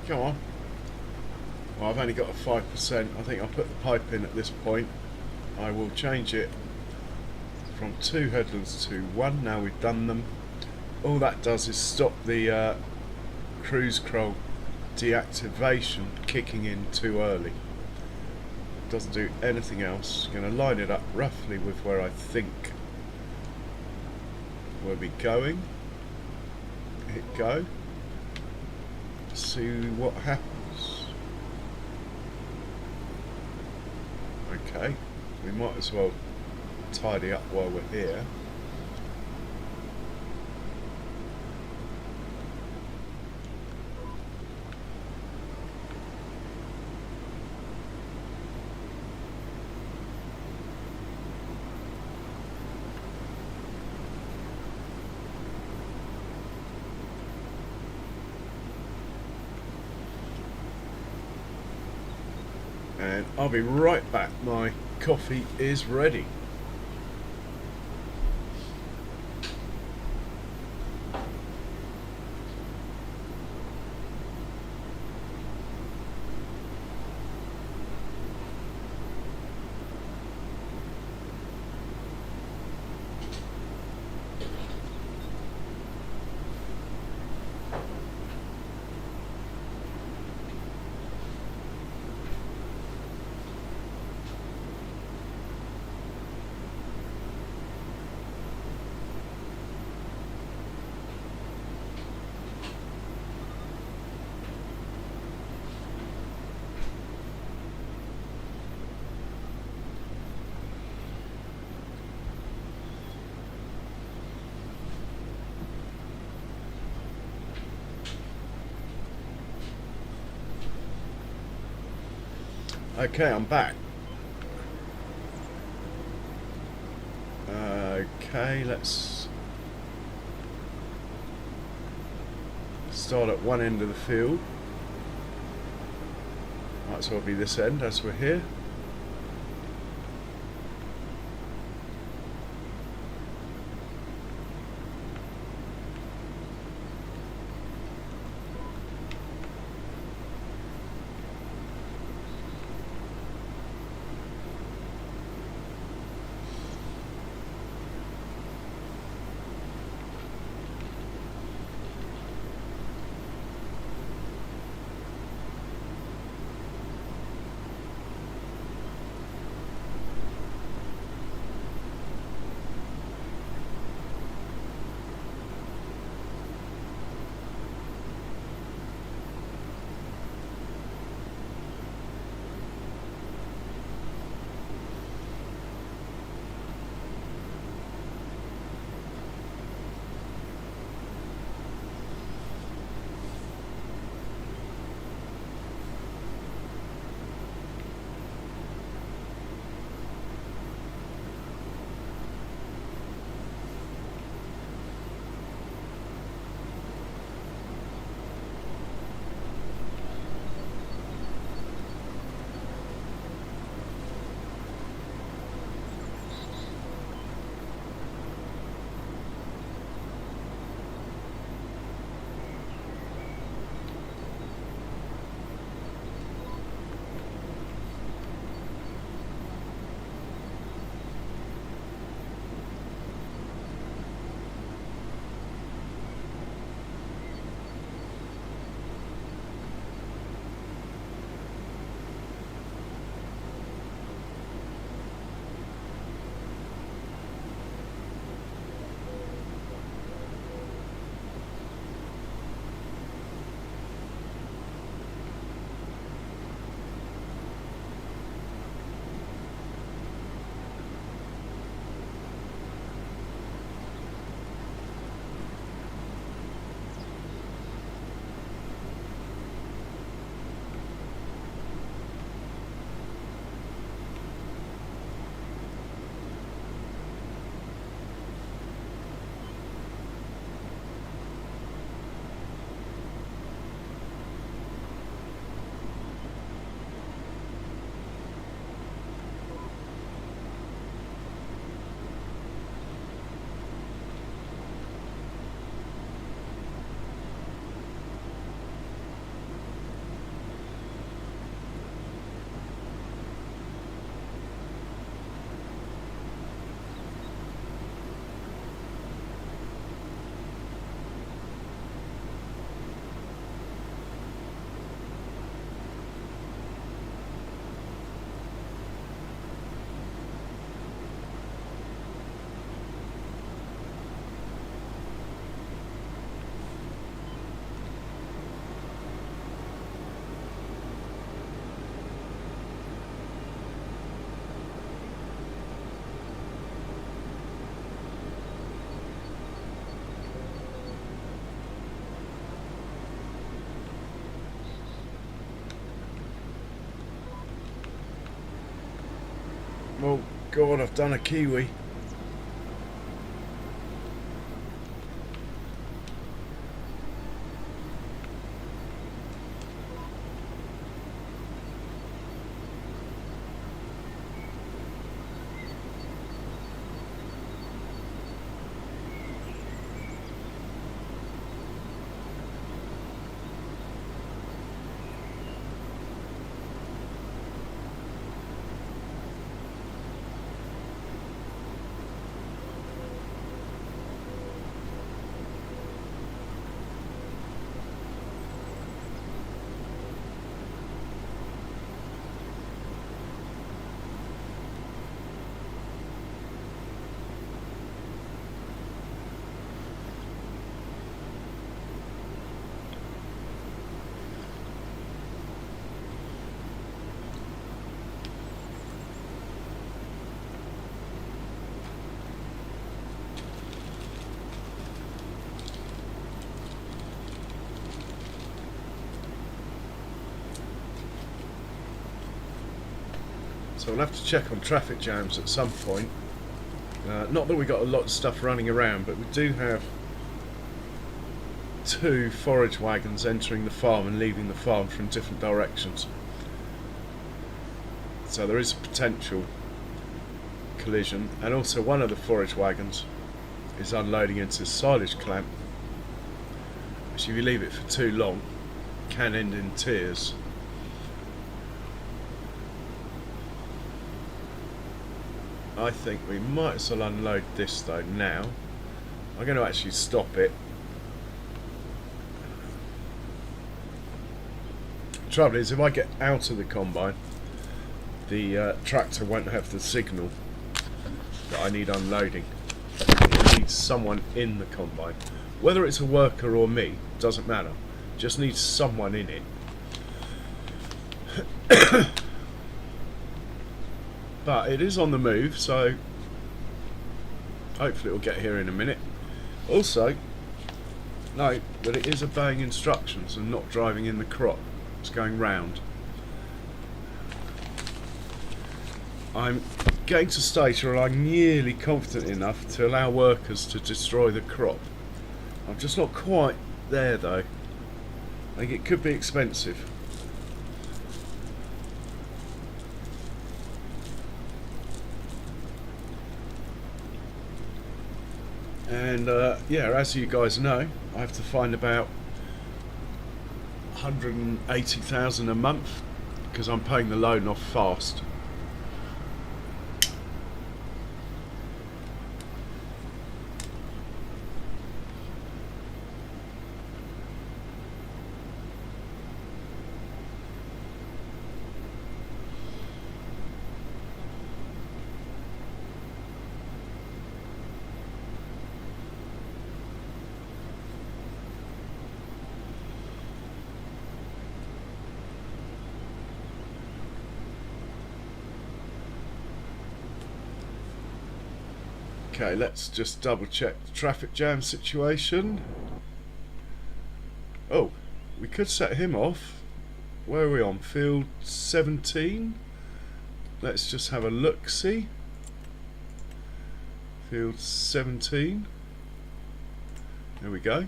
[SPEAKER 1] Come on. Well, I've only got a 5%. I think I'll put the pipe in at this point. I will change it from 2 headlands to 1. Now we've done them. All that does is stop the cruise control deactivation kicking in too early. Doesn't do anything else. Going to line it up roughly with where I think we'll be going. Hit go. See what happens. Okay, we might as well tidy up while we're here. And I'll be right back. My coffee is ready. Okay, I'm back. Okay, let's start at one end of the field. Might as well be this end as we're here. God, I've done a kiwi. So we'll have to check on traffic jams at some point. Not that we got a lot of stuff running around, but we do have 2 forage wagons entering the farm and leaving the farm from different directions. So there is a potential collision, and also one of the forage wagons is unloading into the silage clamp, which if you leave it for too long can end in tears. I think we might as well unload this though now. I'm going to actually stop it. The trouble is, if I get out of the combine, the tractor won't have the signal that I need unloading. It needs someone in the combine. Whether it's a worker or me, doesn't matter. Just needs someone in it. But it is on the move, so hopefully it will get here in a minute. Also, note that it is obeying instructions and not driving in the crop. It's going round. I'm getting to a stage where I'm nearly confident enough to allow workers to destroy the crop. I'm just not quite there though. I think it could be expensive. And yeah, as you guys know, I have to find about 180,000 a month because I'm paying the loan off fast. Okay, let's just double check the traffic jam situation. Oh, we could set him off. Where are we on? Field 17? Let's just have a look-see. Field 17. There we go.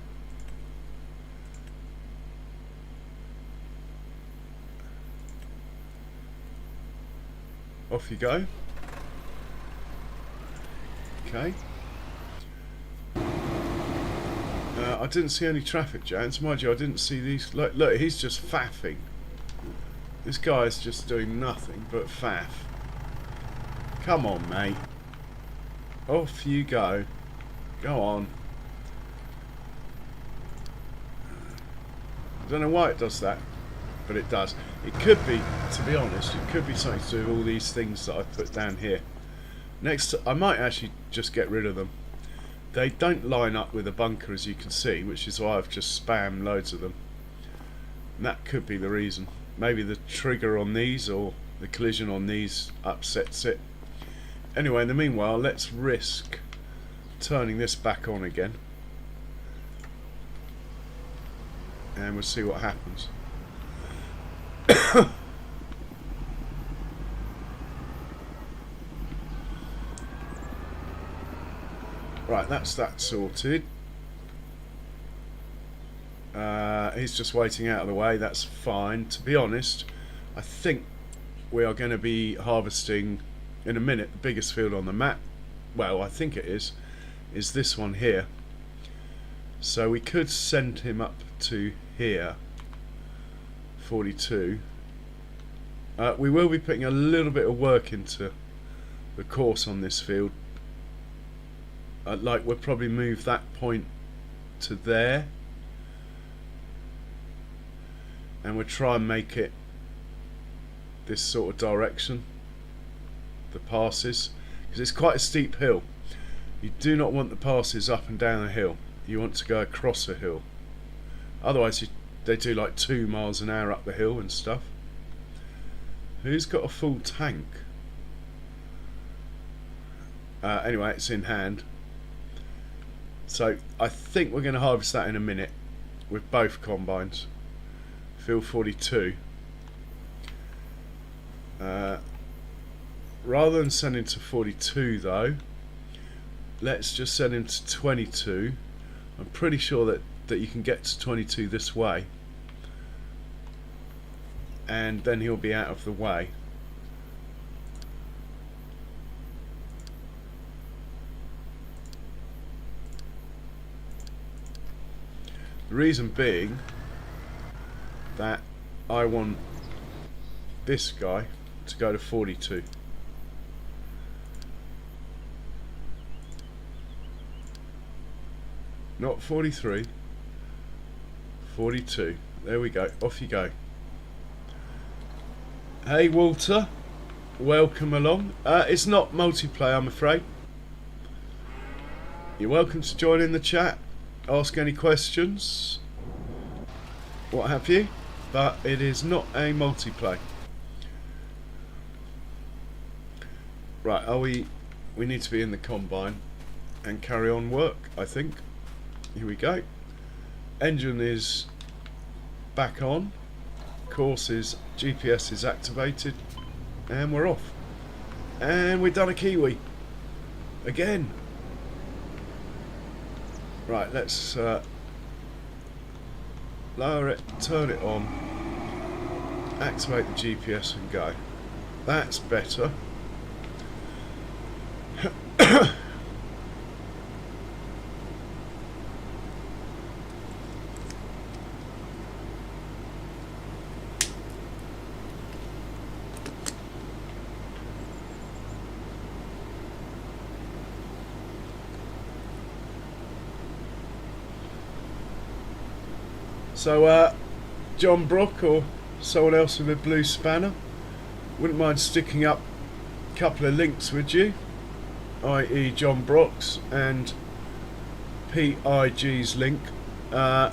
[SPEAKER 1] Off you go. Okay. I didn't see any traffic jams. Mind you, I didn't see these. Look, he's just faffing. This guy's just doing nothing but faff. Come on, mate. Off you go. Go on. I don't know why it does that, but it does. It could be, to be honest, it could be something to do with all these things that I've put down here. Next, I might actually just get rid of them. They don't line up with a bunker, as you can see, which is why I've just spammed loads of them. And that could be the reason. Maybe the trigger on these or the collision on these upsets it. Anyway, in the meanwhile, let's risk turning this back on again. And we'll see what happens. Right, that's that sorted. He's just waiting out of the way. That's fine. To be honest, I think we are going to be harvesting in a minute. The biggest field on the map, well, I think it is this one here. So we could send him up to here, 42. We will be putting a little bit of work into the course on this field. Like we'll probably move that point to there, and we'll try and make it this sort of direction, the passes, because it's quite a steep hill. You do not want the passes up and down a hill. You want to go across a hill. Otherwise they do like 2 miles an hour up the hill and stuff. Who's got a full tank? Anyway, it's in hand. So I think we're going to harvest that in a minute with both combines. Field 42. Rather than send him to 42 though, let's just send him to 22. I'm pretty sure that you can get to 22 this way, and then he'll be out of the way. The reason being that I want this guy to go to 42. Not 43, 42. There we go, off you go. Hey Walter, welcome along. It's not multiplayer, I'm afraid. You're welcome to join in the chat, ask any questions, what have you, but it is not a multiplayer. Right, we need to be in the combine and carry on work, I think. Here we go. Engine is back on. Course is GPS is activated, and we're off. And we've done a Kiwi again. Right, let's lower it, turn it on, activate the GPS, and go. That's better. So, John Brock or someone else with a blue spanner, wouldn't mind sticking up a couple of links, would you? I.e. John Brock's and PIG's link. I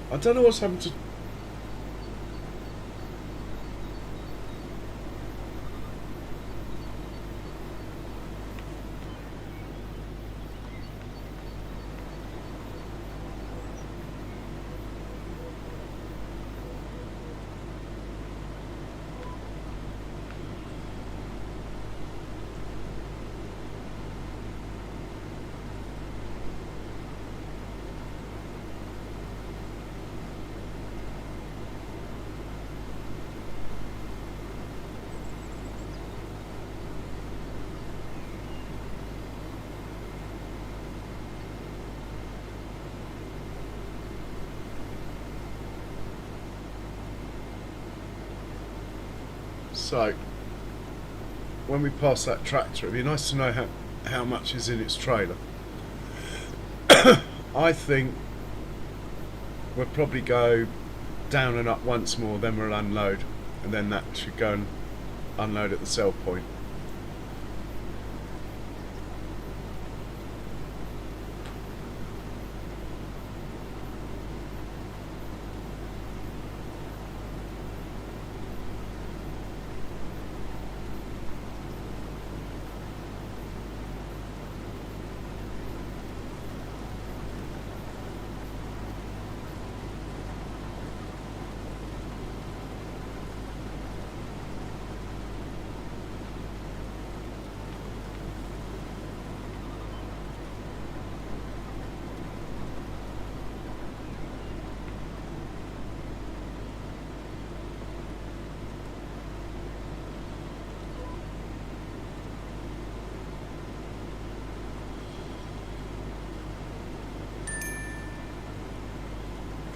[SPEAKER 1] don't know what's happened to... So, when we pass that tractor, it'd be nice to know how much is in its trailer. I think we'll probably go down and up once more, then we'll unload, and then that should go and unload at the sell point.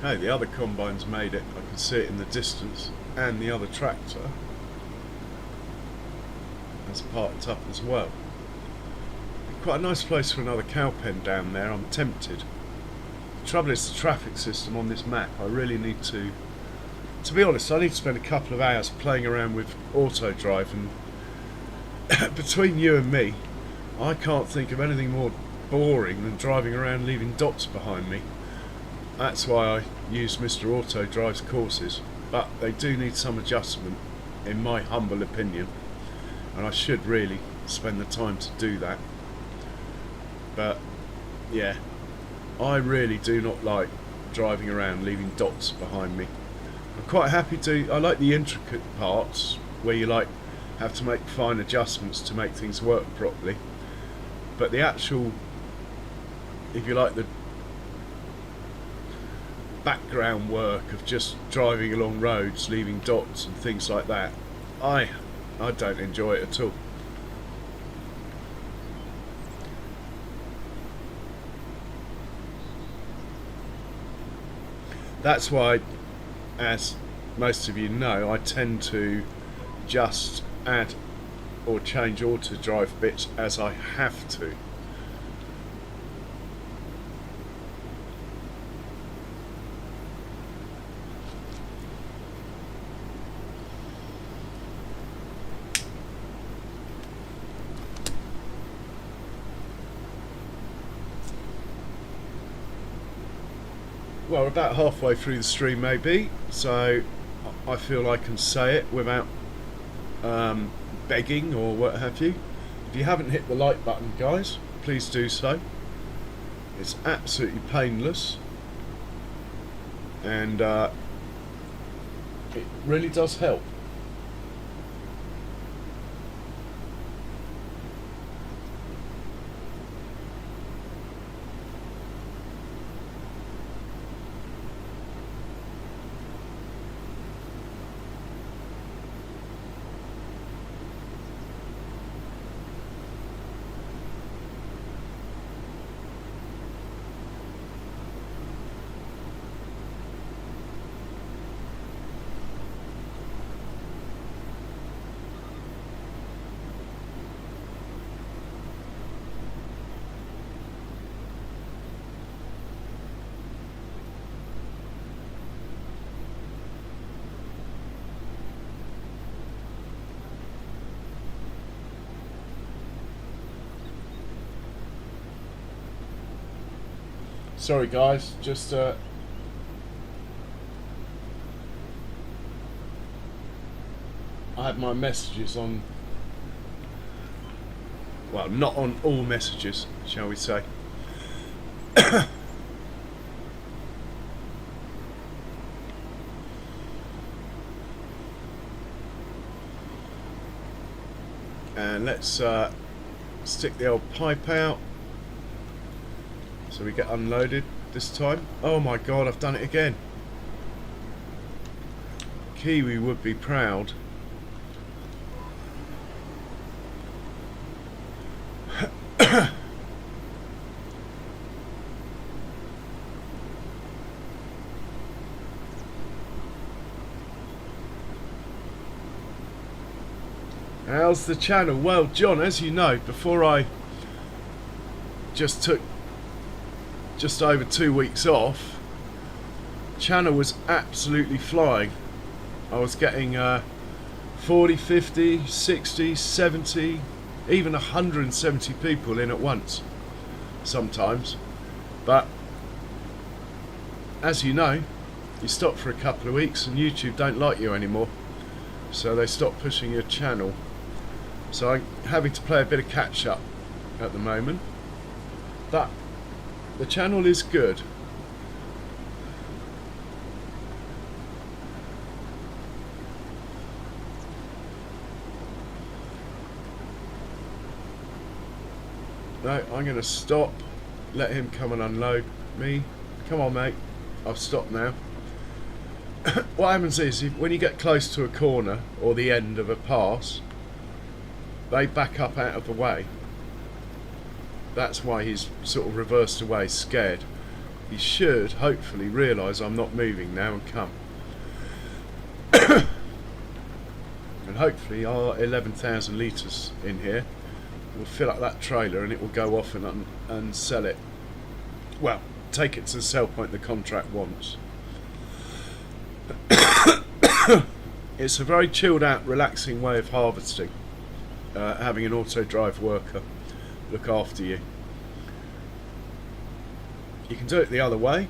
[SPEAKER 1] Okay, the other combine's made it. I can see it in the distance, and the other tractor has parked up as well. Quite a nice place for another cow pen down there. I'm tempted. The trouble is the traffic system on this map. I really need to be honest, I need to spend a couple of hours playing around with auto drive, and between you and me, I can't think of anything more boring than driving around leaving dots behind me. That's why I use Mr. Auto Drive's courses, but they do need some adjustment, in my humble opinion, and I should really spend the time to do that. But yeah, I really do not like driving around leaving dots behind me. I'm quite happy I like the intricate parts where you have to make fine adjustments to make things work properly, but the actual, if you like, the background work of just driving along roads, leaving dots and things like that, I don't enjoy it at all. That's why, as most of you know, I tend to just add or change auto drive bits as I have to. Well, we're about halfway through the stream maybe, so I feel I can say it without begging or what have you. If you haven't hit the like button, guys, please do so. It's absolutely painless, and it really does help. Sorry guys, just I had my messages on, well, not on all messages, shall we say. And let's stick the old pipe out so we get unloaded this time. Oh my god, I've done it again. Kiwi would be proud. How's the channel? Well, John, as you know, before I just took just over 2 weeks off, channel was absolutely flying. I was getting 40, 50, 60, 70, even 170 people in at once sometimes. But as you know, you stop for a couple of weeks and YouTube don't like you anymore, so they stop pushing your channel. So I'm having to play a bit of catch up at the moment, but the channel is good. No, I'm going to stop, let him come and unload me. Come on mate, I've stopped now. What happens is, when you get close to a corner or the end of a pass, they back up out of the way. That's why he's sort of reversed away, scared. he should hopefully realise I'm not moving now and come. And hopefully our 11,000 litres in here will fill up that trailer and it will go off and sell it. Well, take it to the sell point the contract wants. It's a very chilled out, relaxing way of harvesting, having an auto drive worker look after you. You can do it the other way.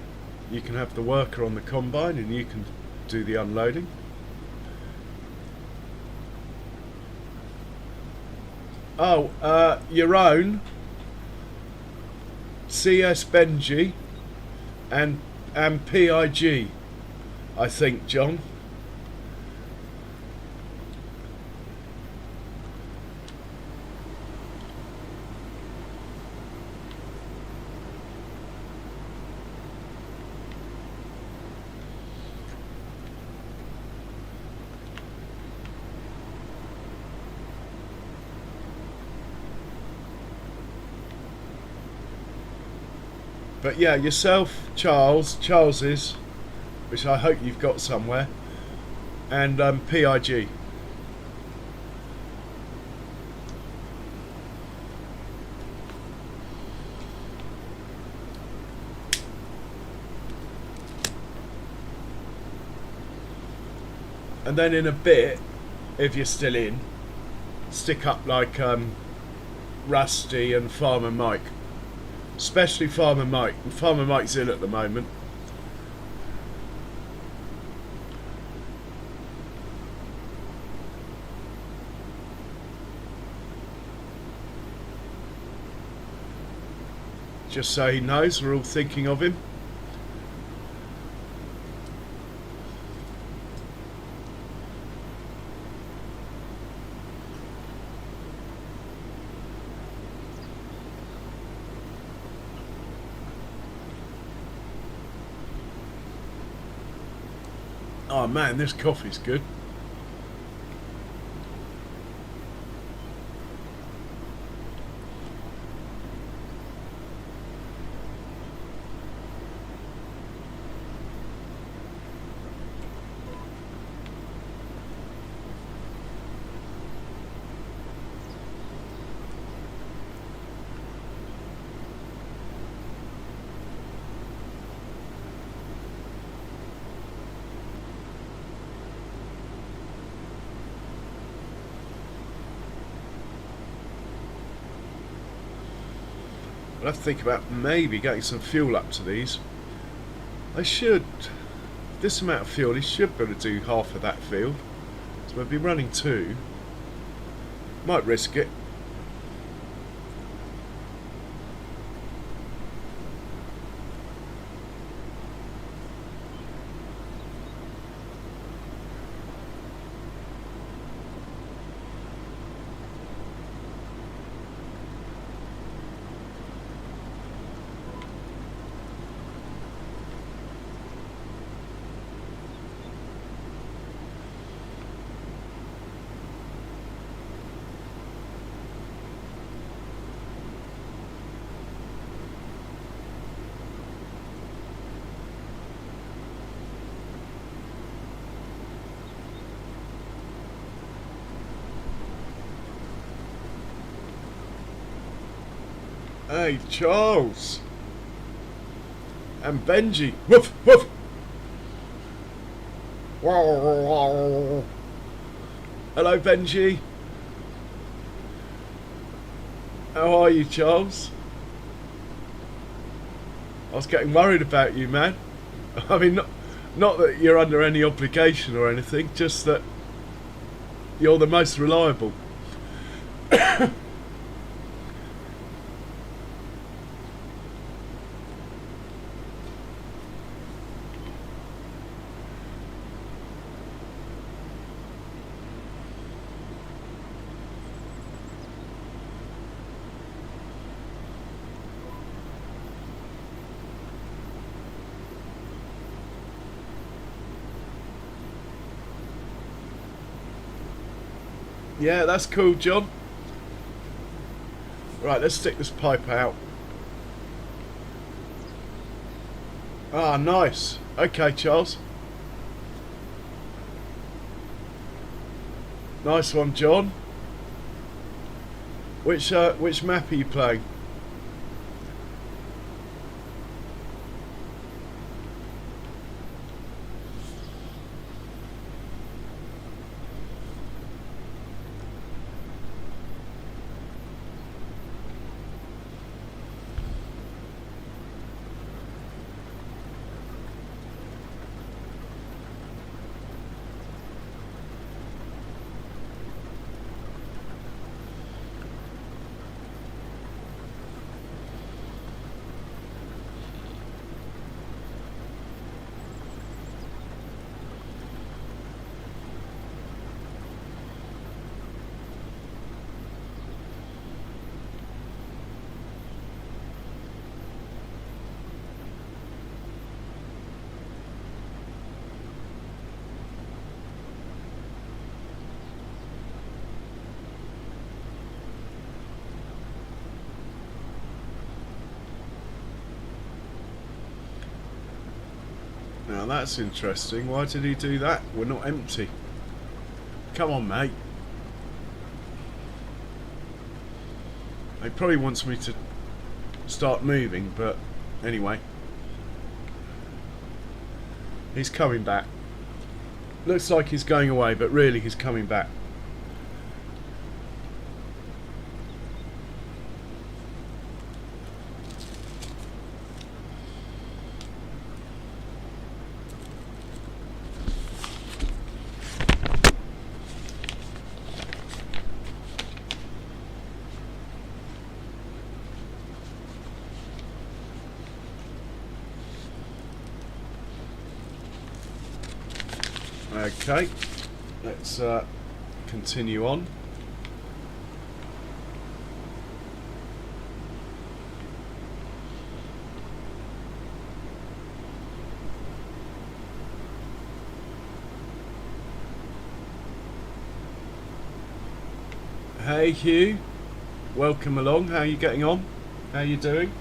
[SPEAKER 1] You can have the worker on the combine and you can do the unloading. Oh, your own CS Benji and PIG, I think, John. But yeah, yourself, Charles's, which I hope you've got somewhere, and PIG. And then in a bit, if you're still in, stick up like Rusty and Farmer Mike. Especially Farmer Mike. And Farmer Mike's ill at the moment. Just so he knows, we're all thinking of him. Oh man, this coffee's good. I'll have to think about maybe getting some fuel up to these. I should, this amount of fuel, he should be able to do half of that field. So we'll be running 2. Might risk it. Hey, Charles. And Benji. Woof, woof. Hello, Benji. How are you, Charles? I was getting worried about you, man. I mean, not that you're under any obligation or anything, just that you're the most reliable. Yeah, that's cool, John. Right, let's stick this pipe out. Ah, nice. Okay, Charles. Nice one, John. Which map are you playing? Now that's interesting. Why did he do that? We're not empty. Come on, mate. He probably wants me to start moving, but anyway. He's coming back. Looks like he's going away, but really he's coming back. Okay, let's continue on. Hey Hugh, welcome along. How are you getting on? How are you doing?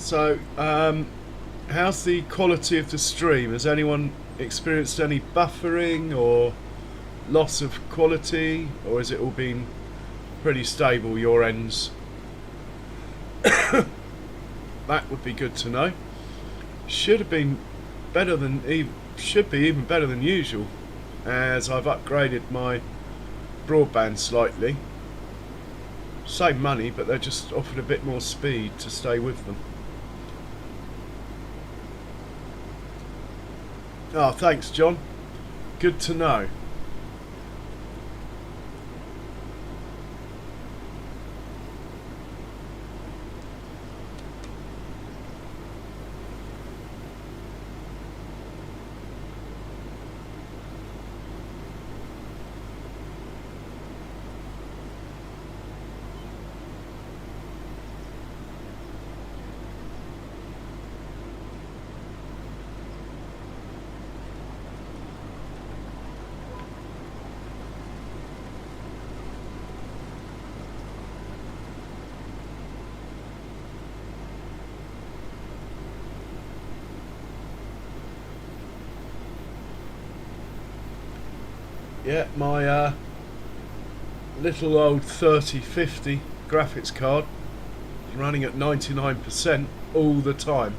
[SPEAKER 1] So, how's the quality of the stream? Has anyone experienced any buffering or loss of quality, or has it all been pretty stable, your ends? That would be good to know. Should have been better than, should be even better than usual, as I've upgraded my broadband slightly. Same money, but they just offered a bit more speed to stay with them. Oh, thanks, John. Good to know. Yeah, my little old 3050 graphics card is running at 99% all the time.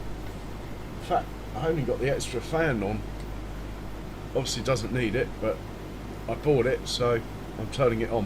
[SPEAKER 1] In fact, I only got the extra fan on. Obviously doesn't need it, but I bought it, so I'm turning it on.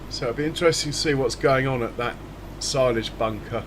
[SPEAKER 1] So it'll be interesting to see what's going on at that silage bunker.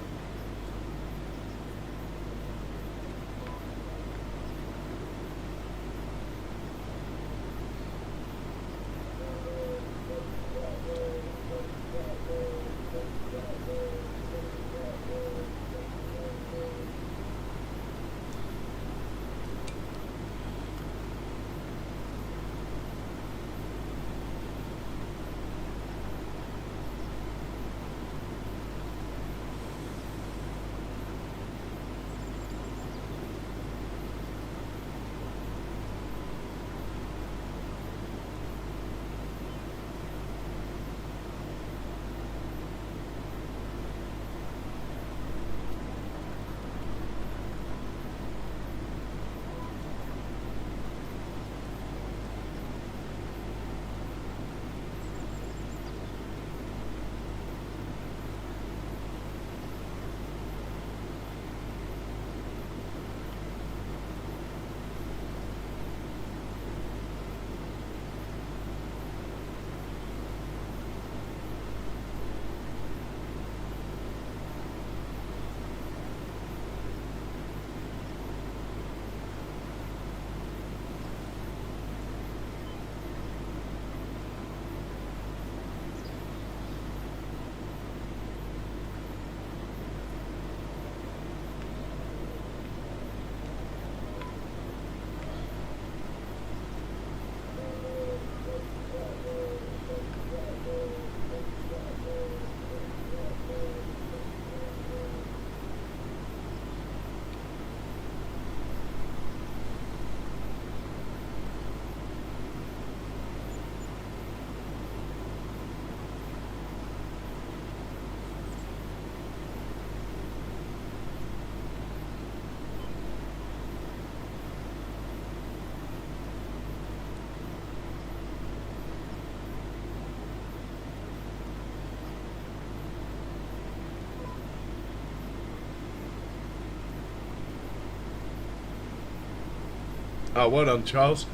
[SPEAKER 1] Oh, well done, Charles.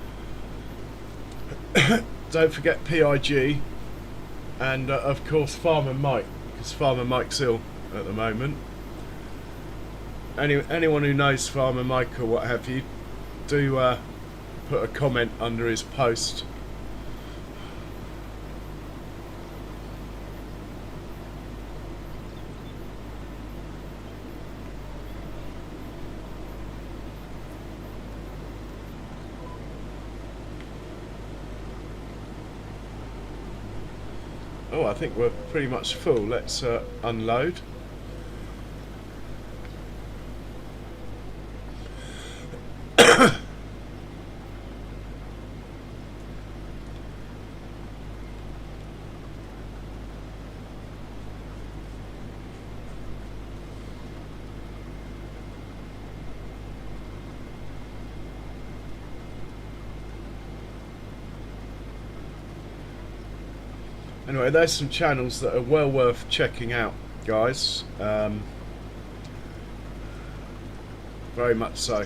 [SPEAKER 1] Don't forget PIG, and of course Farmer Mike, because Farmer Mike's ill at the moment. Anyone who knows Farmer Mike or what have you, do put a comment under his post. Oh, I think we're pretty much full. Let's unload. Anyway, there's some channels that are well worth checking out, guys. Very much so.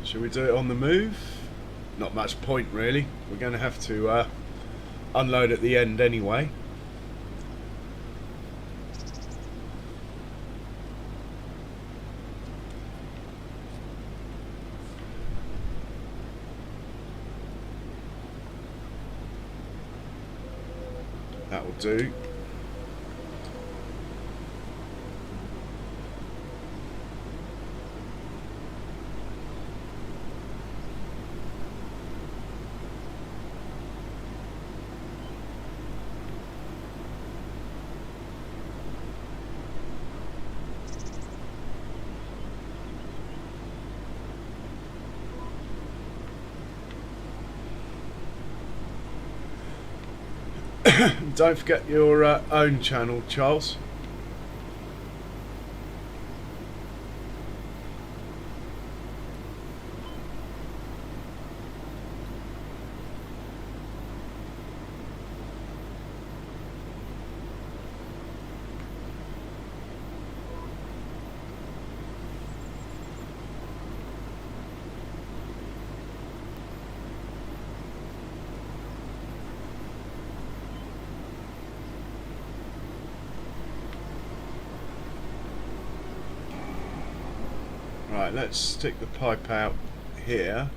[SPEAKER 1] Shall we do it on the move? Not much point really. We're going to have to unload at the end anyway. That will do. Don't forget your own channel, Charles. Right, let's stick the pipe out here.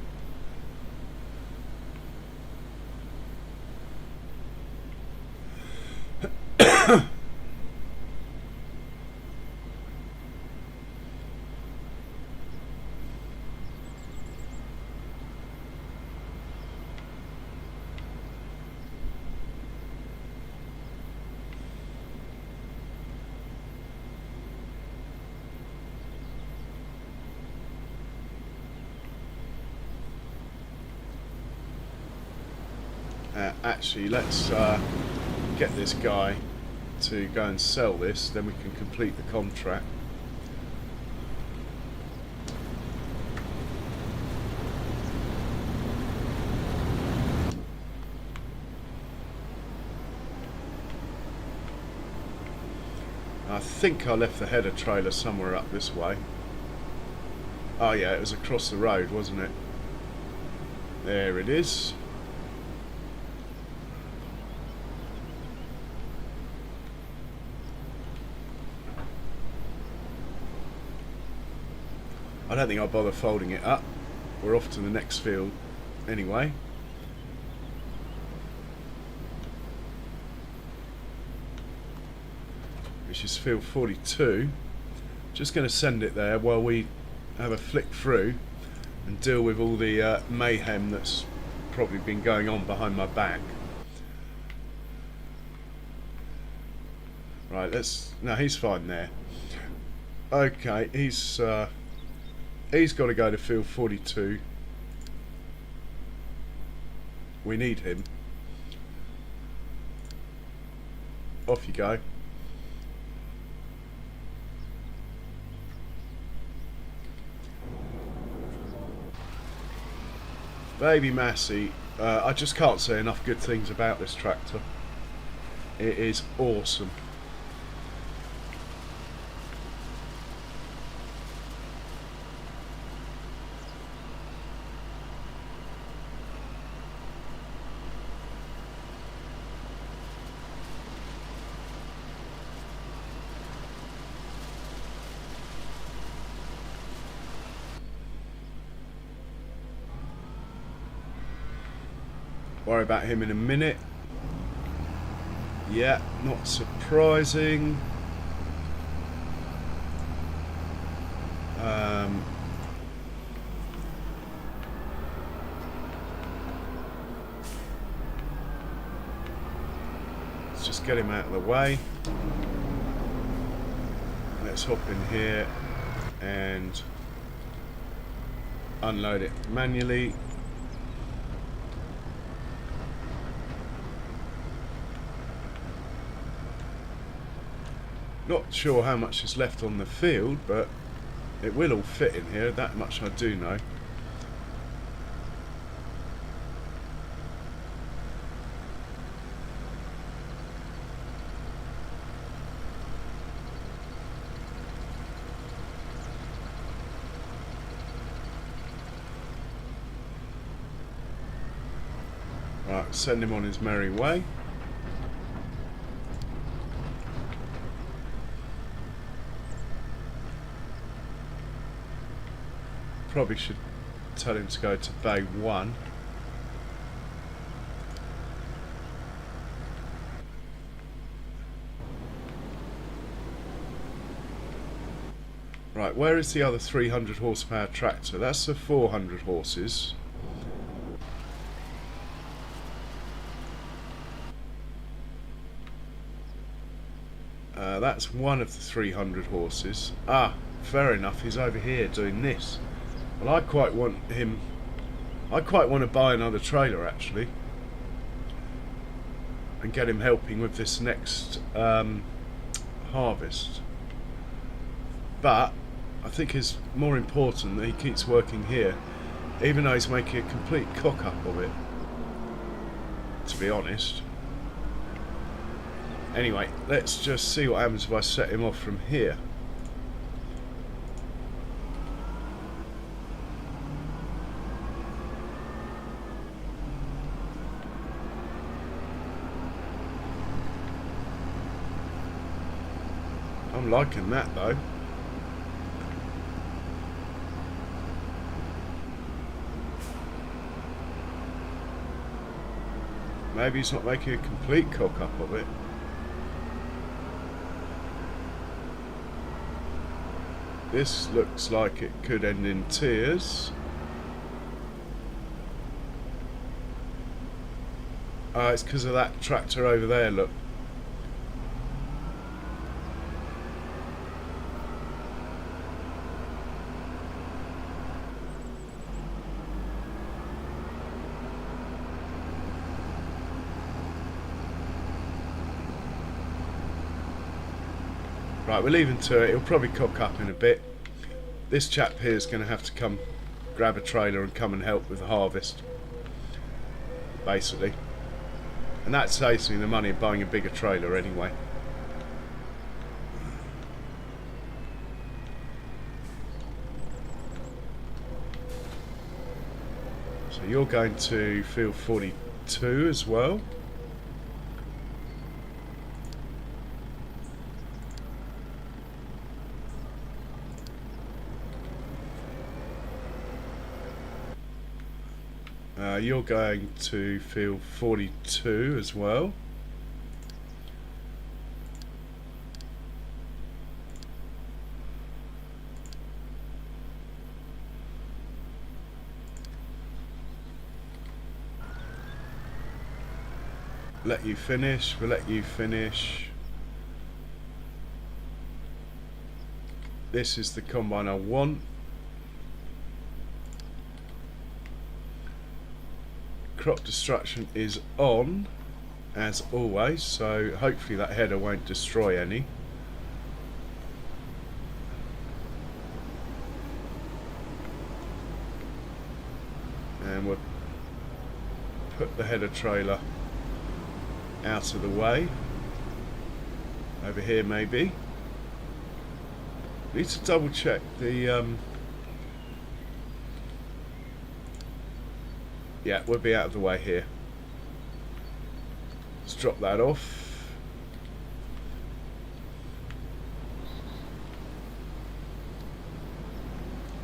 [SPEAKER 1] Actually, let's get this guy to go and sell this, then we can complete the contract. I think I left the header trailer somewhere up this way. Oh yeah, it was across the road, wasn't it? There it is. I don't think I'll bother folding it up. We're off to the next field anyway. Which is field 42. Just going to send it there while we have a flick through and deal with all the mayhem that's probably been going on behind my back. Right, no, he's fine there. Okay, he's got to go to field 42. We need him. Off you go. Baby Massey I just can't say enough good things about this tractor. It is awesome. Worry about him in a minute. Yeah, not surprising. Let's just get him out of the way. Let's hop in here and unload it manually. Not sure how much is left on the field, but it will all fit in here, that much I do know. Right, send him on his merry way. Probably should tell him to go to bay 1. Right, where is the other 300 horsepower tractor? That's the 400 horses. That's one of the 300 horses. Ah, fair enough, he's over here doing this. Well, I quite want to buy another trailer actually and get him helping with this next harvest. But I think it's more important that he keeps working here, even though he's making a complete cock up of it, to be honest. Anyway, let's just see what happens if I set him off from here. I'm liking that though. Maybe he's not making a complete cock up of it. This looks like it could end in tears. It's because of that tractor over there, look. Right, we're leaving to it. It'll probably cock up in a bit. This chap here is going to have to come grab a trailer and come and help with the harvest, basically. And that saves me the money of buying a bigger trailer anyway. So you're going to field 42 as well. You're going to field 42 as well. Let you finish, we'll let you finish. This is the combine I want. Crop destruction is on, as always, so hopefully that header won't destroy any. And we're put the header trailer out of the way. Over here maybe. Need to double check the yeah, we'll be out of the way here. Let's drop that off.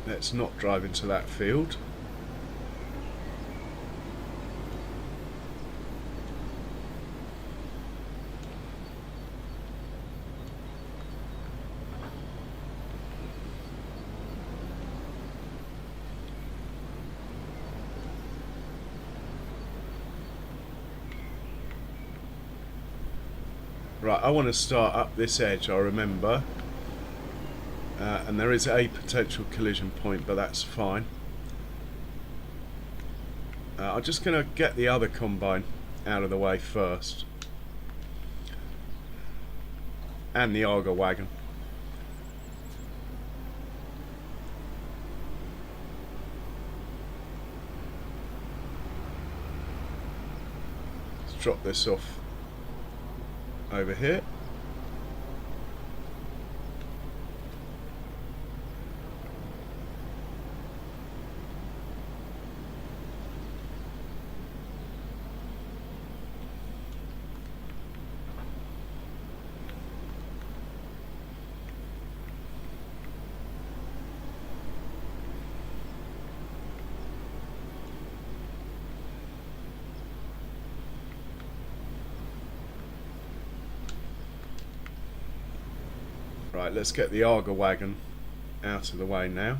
[SPEAKER 1] Let's not drive into that field. Right, I want to start up this edge, I remember. And there is a potential collision point, but that's fine. I'm just going to get the other combine out of the way first. And the auger wagon. Let's drop this off over here. Right, let's get the auger wagon out of the way now.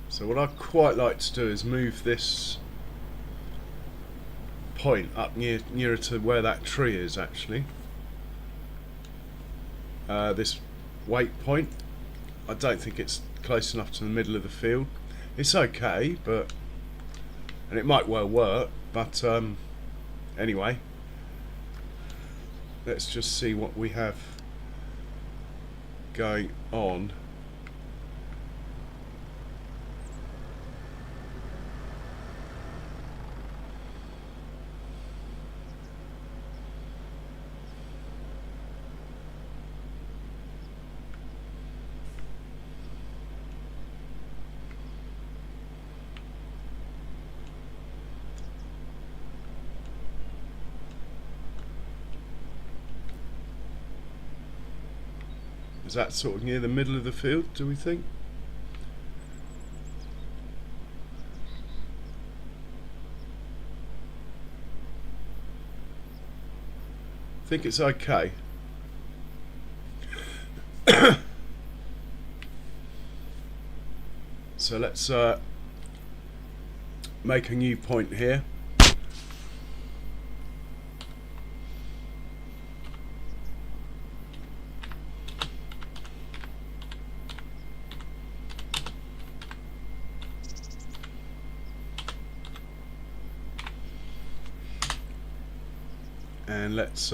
[SPEAKER 1] So what I'd quite like to do is move this point up nearer to where that tree is actually. This weight point, I don't think it's close enough to the middle of the field. It's okay, but, and it might well work, but anyway, let's just see what we have going on. Is that sort of near the middle of the field, do we think? I think it's okay. So let's make a new point here. And let's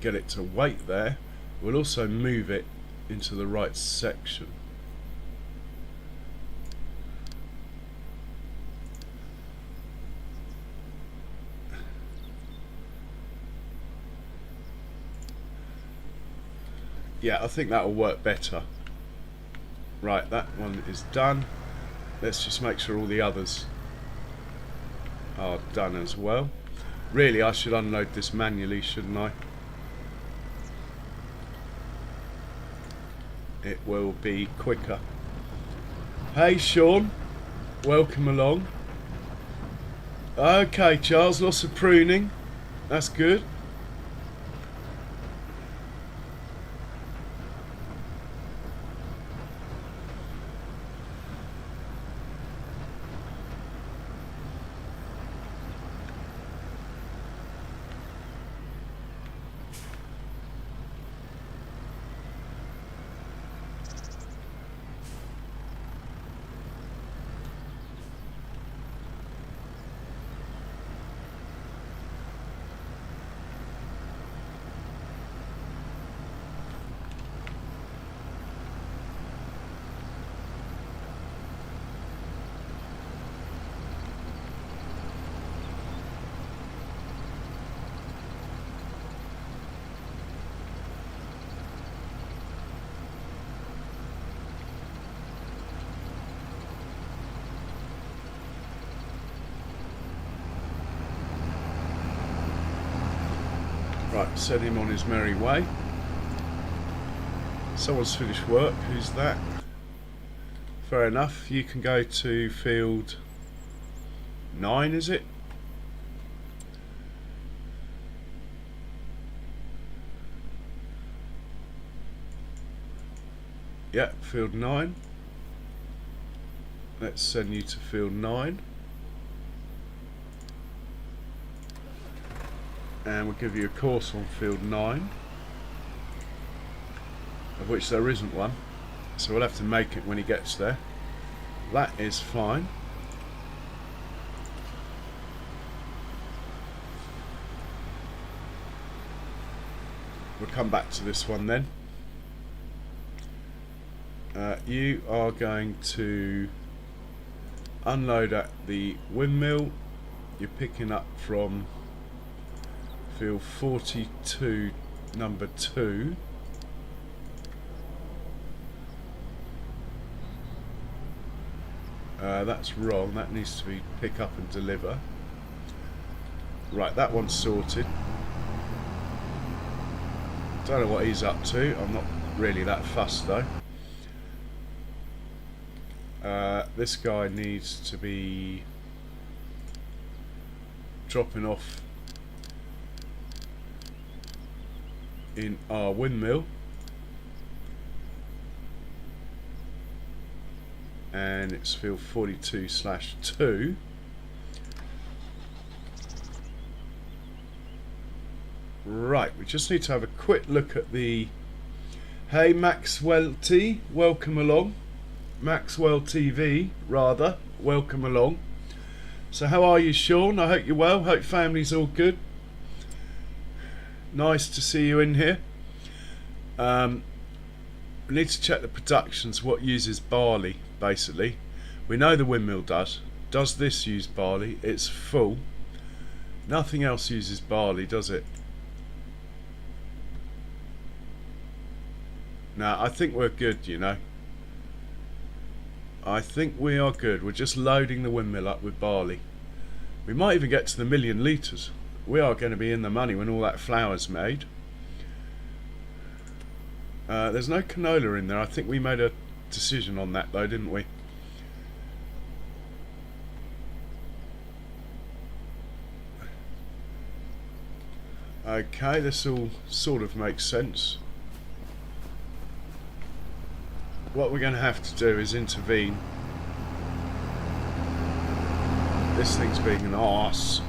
[SPEAKER 1] get it to weight there. We'll also move it into the right section. Yeah, I think that will work better. Right, that one is done. Let's just make sure all the others are done as well. Really, I should unload this manually, shouldn't I? It will be quicker. Hey, Sean. Welcome along. Okay, Charles, lots of pruning. That's good. Right, send him on his merry way. Someone's finished work. Who's that? Fair enough. You can go to field 9, is it? Yeah, field 9. Let's send you to field 9. And we'll give you a course on field 9, of which there isn't one, so we'll have to make it when he gets there. That is fine. We'll come back to this one then. You are going to unload at the windmill. You're picking up from field 42, number 2. That's wrong. That needs to be pick up and deliver. Right, that one's sorted. Don't know what he's up to. I'm not really that fussed though. This guy needs to be dropping off in our windmill, and it's field 42/2. Right, we just need to have a quick look at the... Hey Maxwell T, welcome along. Maxwell TV, rather, welcome along. So how are you, Sean? I hope you're well. Hope family's all good. Nice to see you in here. We need to check the productions, what uses barley, basically. We know the windmill does. Does this use barley? It's full. Nothing else uses barley, does it? No, I think we're good, you know. I think we are good. We're just loading the windmill up with barley. We might even get to the 1,000,000 litres. We are going to be in the money when all that flour's made. There's no canola in there. I think we made a decision on that though, didn't we? Okay, this all sort of makes sense. What we're going to have to do is intervene. This thing's being an arse.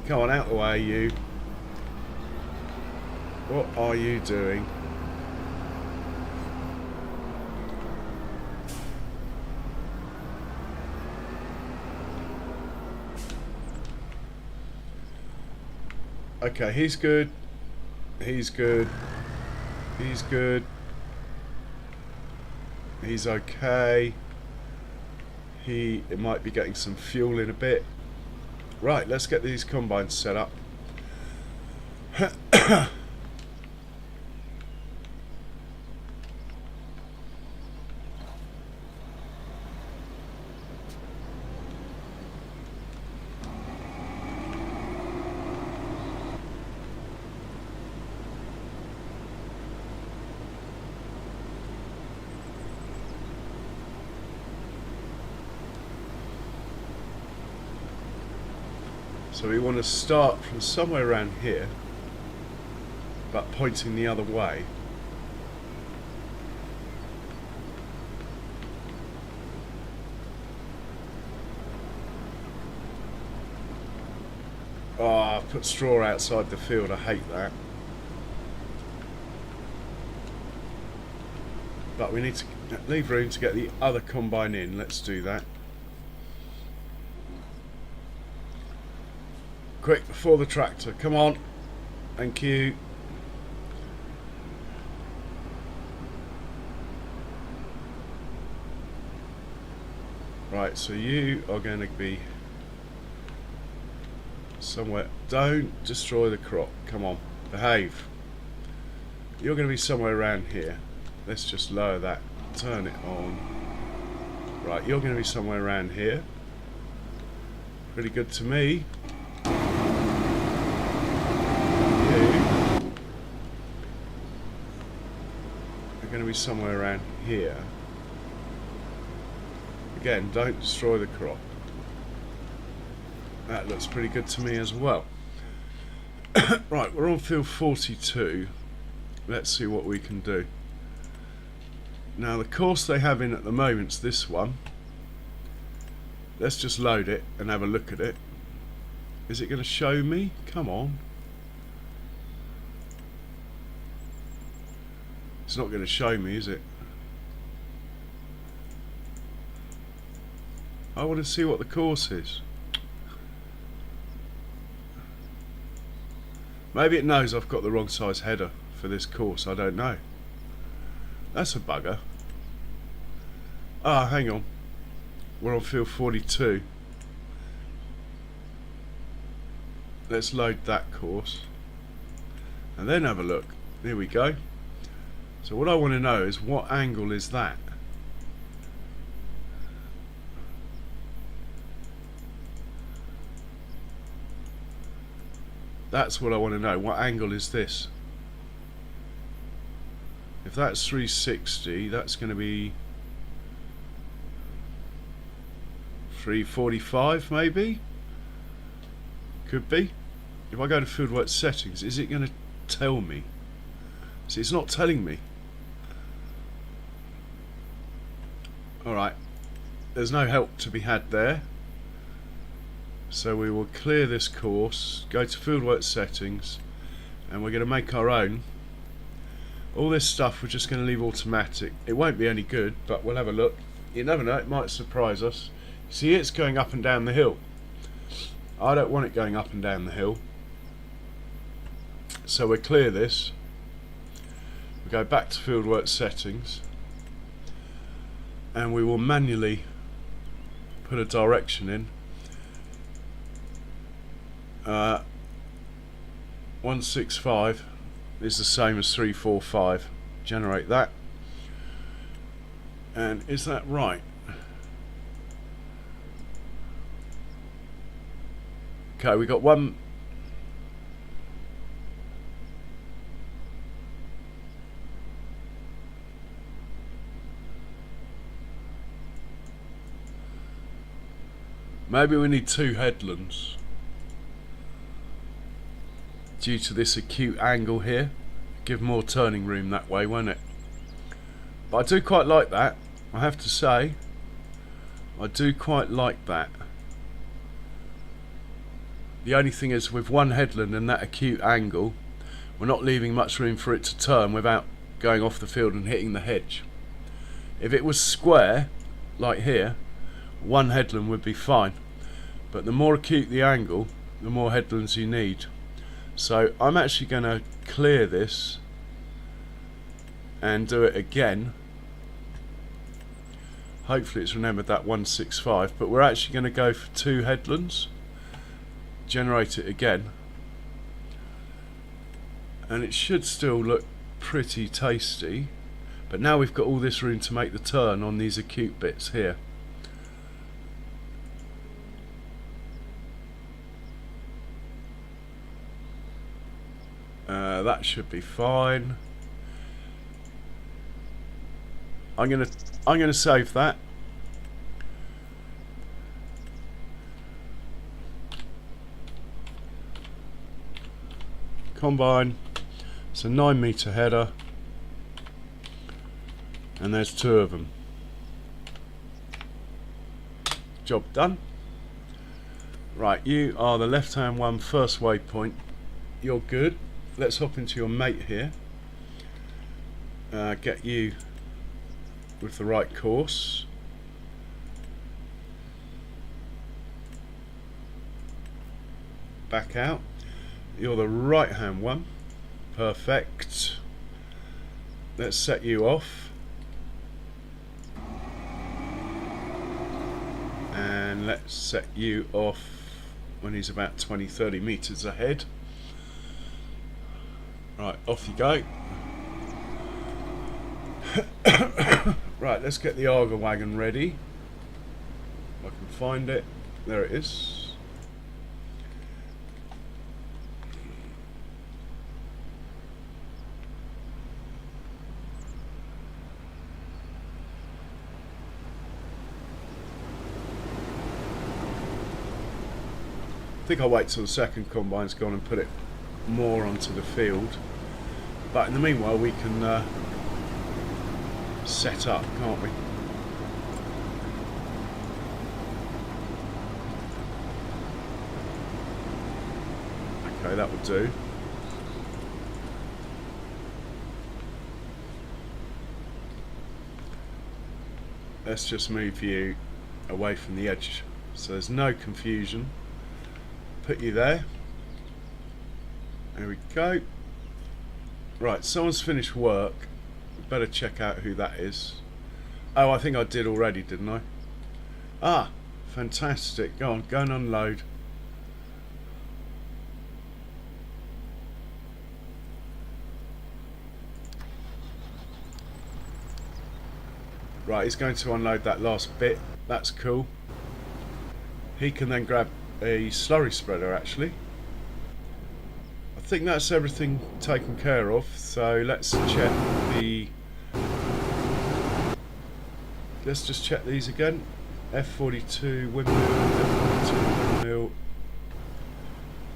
[SPEAKER 1] Come on, out the way, you. What are you doing? Okay, he's good. He's good. He's good. He's okay. It might be getting some fuel in a bit. Right, let's get these combines set up. So we want to start from somewhere around here, but pointing the other way. Oh, I've put straw outside the field, I hate that. But we need to leave room to get the other combine in, let's do that. Quick, before the tractor, come on. Thank you. Right, so you are going to be somewhere. Don't destroy the crop. Come on, behave. You're going to be somewhere around here. Let's just lower that. Turn it on. Right, you're going to be somewhere around here. Pretty good to me. going to be somewhere around here. Again, don't destroy the crop. That looks pretty good to me as well. Right, we're on field 42. Let's see what we can do. Now the course they have in at the moment's this one. Let's just load it and have a look at it. Is it going to show me? Come on. It's not going to show me, is it? I want to see what the course is. Maybe it knows I've got the wrong size header for this course, I don't know. That's a bugger. Ah, hang on. We're on field 42. Let's load that course. And then have a look. There we go. So what I want to know is what angle is that? That's what I want to know. What angle is this? If that's 360, that's going to be 345 maybe? Could be. If I go to fieldwork settings, is it going to tell me? See, it's not telling me. Alright, there's no help to be had there. So we will clear this course, go to fieldwork settings, and we're going to make our own. All this stuff we're just going to leave automatic. It won't be any good, but we'll have a look. You never know, it might surprise us. See, it's going up and down the hill. I don't want it going up and down the hill. So we'll clear this. We'll go back to fieldwork settings, and we will manually put a direction in. 165 is the same as 345. Generate that. And is that right? Okay, we got one. Maybe we need two headlands due to this acute angle here. Give more turning room that way, won't it? But I do quite like that, I have to say. I do quite like that. The only thing is, with one headland and that acute angle, we're not leaving much room for it to turn without going off the field and hitting the hedge. If it was square, like here, one headland would be fine. But the more acute the angle, the more headlands you need. So I'm actually going to clear this and do it again. Hopefully it's remembered that 165, but we're actually going to go for two headlands. Generate it again, and it should still look pretty tasty, but now we've got all this room to make the turn on these acute bits here. That should be fine. I'm gonna save that. Combine. It's a 9-meter header, and there's two of them. Job done. Right, you are the left hand one, first waypoint. You're good. Let's hop into your mate here. Get you with the right course. Back out. You're the right hand one. Perfect. Let's set you off. And let's set you off when he's about 20-30 meters ahead. Right, off you go. Right, let's get the Arga wagon ready. If I can find it. There it is. I think I'll wait till the second combine's gone and put it more onto the field. But in the meanwhile, we can set up, can't we? Okay, that will do. Let's just move you away from the edge so there's no confusion. Put you there. There we go. Right, someone's finished work. Better check out who that is. Oh, I think I did already, didn't I? Ah, fantastic. Go and unload. Right, he's going to unload that last bit. That's cool. He can then grab a slurry spreader, actually. I think that's everything taken care of. So let's check the... Let's just check these again. F42 windmill, F42 windmill,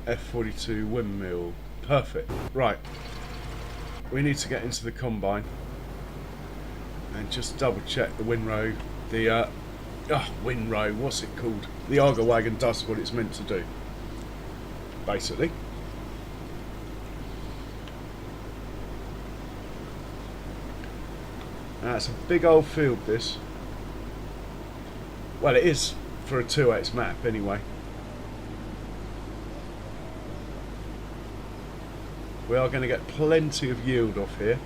[SPEAKER 1] F42 windmill. Perfect. Right. We need to get into the combine and just double check the windrow. The windrow, what's it called? The Argo wagon does what it's meant to do, basically. It's a big old field, this. Well, it is for a 2x map anyway. We are going to get plenty of yield off here.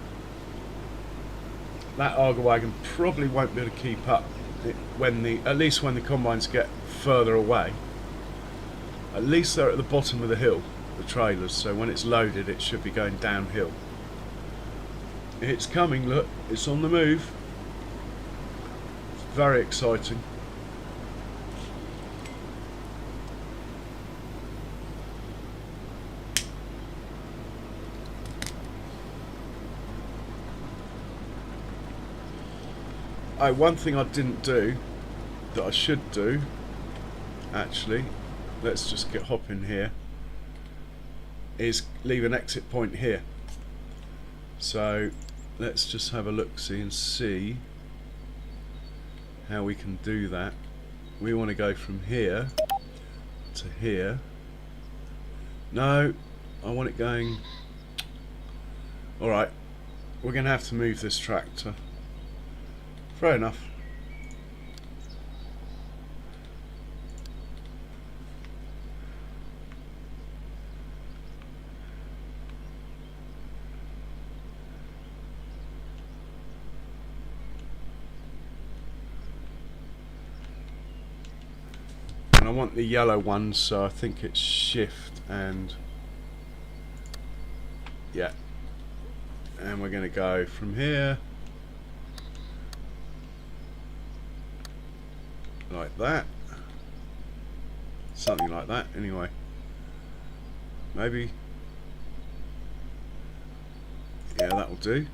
[SPEAKER 1] That Argo wagon probably won't be able to keep up at least when the combines get further away. At least they're at the bottom of the hill, the trailers, so when it's loaded it should be going downhill. It's coming, look, it's on the move. It's very exciting. Oh, one thing I didn't do that I should do, actually, let's just hop in here, is leave an exit point here. So let's just have a look-see and see how we can do that. We want to go from here to here. No, I want it going... Alright, we're going to have to move this tractor. Fair enough. And I want the yellow one, so I think it's shift and... yeah. And we're going to go from here like that, something like that anyway, maybe, yeah, that will do.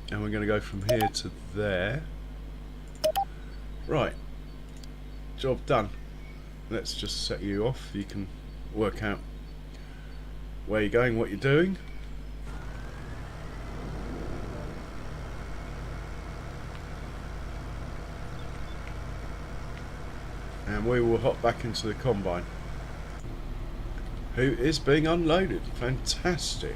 [SPEAKER 1] And we're going to go from here to there. Right, job done. Let's just set you off. You can work out where you're going, what you're doing. And we will hop back into the combine, who is being unloaded. Fantastic.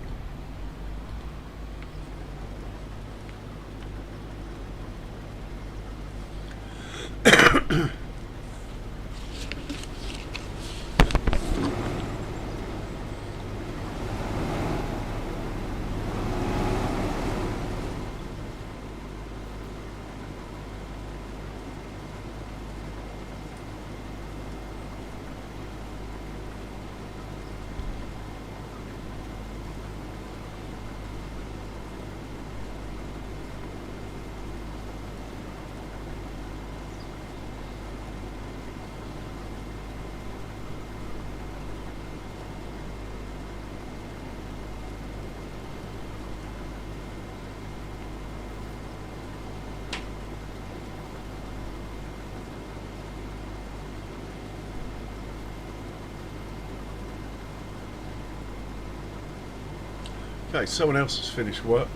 [SPEAKER 1] Okay, someone else has finished work.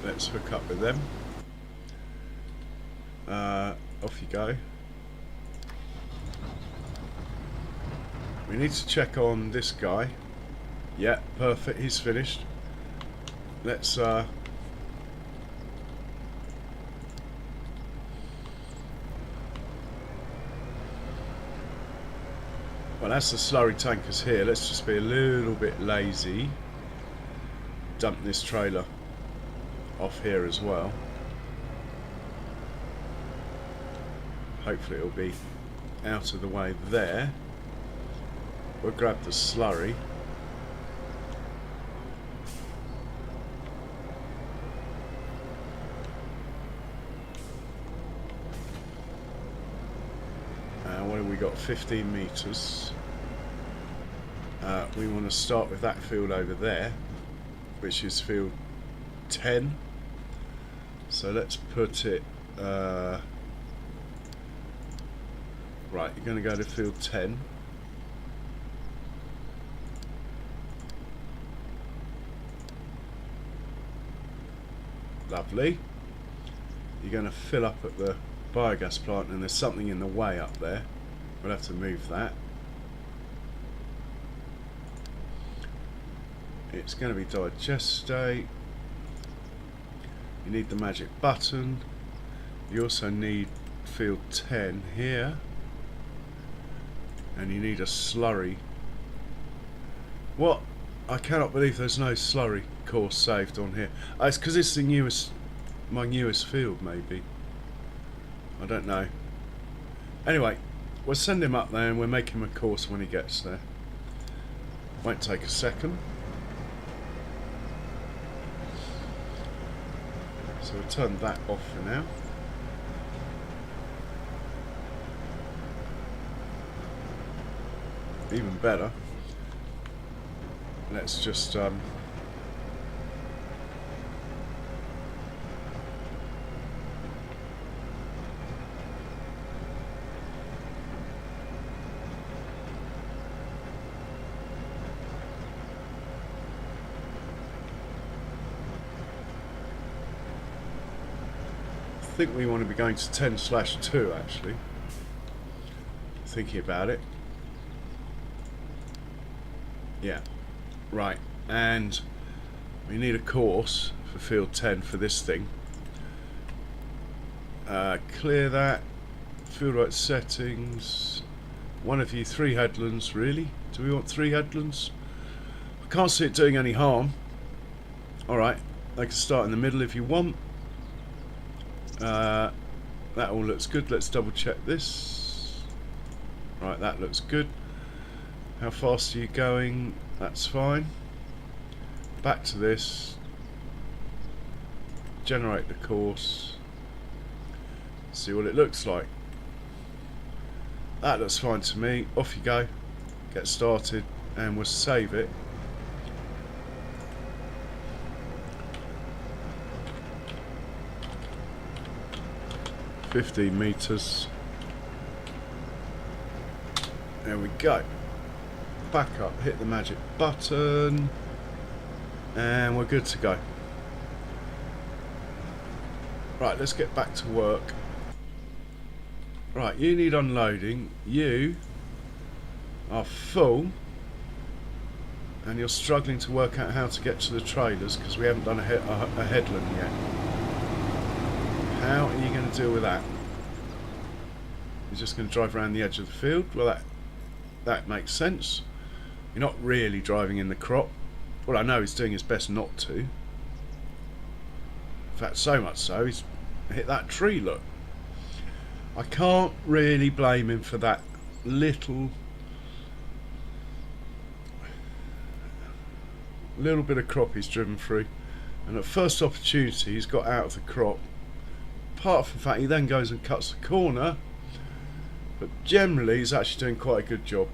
[SPEAKER 1] Let's hook up with them. Off you go. We need to check on this guy. Yeah, perfect, he's finished. Let's well, as the slurry tanker's here, let's just be a little bit lazy. Dump this trailer off here as well. Hopefully it'll be out of the way there. We'll grab the slurry. What have we got? 15 metres. We want to start with that field over there, which is field 10. So let's put it right, you're going to go to field 10. Lovely. You're going to fill up at the biogas plant, and there's something in the way up there. We'll have to move that. It's going to be digestate. You need the magic button. You also need field 10 here, and you need a slurry. What? I cannot believe there's no slurry course saved on here. Oh, it's because it's the newest, my newest field maybe. I don't know. Anyway, we'll send him up there and we'll make him a course when he gets there. Won't take a second. So we'll turn that off for now. Even better. Let's just I think we want to be going to 10/2 actually. Thinking about it. Yeah. Right. And we need a course for field 10 for this thing. Clear that. Field right settings. One of you 3 headlands, really? Do we want 3 headlands? I can't see it doing any harm. Alright. I can start in the middle if you want. That all looks good. Let's double check this. Right, that looks good. How fast are you going? That's fine. Back to this. Generate the course. See what it looks like. That looks fine to me. Off you go. Get started and we'll save it. "15 meters. There we go. Back up, hit the magic button, and we're good to go. Right, let's get back to work. Right, you need unloading. You are full, and you're struggling to work out how to get to the trailers because we haven't done a headland yet. How are you going to deal with that? You're just going to drive around the edge of the field? Well, that makes sense. You're not really driving in the crop. Well, I know he's doing his best not to. In fact, so much so, he's hit that tree, look. I can't really blame him for that little bit of crop he's driven through. And at first opportunity, he's got out of the crop. Apart from the fact he then goes and cuts the corner. But generally, he's actually doing quite a good job.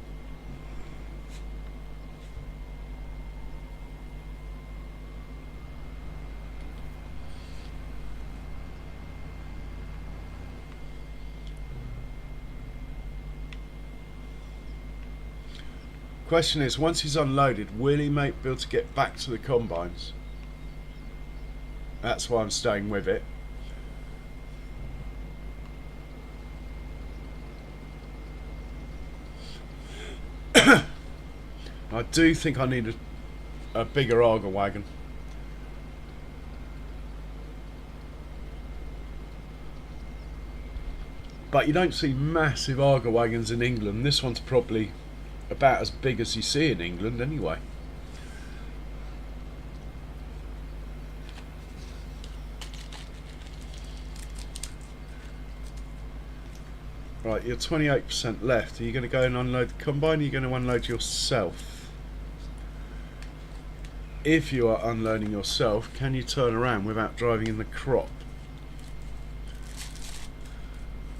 [SPEAKER 1] Question is, once he's unloaded, will he be able to get back to the combines? That's why I'm staying with it. I do think I need a bigger auger wagon. But you don't see massive auger wagons in England. This one's probably about as big as you see in England anyway. Right, you're 28% left. Are you going to go and unload the combine, or are you going to unload yourself? If you are unloading yourself, can you turn around without driving in the crop?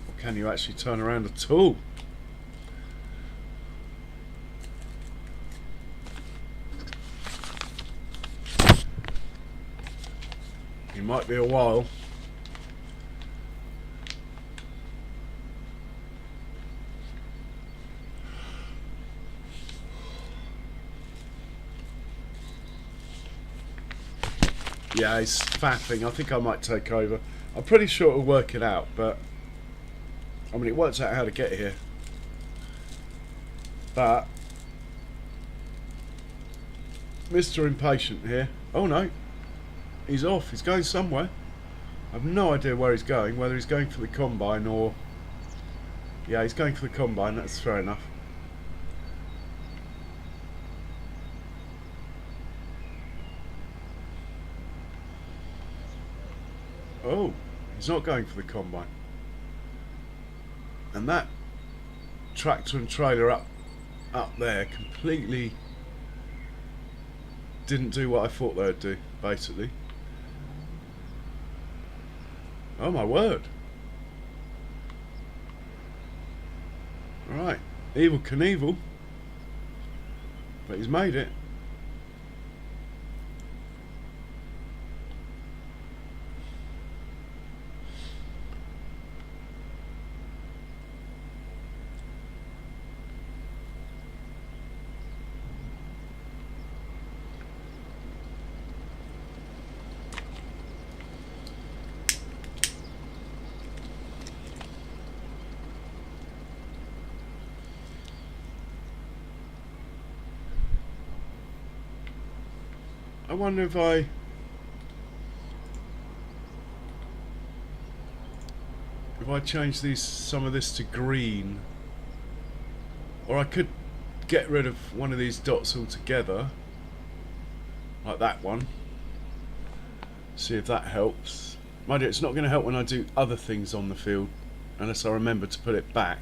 [SPEAKER 1] Or can you actually turn around at all? It might be a while. Yeah, he's faffing. I think I might take over. I'm pretty sure it'll work it out, but I mean, it works out how to get here. But Mr. Impatient here. Oh no, he's off. He's going somewhere. I have no idea where he's going. Whether he's going for the combine or... Yeah, he's going for the combine. That's fair enough. Oh, he's not going for the combine. And that tractor and trailer up there completely didn't do what I thought they would do, basically. Oh my word. Right, Evel Knievel. But he's made it. I wonder if I change some of this to green, or I could get rid of one of these dots altogether, like that one. See if that helps. Mind you, it's not going to help when I do other things on the field, unless I remember to put it back.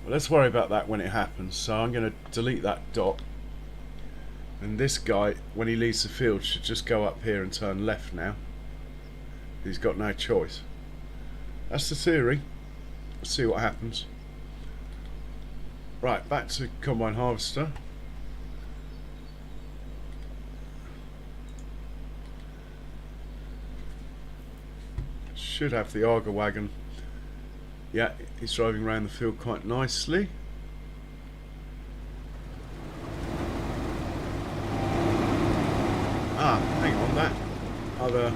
[SPEAKER 1] Well, let's worry about that when it happens. So I'm going to delete that dot. And this guy, when he leaves the field, should just go up here and turn left now. He's got no choice. That's the theory. Let's see what happens. Right, back to combine harvester. Should have the auger wagon. Yeah, he's driving around the field quite nicely. Ah, hang on, that other...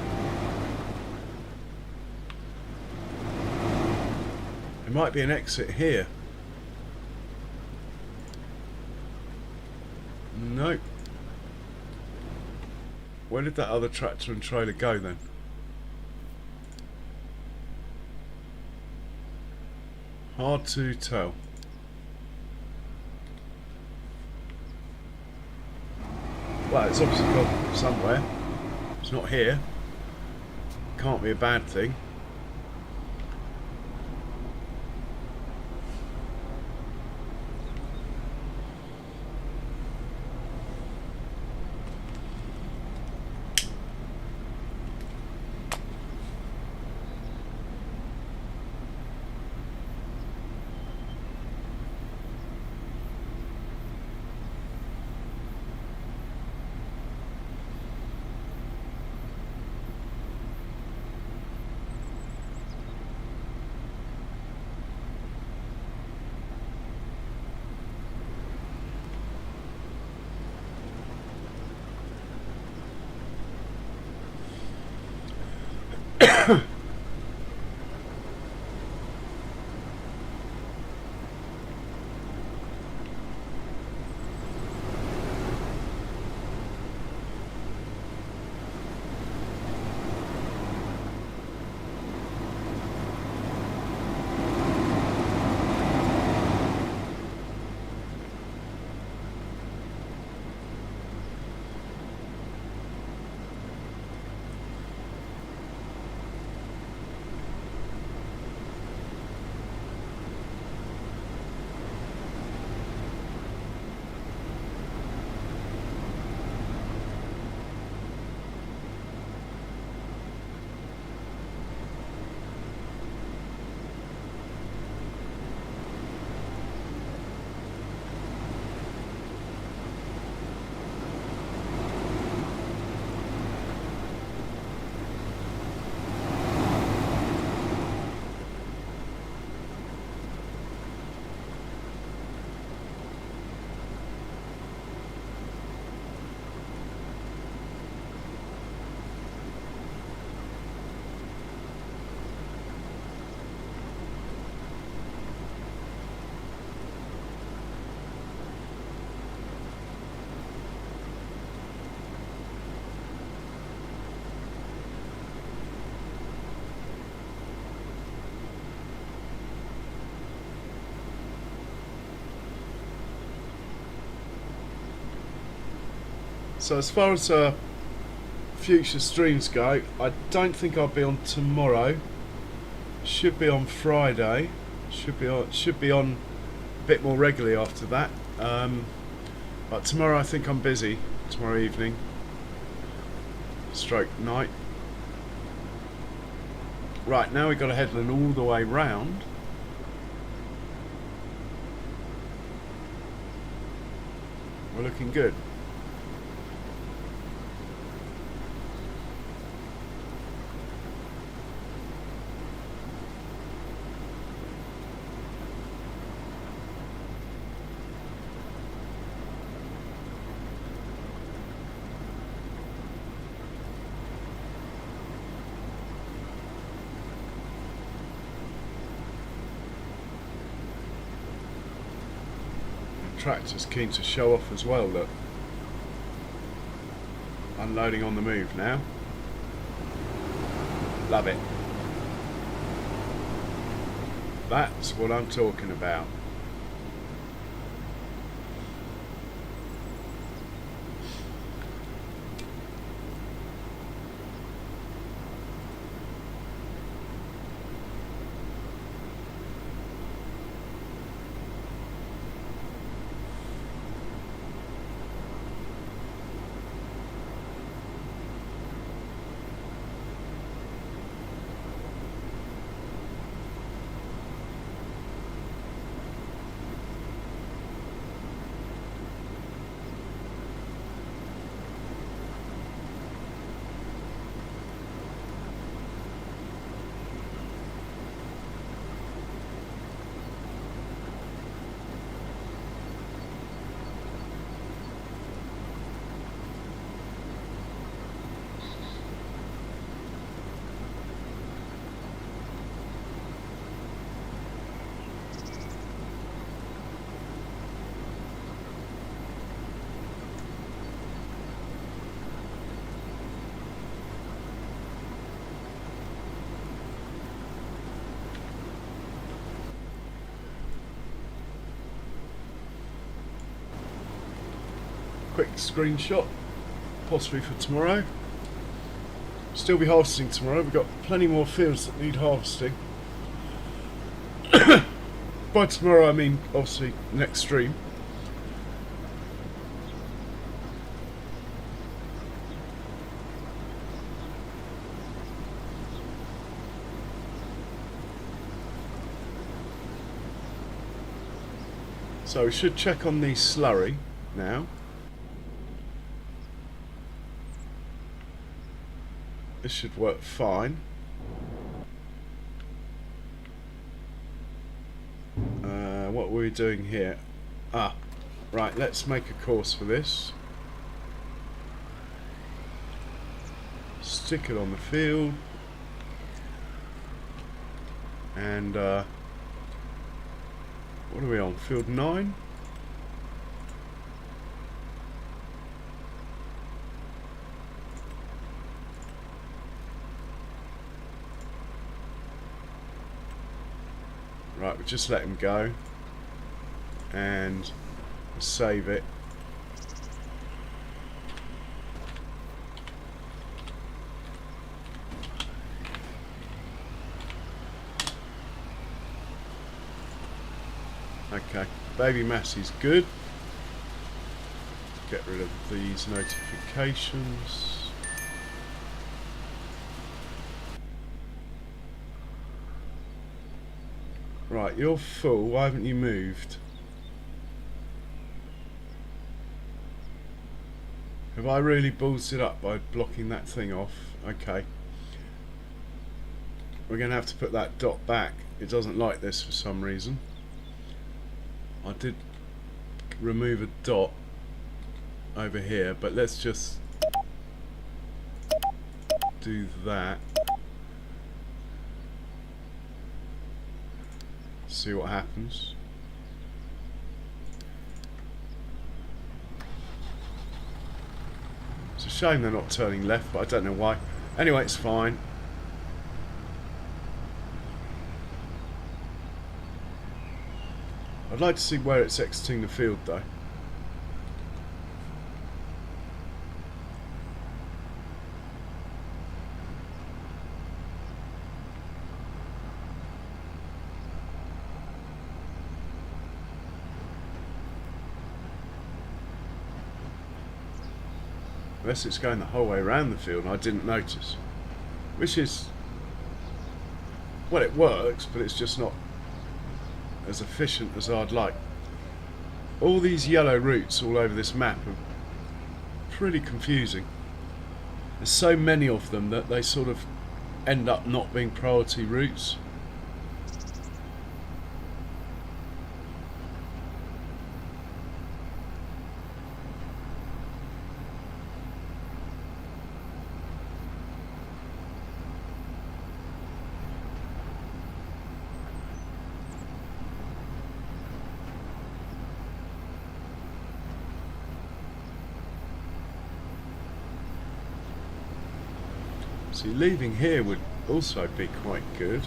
[SPEAKER 1] There might be an exit here. Nope. Where did that other tractor and trailer go then? Hard to tell. Well, it's obviously gone somewhere. It's not here. Can't be a bad thing. So as far as future streams go, I don't think I'll be on tomorrow. Should be on Friday. Should be on a bit more regularly after that. But tomorrow I think I'm busy. Tomorrow evening, stroke night. Right, now we've got a headland all the way round. We're looking good. Tractor's keen to show off as well, look. Unloading on the move now. Love it. That's what I'm talking about. Quick screenshot, possibly for tomorrow. Still be harvesting tomorrow. We've got plenty more fields that need harvesting. By tomorrow I mean obviously next stream. So we should check on the slurry now. This should work fine. What were we doing here? Ah, right, let's make a course for this. Stick it on the field. And what are we on? Field 9? Right, we'll just let him go and save it. Okay, baby Massey's good. Get rid of these notifications. Right, you're full. Why haven't you moved? Have I really ballsed it up by blocking that thing off? Okay. We're going to have to put that dot back. It doesn't like this for some reason. I did remove a dot over here, but let's just do that. See what happens. It's a shame they're not turning left, but I don't know why. Anyway, it's fine. I'd like to see where it's exiting the field though. Unless it's going the whole way around the field and I didn't notice. Which is, well, it works, but it's just not as efficient as I'd like. All these yellow routes all over this map are pretty confusing. There's so many of them that they sort of end up not being priority routes. See, leaving here would also be quite good.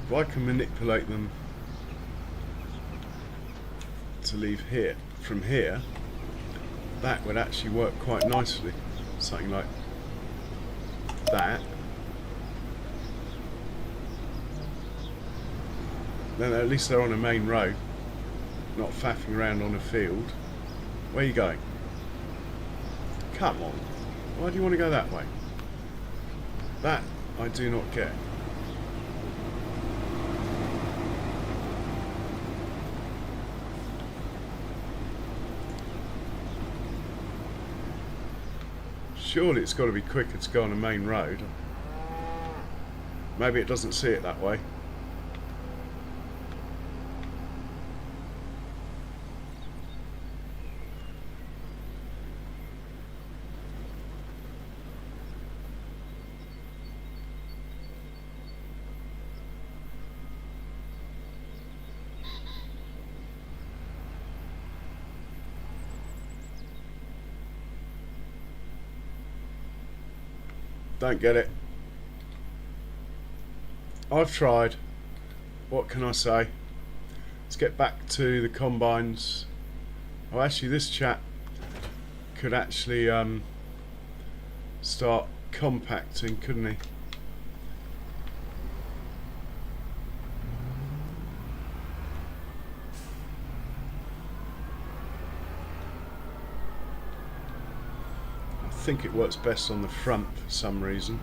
[SPEAKER 1] If I can manipulate them to leave here, from here, that would actually work quite nicely. Something like that. Then at least they're on a main road, not faffing around on a field. Where are you going? Come on. Why do you want to go that way? That I do not get. Surely it's got to be quicker to go on a main road. Maybe it doesn't see it that way. Don't get it. I've tried. What can I say? Let's get back to the combines. Oh, actually, this chap could actually start compacting, couldn't he? I think it works best on the front for some reason.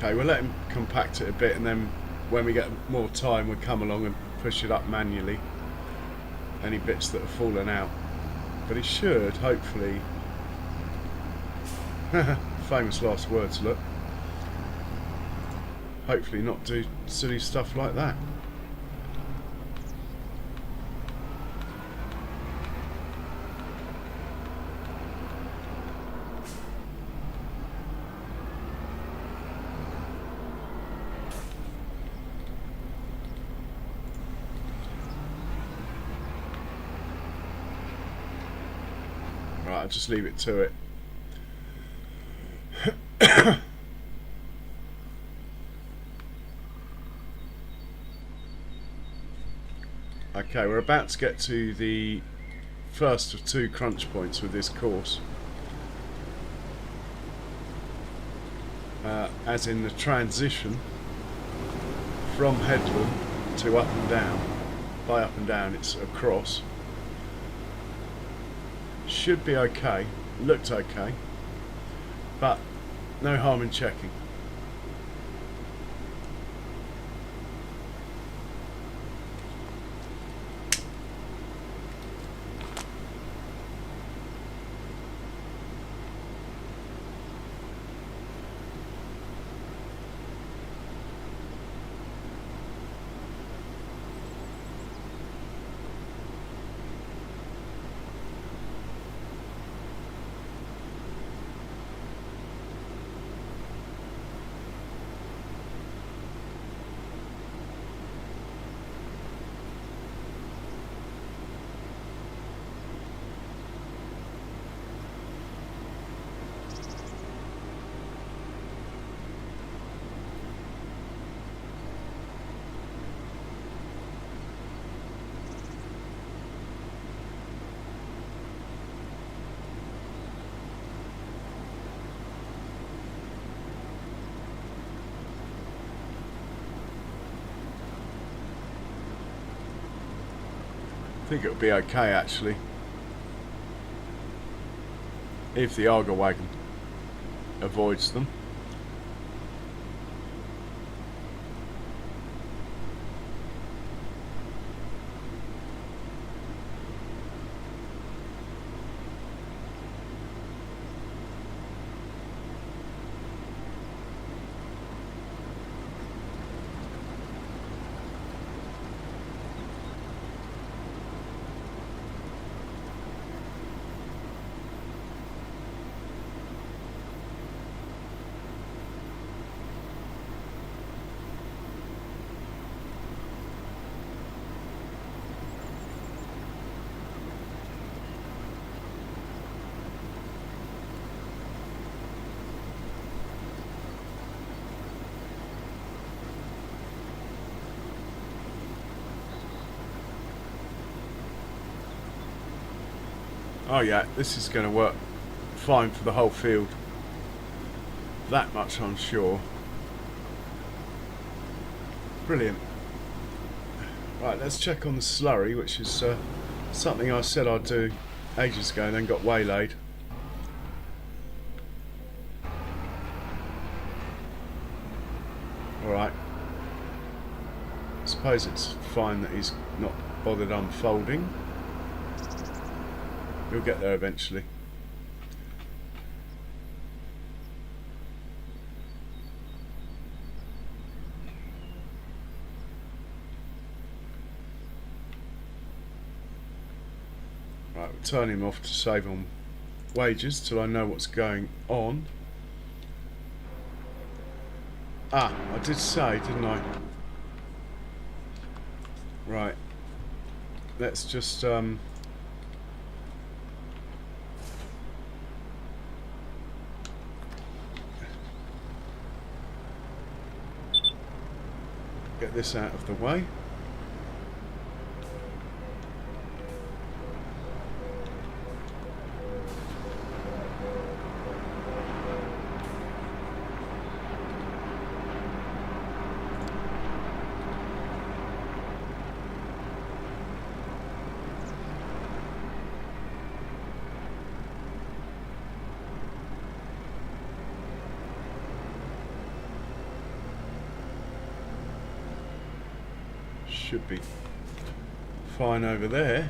[SPEAKER 1] Okay, we'll let him compact it a bit, and then when we get more time we'll come along and push it up manually, any bits that have fallen out. But he should hopefully famous last words, look, hopefully not do silly stuff like that. Right, I'll just leave it to it. Okay, we're about to get to the first of 2 crunch points with this course. As in the transition from headland to up and down. By up and down it's across. Should be okay, looked okay, but no harm in checking. I think it'll be okay actually, if the Arga wagon avoids them. Oh yeah, this is going to work fine for the whole field. That much I'm sure. Brilliant. Right, let's check on the slurry, which is something I said I'd do ages ago and then got waylaid. Alright. I suppose it's fine that he's not bothered unfolding. We'll get there eventually. Right, we'll turn him off to save on wages till I know what's going on. Ah, I did say, didn't I? Right. Let's just get this out of the way. should be fine over there.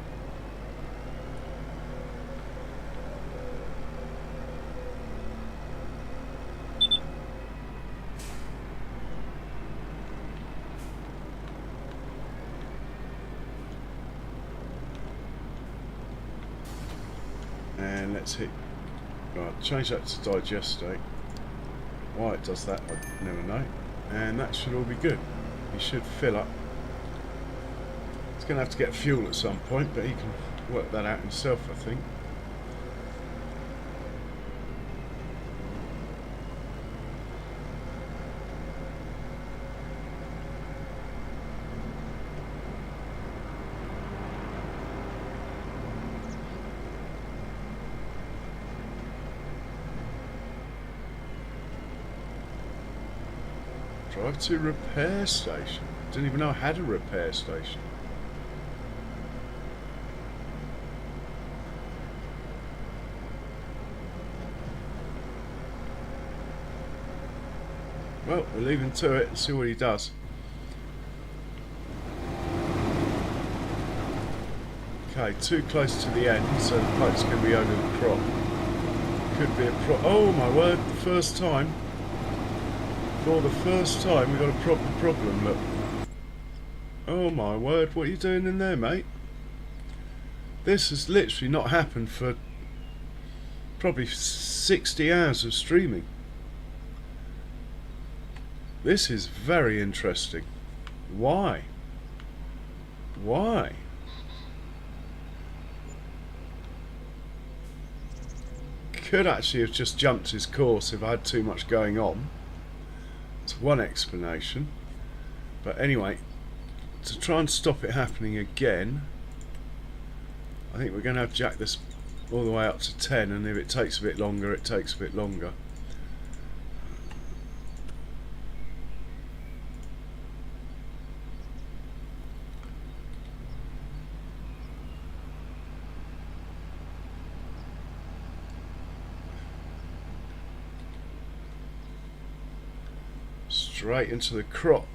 [SPEAKER 1] And let's hit, right, change that to digestate. Why it does that, I never know. And that should all be good. He should fill up. He's going to have to get fuel at some point, but he can work that out himself, I think. Drive to repair station. Didn't even know I had a repair station. Well, we'll leave him to it and see what he does. Okay, too close to the end, so the pipe's going to be over the crop. Could be a oh my word, the first time. For the first time, we've got a proper problem, look. Oh my word, what are you doing in there, mate? This has literally not happened for probably 60 hours of streaming. This is very interesting. Why? Why? Could actually have just jumped his course if I had too much going on. It's one explanation. But anyway, to try and stop it happening again, I think we're going to have to jack this all the way up to 10, and if it takes a bit longer, it takes a bit longer. Straight into the crop.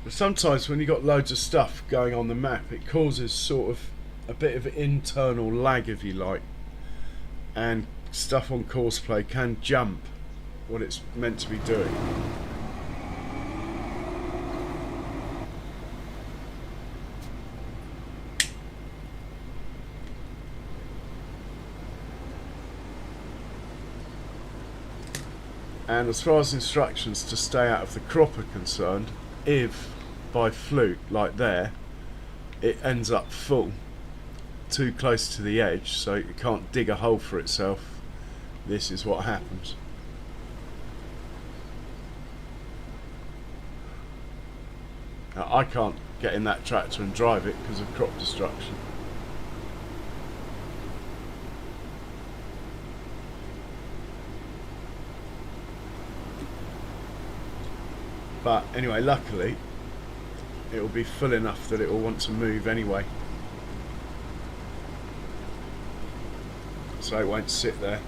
[SPEAKER 1] But sometimes when you've got loads of stuff going on the map, it causes sort of a bit of internal lag, if you like, and stuff on courseplay can jump what it's meant to be doing. And as far as instructions to stay out of the crop are concerned, if by fluke, like there, it ends up full, too close to the edge, so it can't dig a hole for itself, this is what happens. Now, I can't get in that tractor and drive it because of crop destruction. But anyway, luckily, it will be full enough that it will want to move anyway. So it won't sit there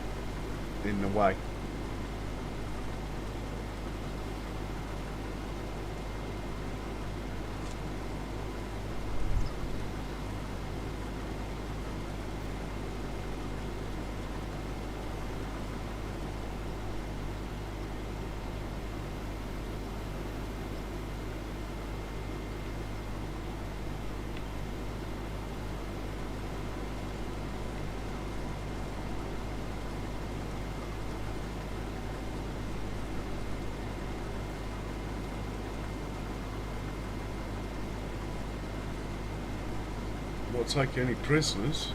[SPEAKER 1] in the way. Not take any prisoners.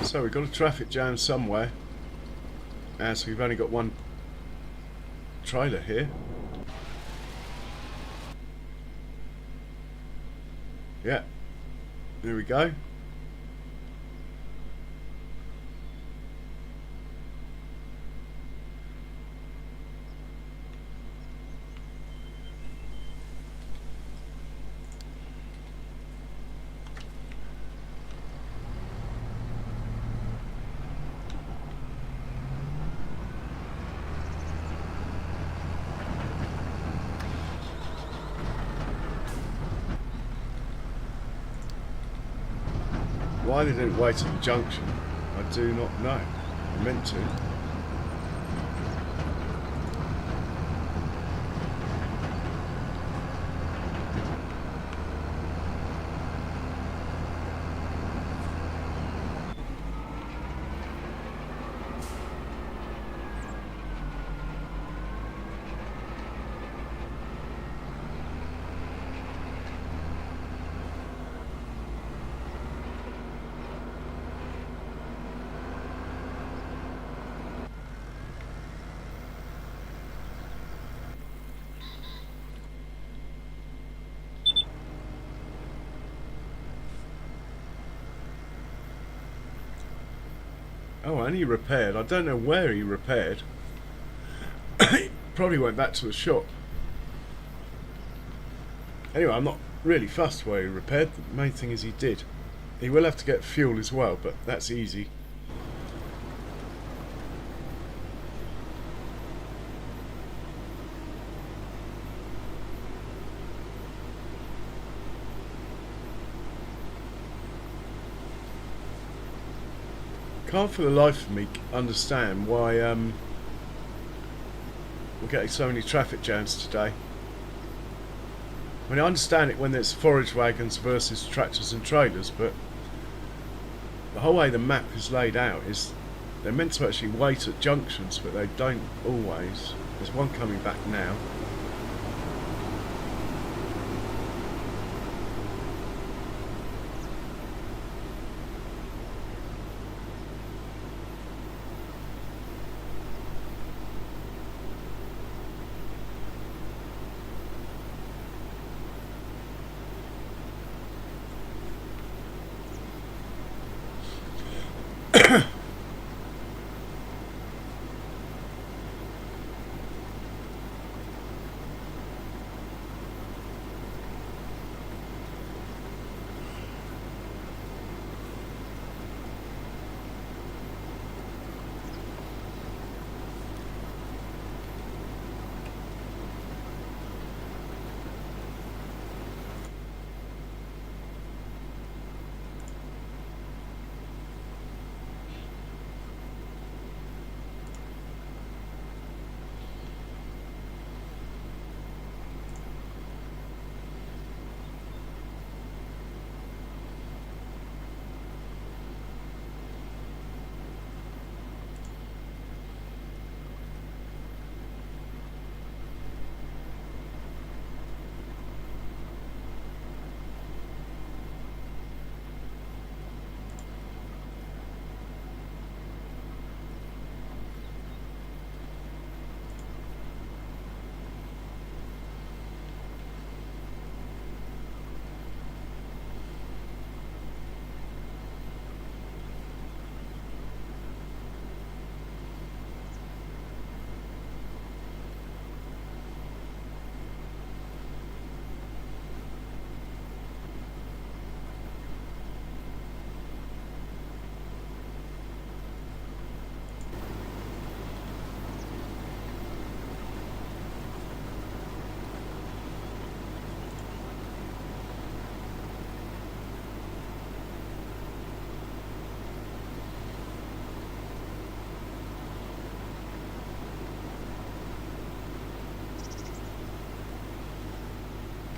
[SPEAKER 1] So we've got a traffic jam somewhere, and so we've only got one trailer here. Yeah, there we go. Why they didn't wait at the junction, I do not know. I meant to. Oh, and he repaired. I don't know where he repaired. He probably went back to the shop. Anyway, I'm not really fussed where he repaired. The main thing is he did. He will have to get fuel as well, but that's easy. Can't for the life of me understand why we're getting so many traffic jams today. I mean, I understand it when there's forage wagons versus tractors and trailers, but the whole way the map is laid out is they're meant to actually wait at junctions, but they don't always. There's one coming back now.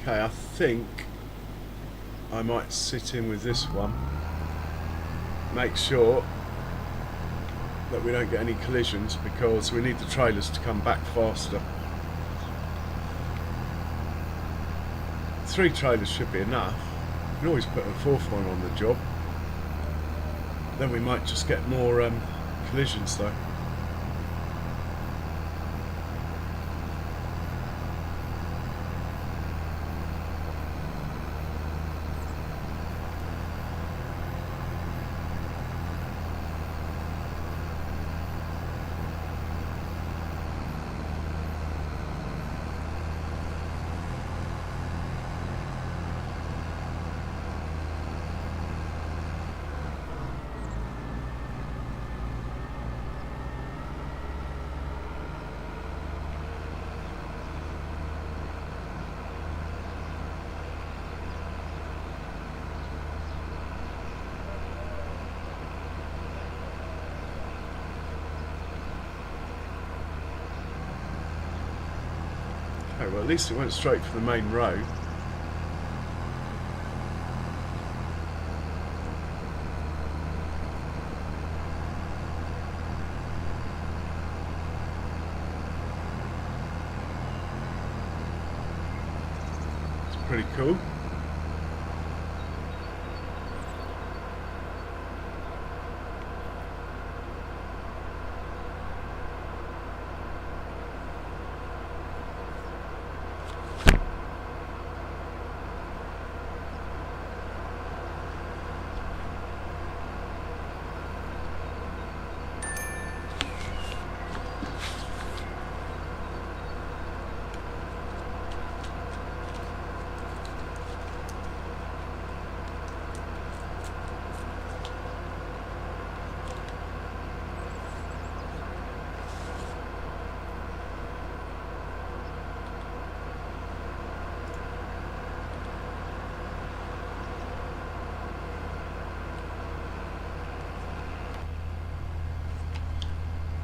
[SPEAKER 1] Okay, I think I might sit in with this one. Make sure that we don't get any collisions because we need the trailers to come back faster. 3 trailers should be enough. We can always put a 4th one on the job. Then we might just get more collisions though. Oh, well, at least it went straight for the main road. It's pretty cool.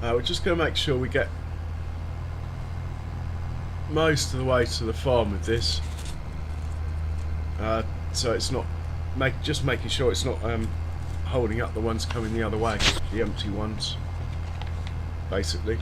[SPEAKER 1] We're just going to make sure we get most of the way to the farm with this, so it's not just making sure it's not holding up the ones coming the other way, the empty ones, basically.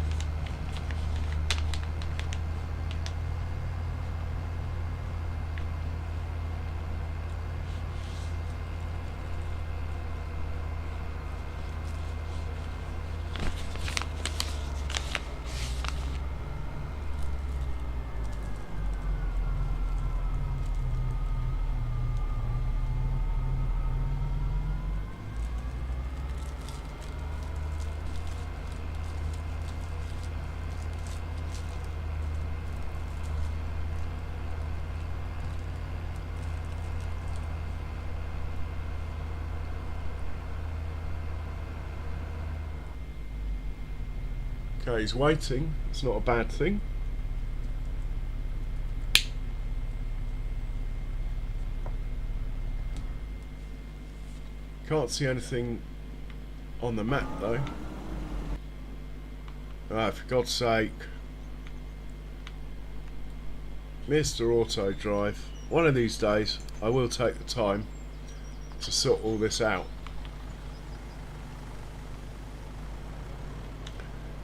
[SPEAKER 1] Okay, he's waiting. It's not a bad thing. Can't see anything on the map though. For God's sake. Mr. Auto Drive. One of these days I will take the time to sort all this out.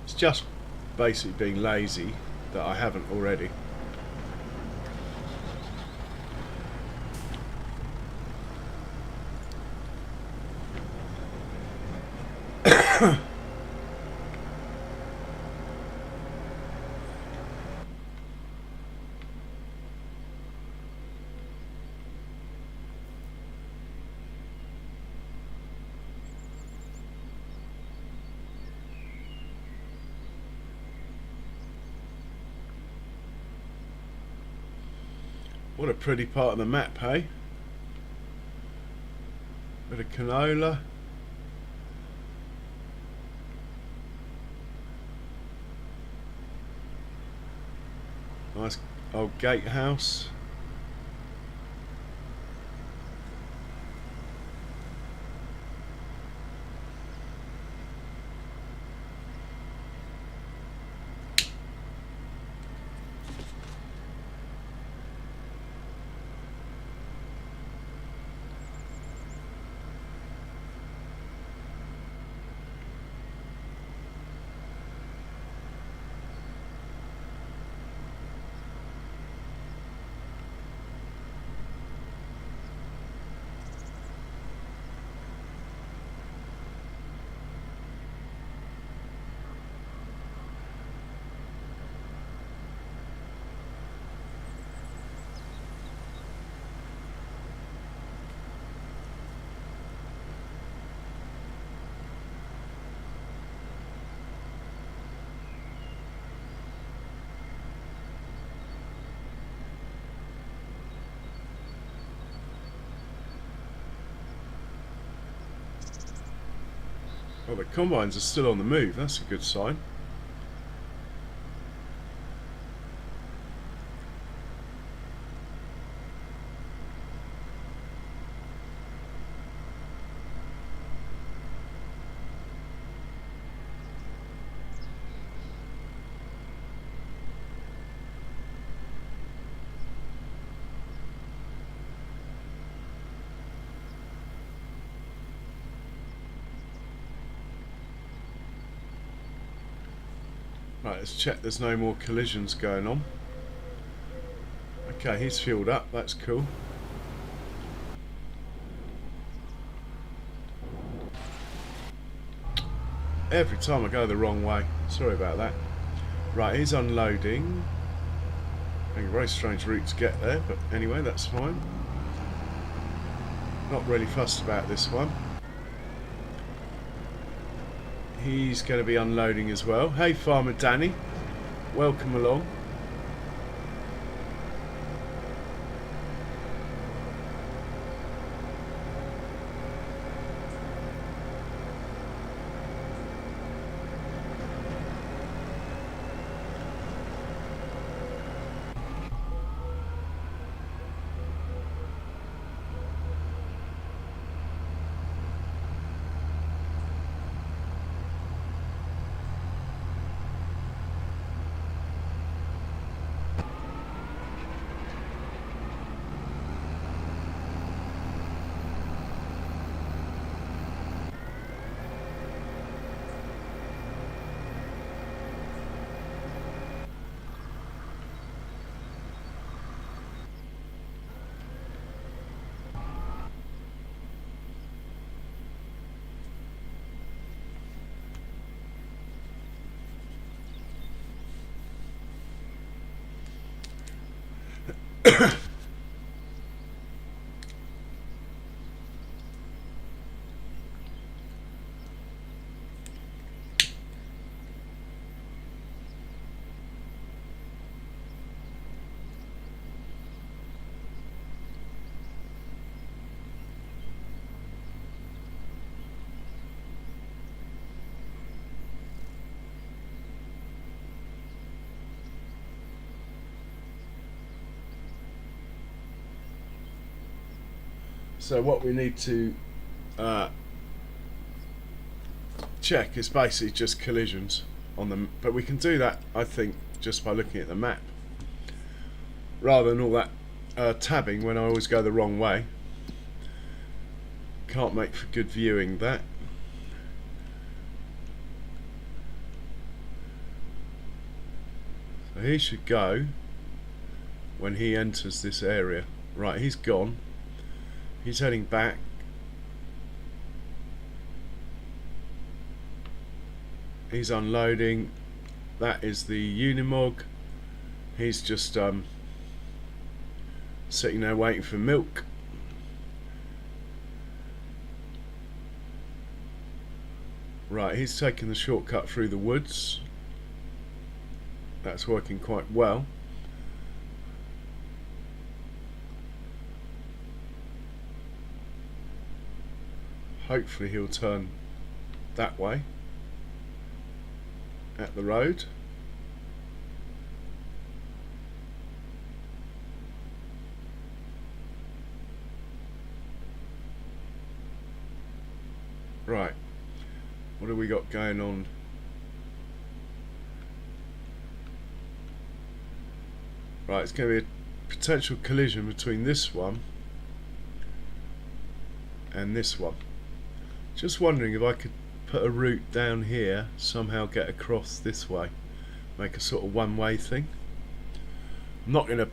[SPEAKER 1] It's just basically being lazy that I haven't already. What a pretty part of the map, hey? Bit of canola. Nice old gatehouse. Oh, the combines are still on the move. That's a good sign. Right, let's check there's no more collisions going on. Okay, he's fueled up, that's cool. Every time I go the wrong way. Sorry about that. Right, he's unloading. A very strange route to get there, but anyway, that's fine. Not really fussed about this one. He's going to be unloading as well. Hey, Farmer Danny. Welcome along. So what we need to check is basically just collisions on them, but we can do that, I think, just by looking at the map rather than all that tabbing when I always go the wrong way. Can't make for good viewing that. So he should go when he enters this area. Right, he's gone. He's heading back. He's unloading. That is the Unimog. He's just sitting there waiting for milk. Right, he's taking the shortcut through the woods. That's working quite well. Hopefully he'll turn that way at the road. Right, what have we got going on? Right, it's going to be a potential collision between this one and this one. Just wondering if I could put a route down here, somehow get across this way, make a sort of one-way thing. I'm not going to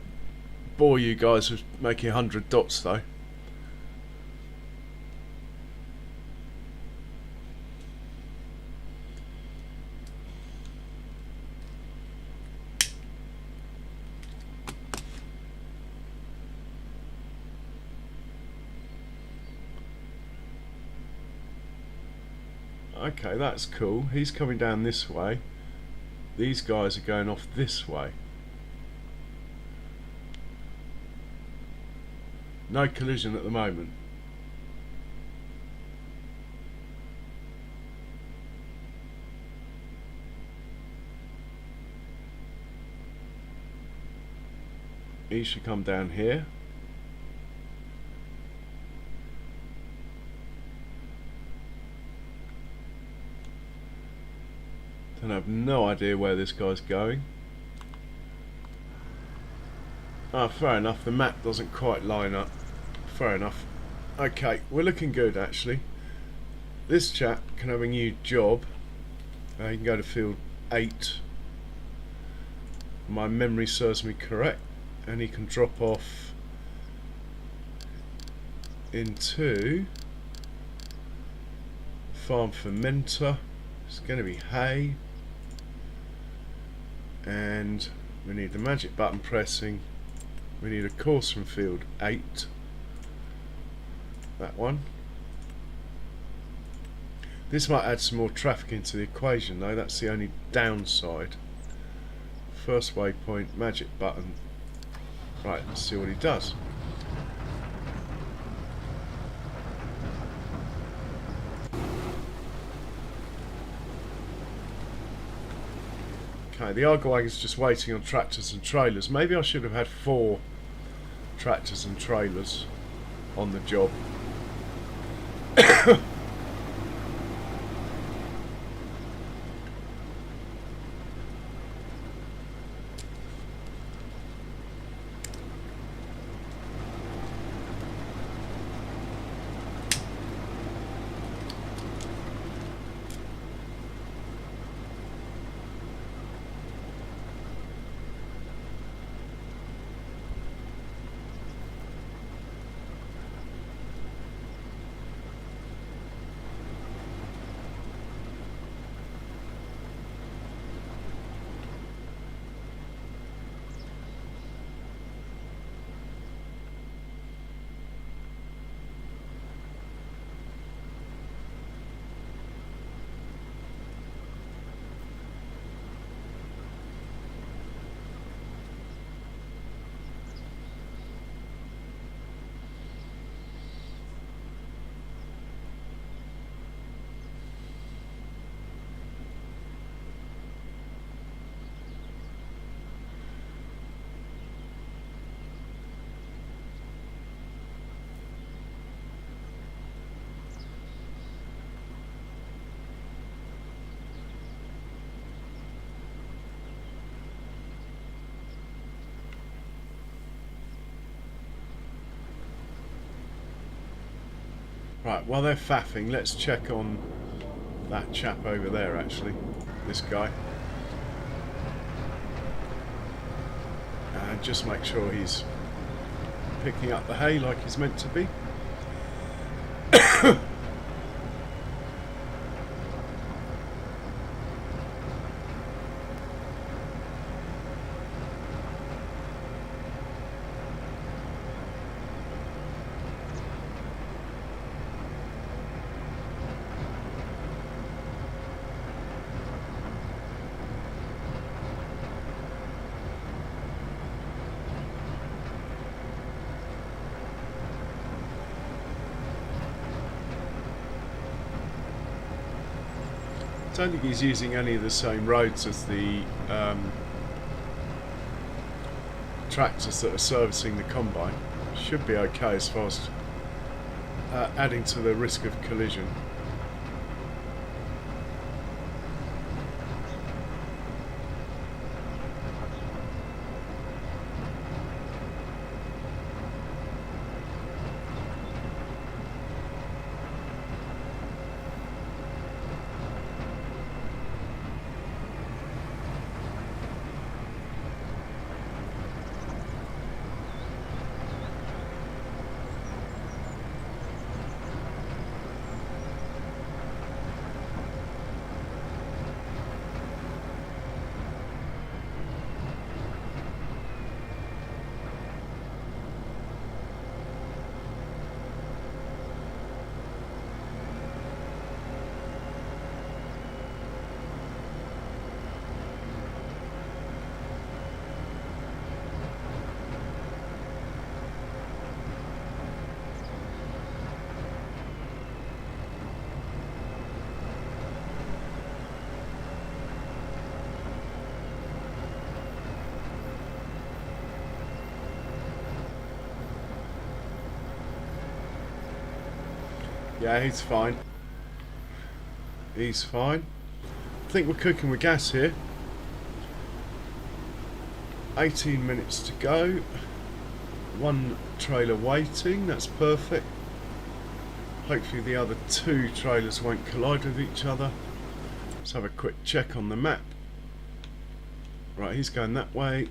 [SPEAKER 1] bore you guys with making 100 dots though. Okay, that's cool. He's coming down this way. These guys are going off this way. No collision at the moment. He should come down here. And I have no idea where this guy's going. Ah, fair enough, the map doesn't quite line up. Fair enough. Okay, we're looking good actually. This chap can have a new job. He can go to field 8 my memory serves me correct, and he can drop off into farm fermenter. It's going to be hay, and we need the magic button pressing. We need a course from field 8, that one. This might add some more traffic into the equation though, that's the only downside. First waypoint, magic button. Right, let's see what he does. Okay, the Argo wagon's just waiting on tractors and trailers. Maybe I should have had 4 tractors and trailers on the job. Right, while they're faffing, let's check on that chap over there actually, this guy. And just make sure he's picking up the hay like he's meant to be. I don't think he's using any of the same roads as the tractors that are servicing the combine. Should be okay as far as adding to the risk of collision. Yeah, he's fine. He's fine. I think we're cooking with gas here. 18 minutes to go. 1 trailer waiting, that's perfect. Hopefully the other 2 trailers won't collide with each other. Let's have a quick check on the map. Right, he's going that way.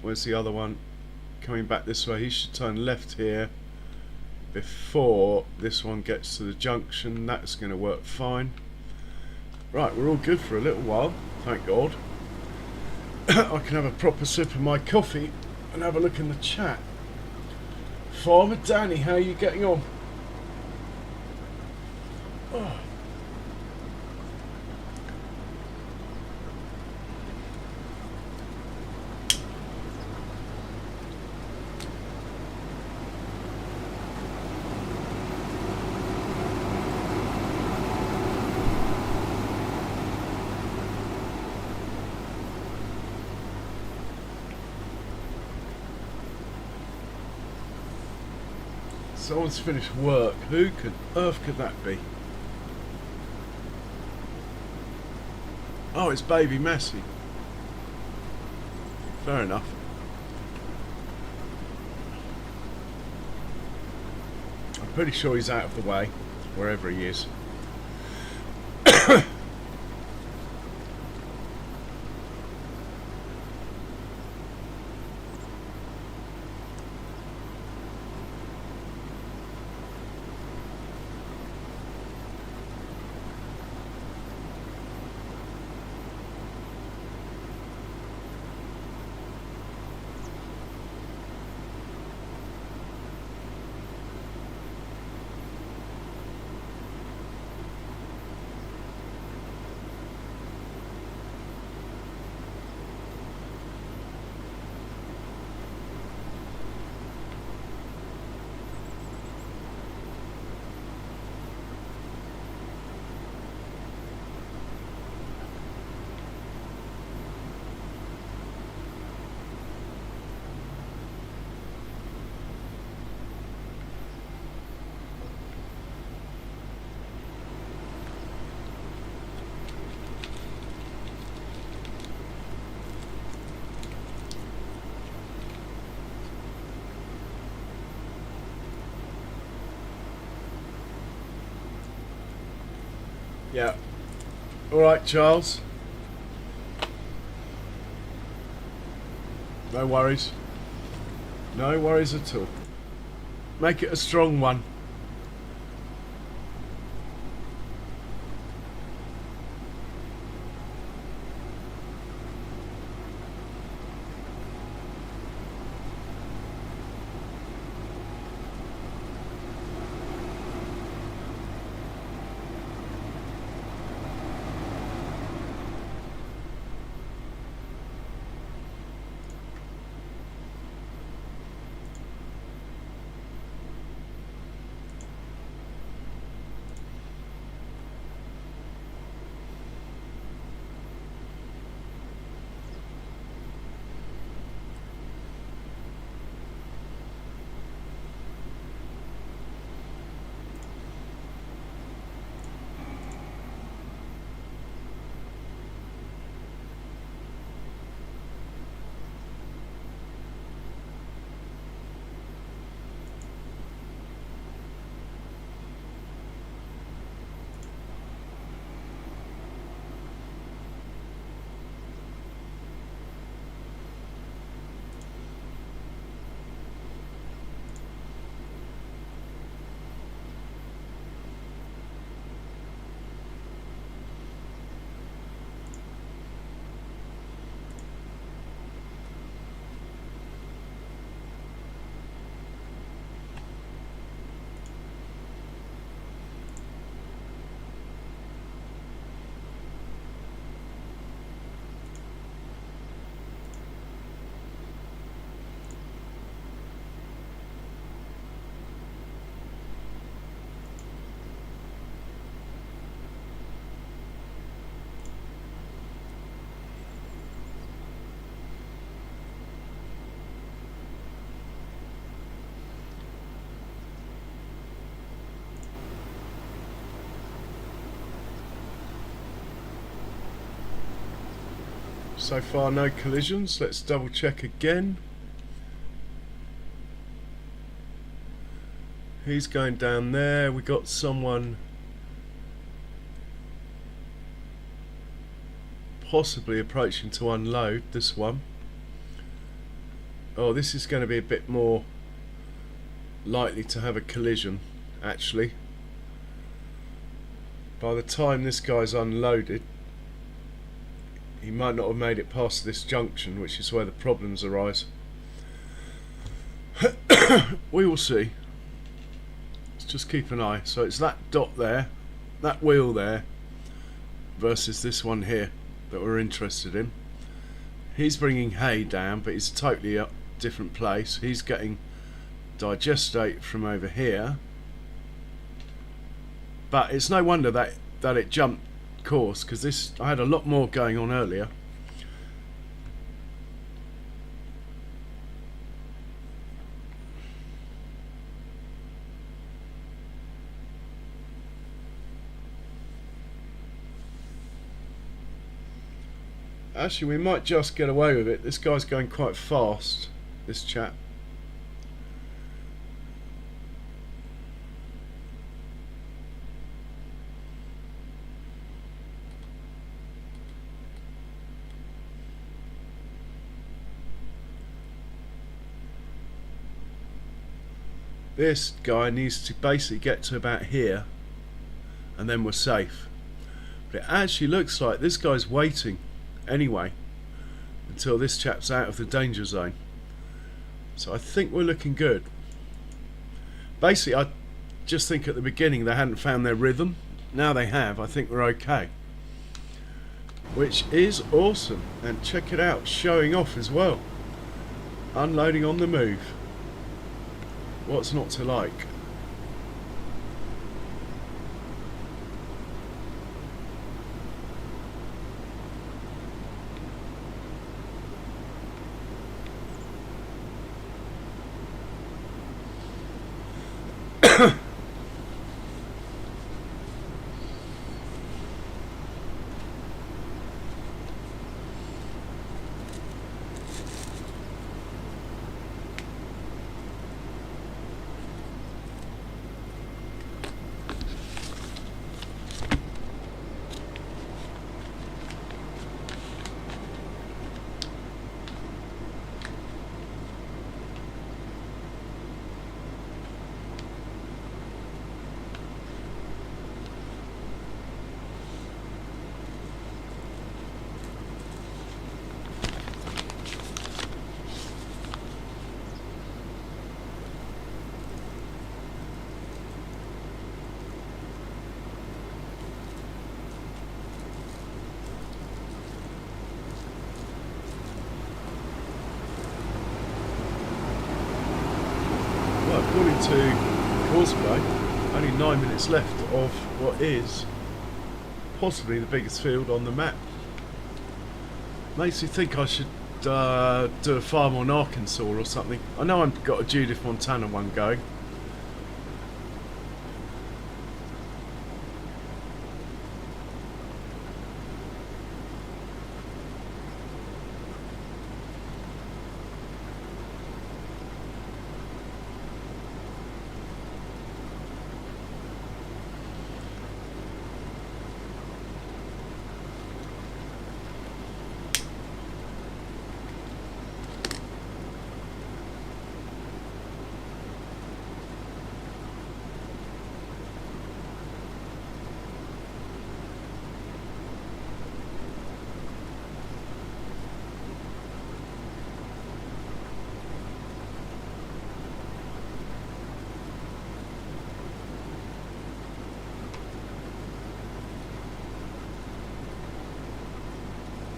[SPEAKER 1] Where's the other one? Coming back this way. He should turn left here before this one gets to the junction. That's going to work fine. Right, we're all good for a little while, thank God. I can have a proper sip of my coffee and have a look in the chat. Farmer Danny, how are you getting on? Oh. Someone's finished work. Who could earth could that be? Oh, it's baby Messi. Fair enough. I'm pretty sure he's out of the way, wherever he is. Yeah. Alright, Charles. No worries. No worries at all. Make it a strong one. So far no collisions. Let's double check again. He's going down there. We got someone possibly approaching to unload this one. Oh, this is going to be a bit more likely to have a collision, actually. By the time this guy's unloaded, he might not have made it past this junction, which is where the problems arise. We will see. Let's just keep an eye. So it's that dot there, that wheel there, versus this one here that we're interested in. He's bringing hay down, but he's totally a different place. He's getting digestate from over here, but it's no wonder that it jumped course, because this, I had a lot more going on earlier. Actually, we might just get away with it. This guy's going quite fast, this chap. This guy needs to basically get to about here, and then we're safe. But it actually looks like this guy's waiting anyway until this chap's out of the danger zone. So I think we're looking good. Basically, I just think at the beginning they hadn't found their rhythm. Now they have. I think we're okay, which is awesome. And check it out, showing off as well, unloading on the move. What's not to like? According to Causeway, only 9 minutes left of what is possibly the biggest field on the map. Makes me think I should do a farm on Arkansas or something. I know I've got a Judith Montana one going.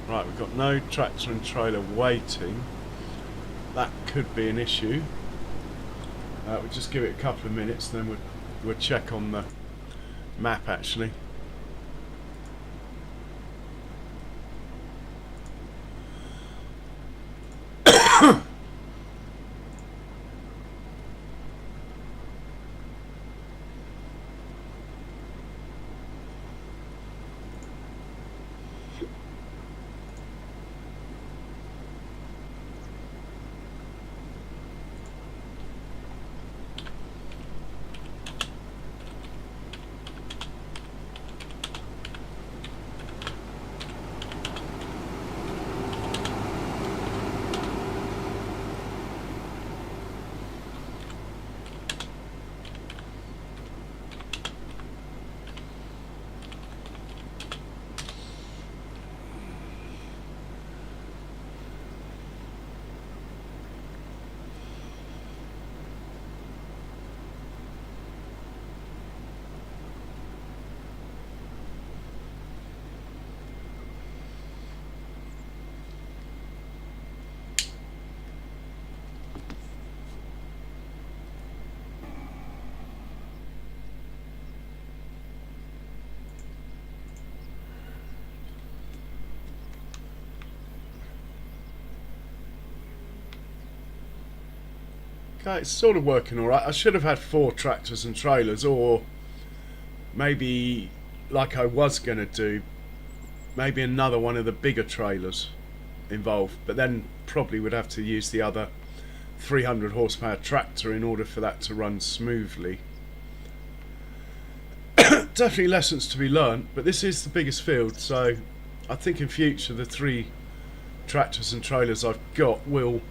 [SPEAKER 1] Right, we've got no tractor and trailer waiting. That could be an issue. We'll just give it a couple of minutes, then we'll check on the map actually. Okay, it's sort of working alright. I should have had 4 tractors and trailers, or maybe, like I was going to do, maybe another one of the bigger trailers involved, but then probably would have to use the other 300 horsepower tractor in order for that to run smoothly. Definitely lessons to be learned, but this is the biggest field, so I think in future the 3 tractors and trailers I've got will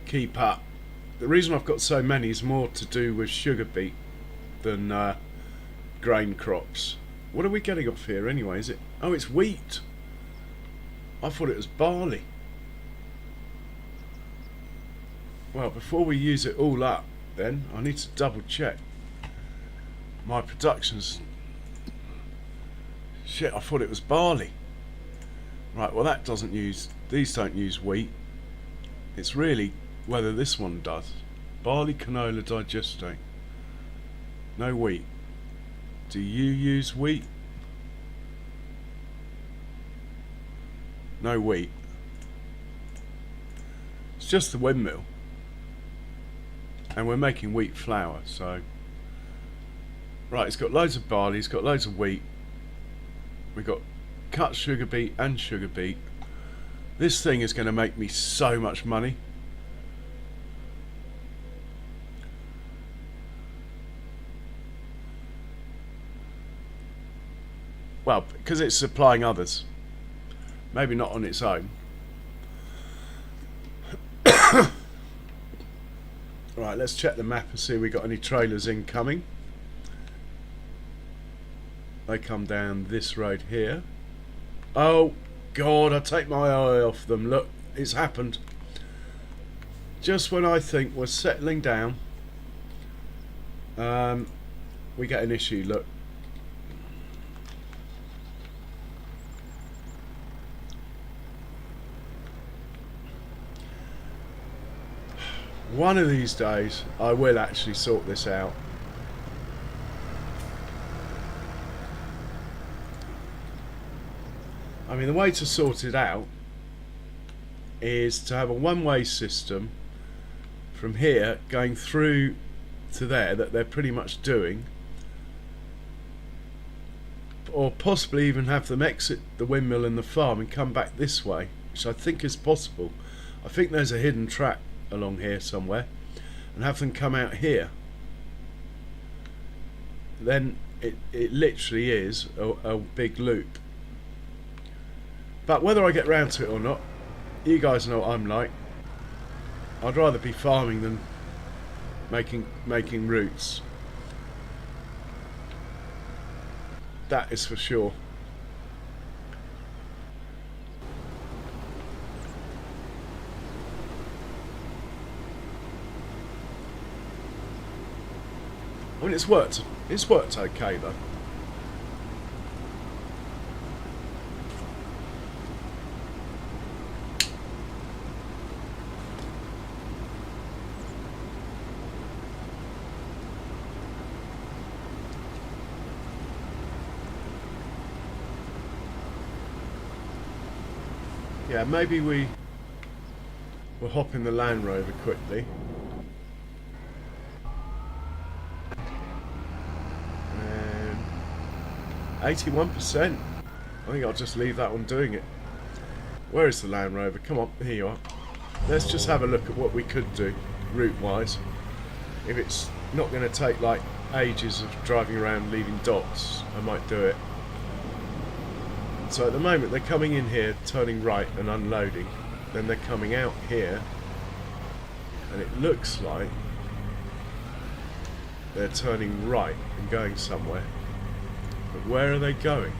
[SPEAKER 1] keep up. The reason I've got so many is more to do with sugar beet than grain crops. What are we getting off here anyway? Is it? Oh, it's wheat. I thought it was barley. Well, before we use it all up, then I need to double check my productions. Shit, I thought it was barley. Right, well that doesn't use, these don't use wheat. It's really whether this one does. Barley, canola, digestate. No wheat. Do you use wheat? No wheat. It's just the windmill. And we're making wheat flour, so... Right, it's got loads of barley, it's got loads of wheat. We've got cut sugar beet and sugar beet. This thing is going to make me so much money. Well, because it's supplying others. Maybe not on its own. Right, let's check the map and see if we got any trailers incoming. They come down this road here. Oh God, I take my eye off them. Look, it's happened. Just when I think we're settling down, we get an issue. Look. One of these days, I will actually sort this out. I mean, the way to sort it out is to have a one-way system from here going through to there that they're pretty much doing, or possibly even have them exit the windmill and the farm and come back this way, which I think is possible. I think there's a hidden track along here somewhere, and have them come out here. Then it literally is a big loop. But whether I get round to it or not, you guys know what I'm like. I'd rather be farming than making routes. That is for sure. I mean, it's worked okay though. Yeah, maybe we'll hop in the Land Rover quickly. 81%. I think I'll just leave that one doing it. Where is the Land Rover? Come on, here you are. Let's just have a look at what we could do route-wise. If it's not going to take like ages of driving around leaving dots, I might do it. So at the moment they're coming in here, turning right and unloading. Then they're coming out here, and it looks like they're turning right and going somewhere. But where are they going?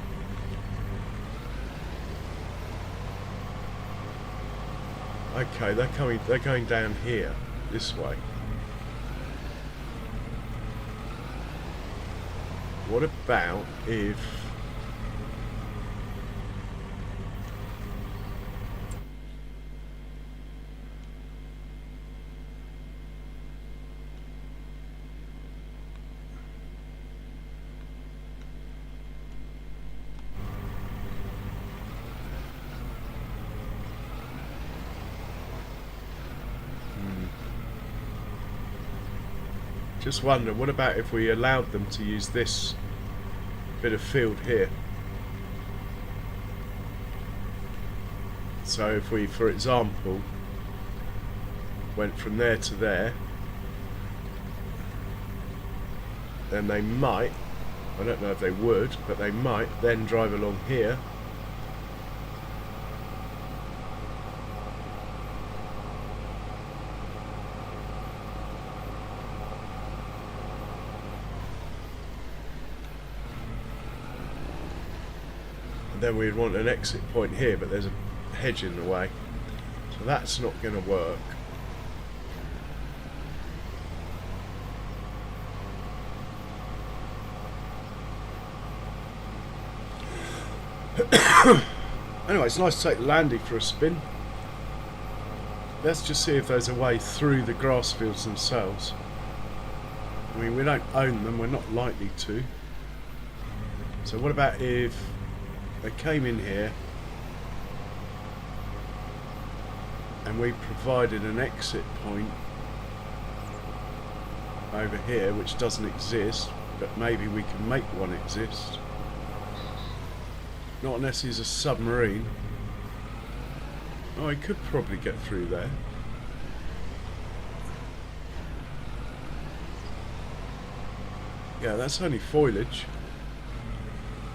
[SPEAKER 1] Okay, they're going down here, this way. What about if Just wonder, what about if we allowed them to use this bit of field here? So if we, for example, went from there to there, then they might, I don't know if they would, but they might then drive along here. And then we'd want an exit point here, but there's a hedge in the way, so that's not going to work. Anyway, it's nice to take Landy for a spin. Let's just see if there's a way through the grass fields themselves. I mean, we don't own them, we're not likely to. So what about if they came in here and we provided an exit point over here, which doesn't exist, but maybe we can make one exist. Not unless he's a submarine. Oh, he could probably get through there. Yeah, that's only foliage.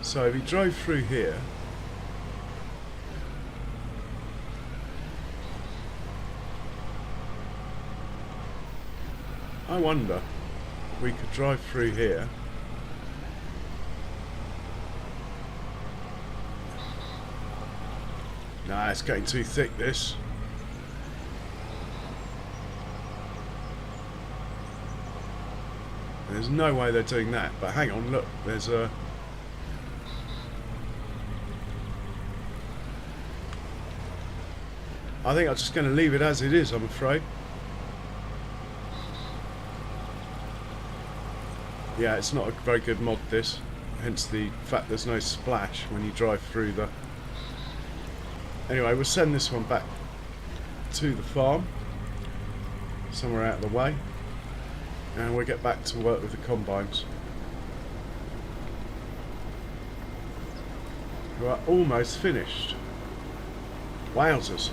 [SPEAKER 1] So if he drove through here, I wonder if we could drive through here. Nah, it's getting too thick, this. There's no way they're doing that, but hang on, look, there's a... I think I'm just going to leave it as it is, I'm afraid. Yeah, it's not a very good mod, this. Hence the fact there's no splash when you drive through the... Anyway, we'll send this one back to the farm, somewhere out of the way, and we'll get back to work with the combines, who are almost finished. Wowzers.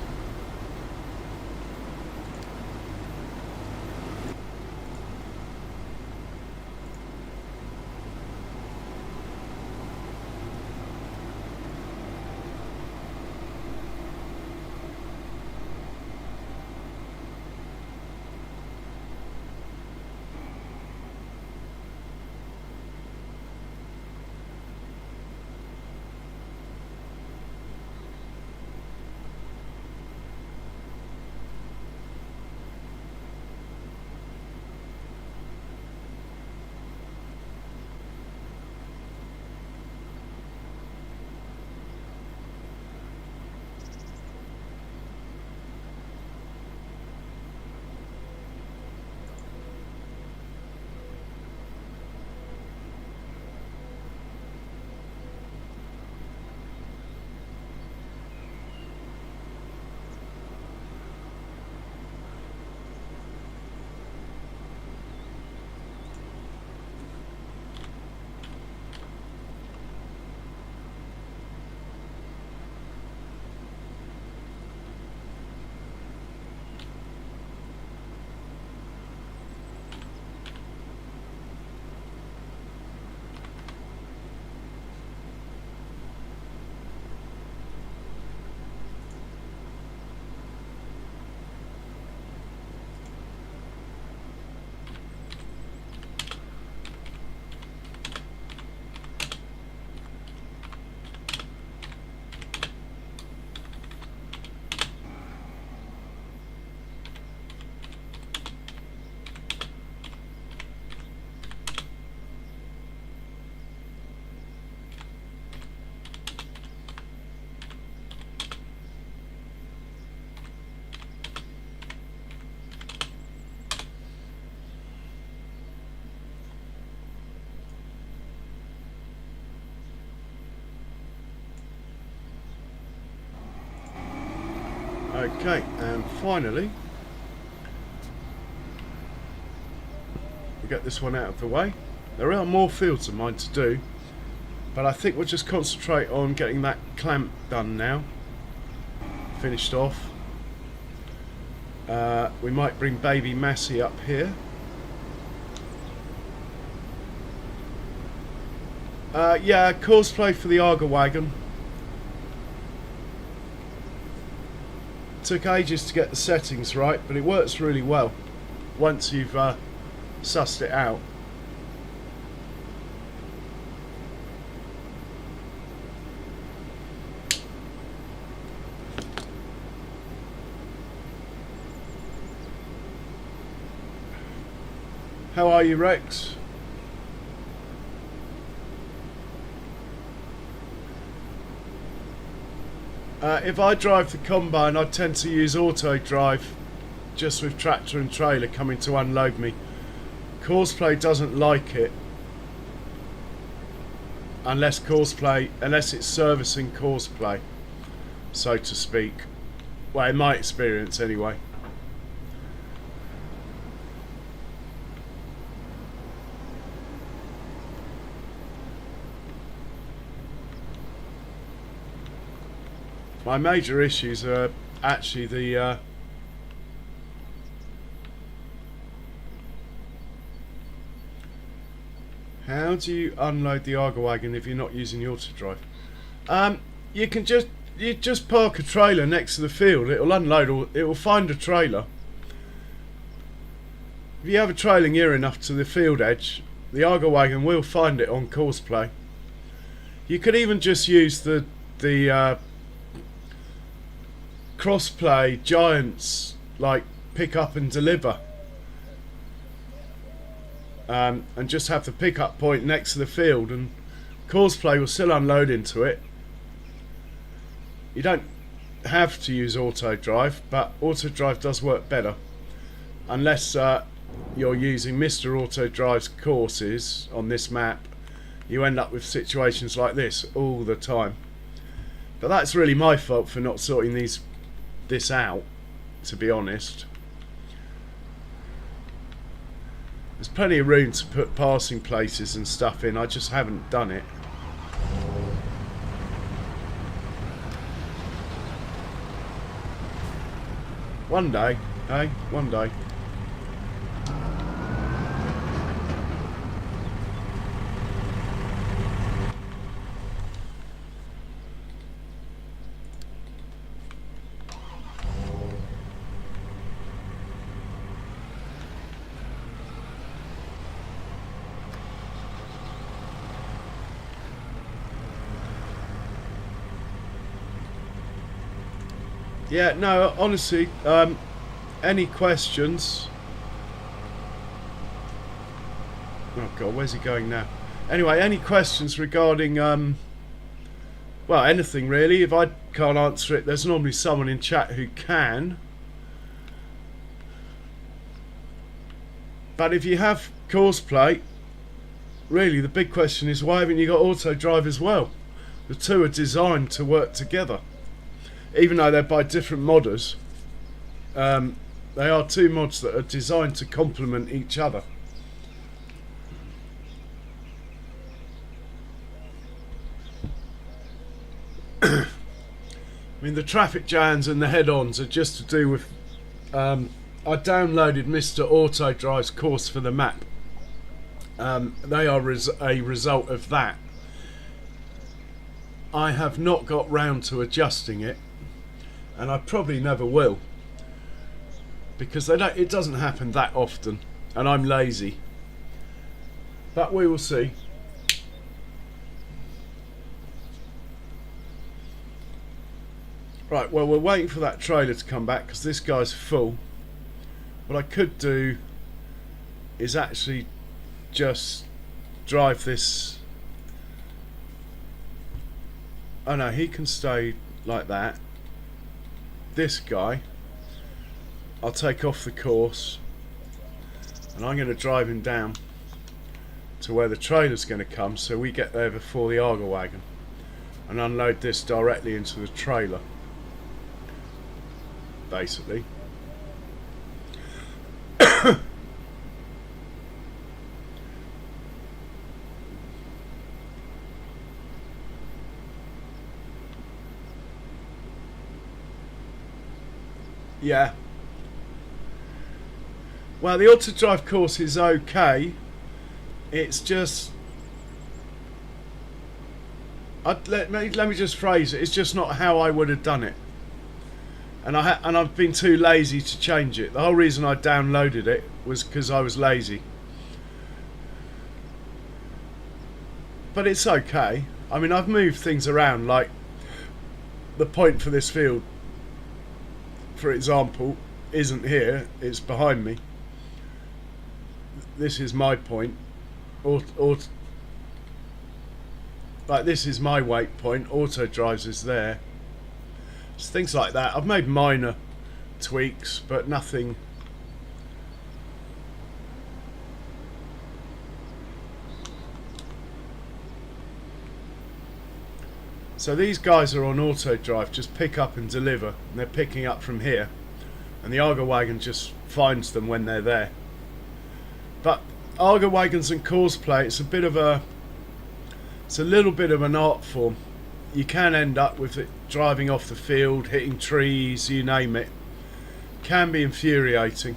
[SPEAKER 1] Okay, and finally we're get this one out of the way. There are more fields of mine to do, but I think we'll just concentrate on getting that clamp done now. Finished off. We might bring baby Massey up here. Yeah, cosplay for the Arga wagon. Took ages to get the settings right, but it works really well once you've sussed it out. How are you, Rex? If I drive the combine, I tend to use auto drive just with tractor and trailer coming to unload me. Courseplay doesn't like it unless it's servicing Courseplay, so to speak. Well, in my experience anyway. My major issues are actually the how do you unload the Arga wagon if you're not using the auto drive? You just park a trailer next to the field. It'll unload, or it will find a trailer. If you have a trailer near enough to the field edge, the Arga wagon will find it on Courseplay. You could even just use the crossplay Giants, like pick up and deliver, and just have the pickup point next to the field, and Courseplay will still unload into it. You don't have to use auto drive, but auto drive does work better unless you're using Mr. Auto Drive's courses on this map. You end up with situations like this all the time, but that's really my fault for not sorting this out, to be honest. There's plenty of room to put passing places and stuff in, I just haven't done it. One day, eh? One day. Yeah, no, honestly, any questions? Oh God, where's he going now? Anyway, any questions regarding, well, anything really. If I can't answer it, there's normally someone in chat who can. But if you have Courseplay, really the big question is, why haven't you got auto drive as well? The two are designed to work together. Even though they're by different modders, they are two mods that are designed to complement each other. I mean, the traffic jams and the head-ons are just to do with... I downloaded Mr. Auto Drive's course for the map. They are a result of that. I have not got round to adjusting it, and I probably never will, because it doesn't happen that often, and I'm lazy. But we will see. Right, well, we're waiting for that trailer to come back because this guy's full. What I could do is actually just drive this. Oh no, he can stay like that. This guy, I'll take off the course, and I'm going to drive him down to where the trailer's going to come, so we get there before the Arga wagon, and unload this directly into the trailer, basically. Yeah. Well, the auto drive course is okay. It's just, let me just phrase it. It's just not how I would have done it, and I've been too lazy to change it. The whole reason I downloaded it was because I was lazy. But it's okay. I mean, I've moved things around, like the point for this field, for example, isn't here. It's behind me. This is my point, or like this is my wake point. Auto drives is there. Just things like that. I've made minor tweaks, but nothing. So these guys are on auto drive, just pick up and deliver, and they're picking up from here, and the Arga wagon just finds them when they're there. But Arga wagons and cosplay, it's a little bit of an art form. You can end up with it driving off the field, hitting trees, you name it. Can be infuriating.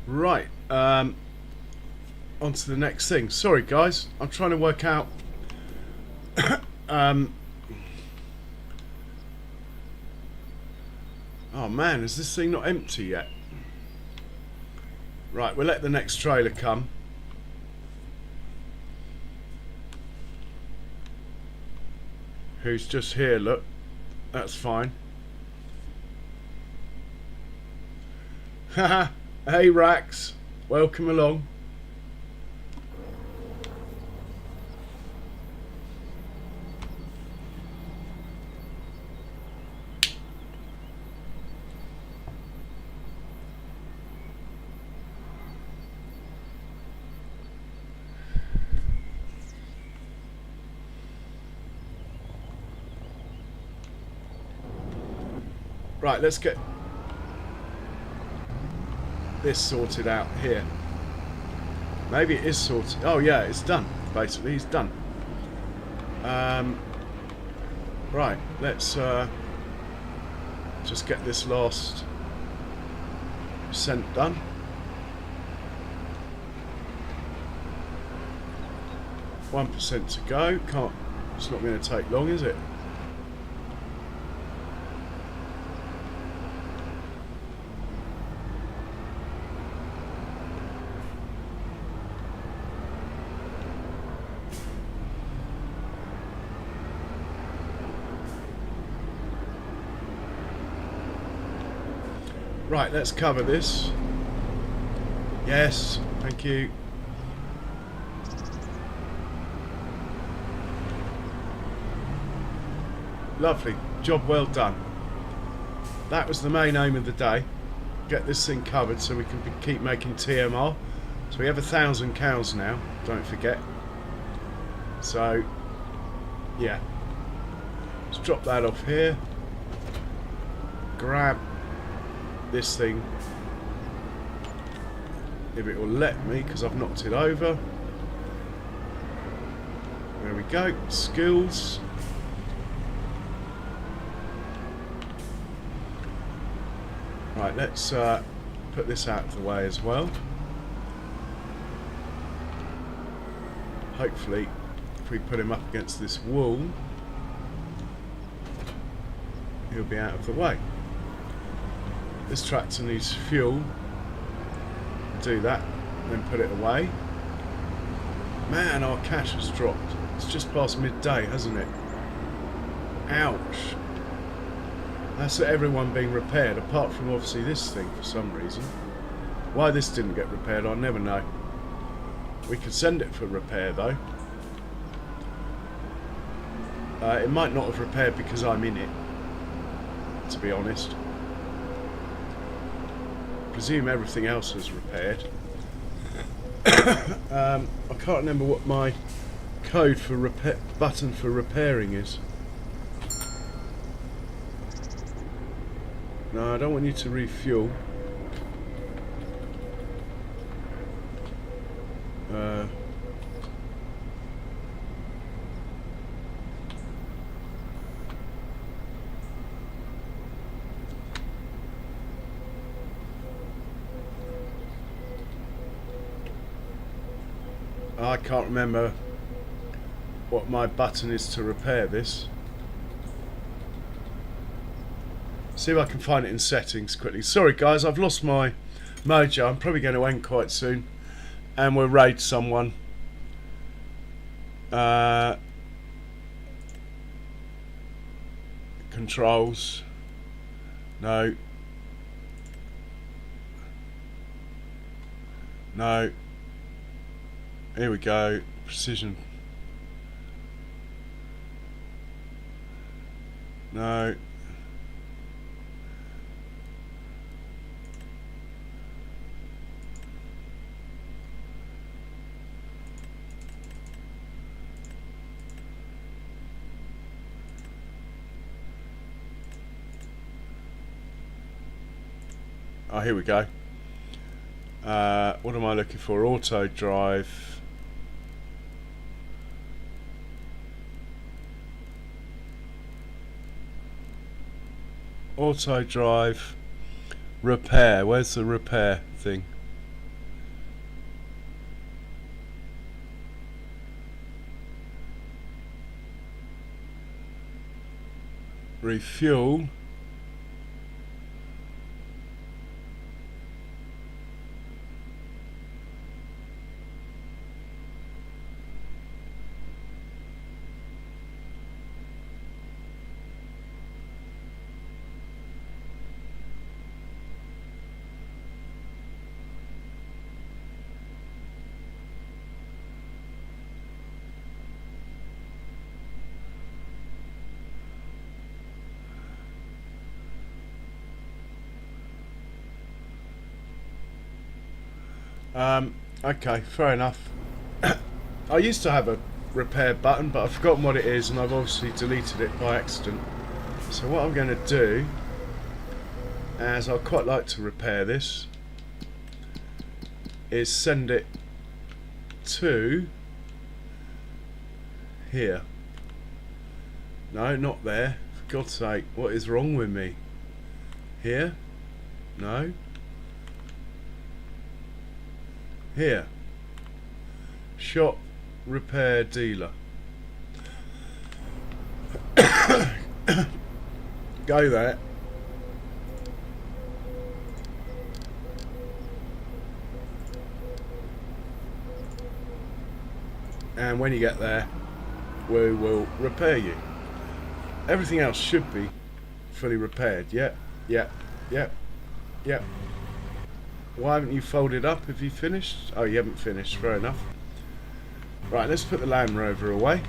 [SPEAKER 1] Right, on to the next thing. Sorry guys, I'm trying to work out oh man, is this thing not empty yet? Right, we'll let the next trailer come. Who's just here, look. That's fine. Haha. Hey Rax, welcome along. Right, let's get this sorted out here. Maybe it is sorted. Oh yeah, it's done. Basically, he's done. Right, let's just get this last percent done. %1 to go. Can't. It's not going to take long, is it? Right, let's cover this. Yes, thank you. Lovely, job well done. That was the main aim of the day. Get this thing covered so we can keep making TMR. So we have 1,000 cows now, don't forget. So, yeah. Let's drop that off here. grab this thing, if it will let me, because I've knocked it over. There we go. Skills. Right, let's put this out of the way as well. Hopefully, if we put him up against this wall, he'll be out of the way. This tractor needs fuel. Do that, then put it away. Man, our cash has dropped. It's just past midday, hasn't it? Ouch. That's everyone being repaired, apart from obviously this thing for some reason. Why this didn't get repaired, I'll never know. We could send it for repair though. It might not have repaired because I'm in it, to be honest. Presume everything else was repaired. I can't remember what my code for button for repairing is. No, I don't want you to refuel. I can't remember what my button is to repair this. See if I can find it in settings quickly. Sorry guys, I've lost my mojo. I'm probably going to end quite soon, and we'll raid someone. Controls. No. No. Here we go. Precision. No. Oh, here we go. What am I looking for? Auto drive. Auto drive. Repair. Where's the repair thing? Refuel. Okay, fair enough. I used to have a repair button, but I've forgotten what it is, and I've obviously deleted it by accident. So what I'm going to do, as I'd quite like to repair this, is send it to here. No, not there. For God's sake, what is wrong with me? Here? No. Here. Shop repair dealer. Go there. And when you get there, we will repair you. Everything else should be fully repaired. Yep. Why haven't you folded up? Have you finished? Oh, you haven't finished. Fair enough. Right, let's put the Land Rover away.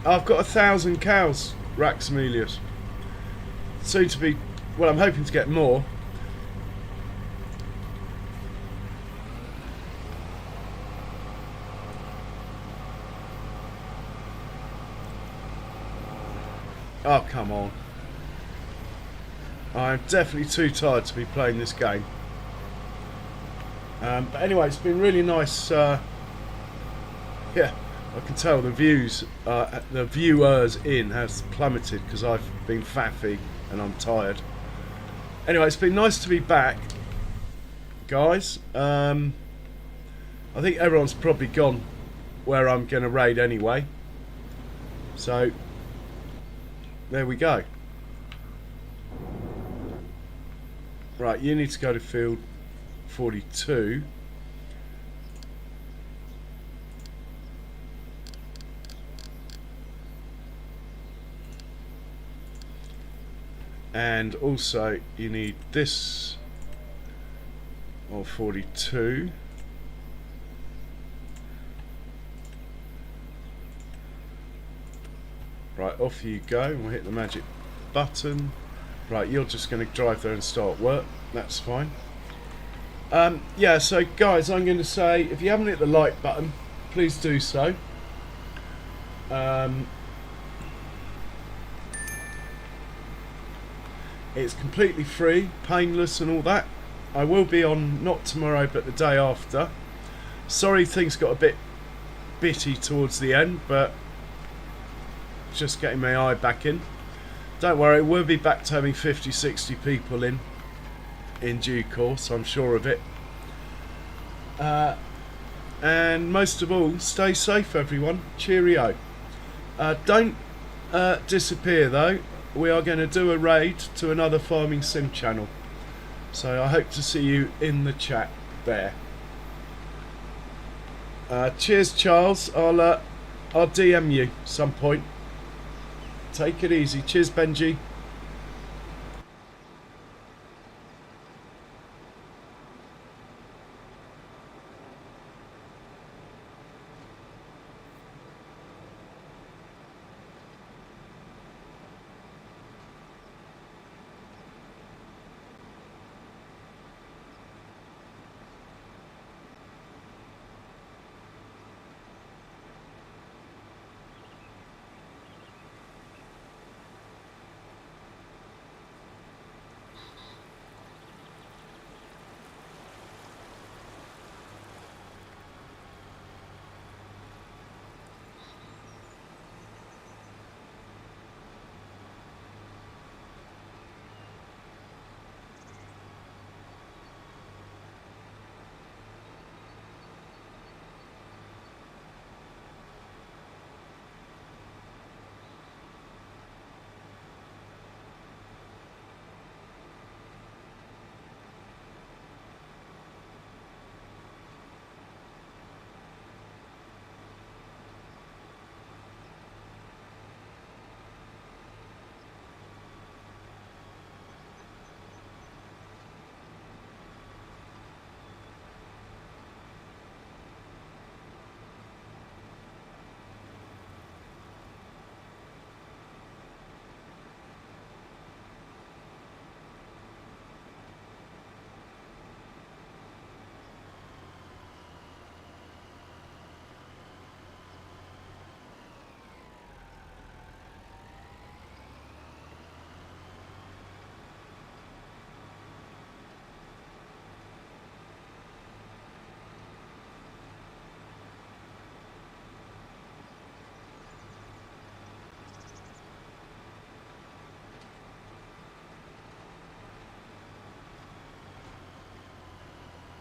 [SPEAKER 1] Oh, I've got 1,000 cows, Raxamelius. Soon to be... Well, I'm hoping to get more. Oh, come on. I'm definitely too tired to be playing this game. But anyway, it's been really nice. Yeah, I can tell the viewers in has plummeted because I've been faffy and I'm tired. Anyway, it's been nice to be back, guys. I think everyone's probably gone where I'm going to raid anyway. So, there we go. Right, you need to go to field 42. And also you need this of 42. Right, off you go, and we'll hit the magic button. Right, you're just going to drive there and start work. That's fine. Yeah, so guys, I'm going to say, if you haven't hit the like button, please do so. It's completely free, painless and all that. I will be on, not tomorrow, but the day after. Sorry things got a bit bitty towards the end, but just getting my eye back in. Don't worry, we'll be back to having 50, 60 people in due course, I'm sure of it. And most of all, stay safe everyone. Cheerio. Don't disappear though. We are going to do a raid to another farming sim channel. So I hope to see you in the chat there. Cheers Charles, I'll DM you some point. Take it easy. Cheers Benji.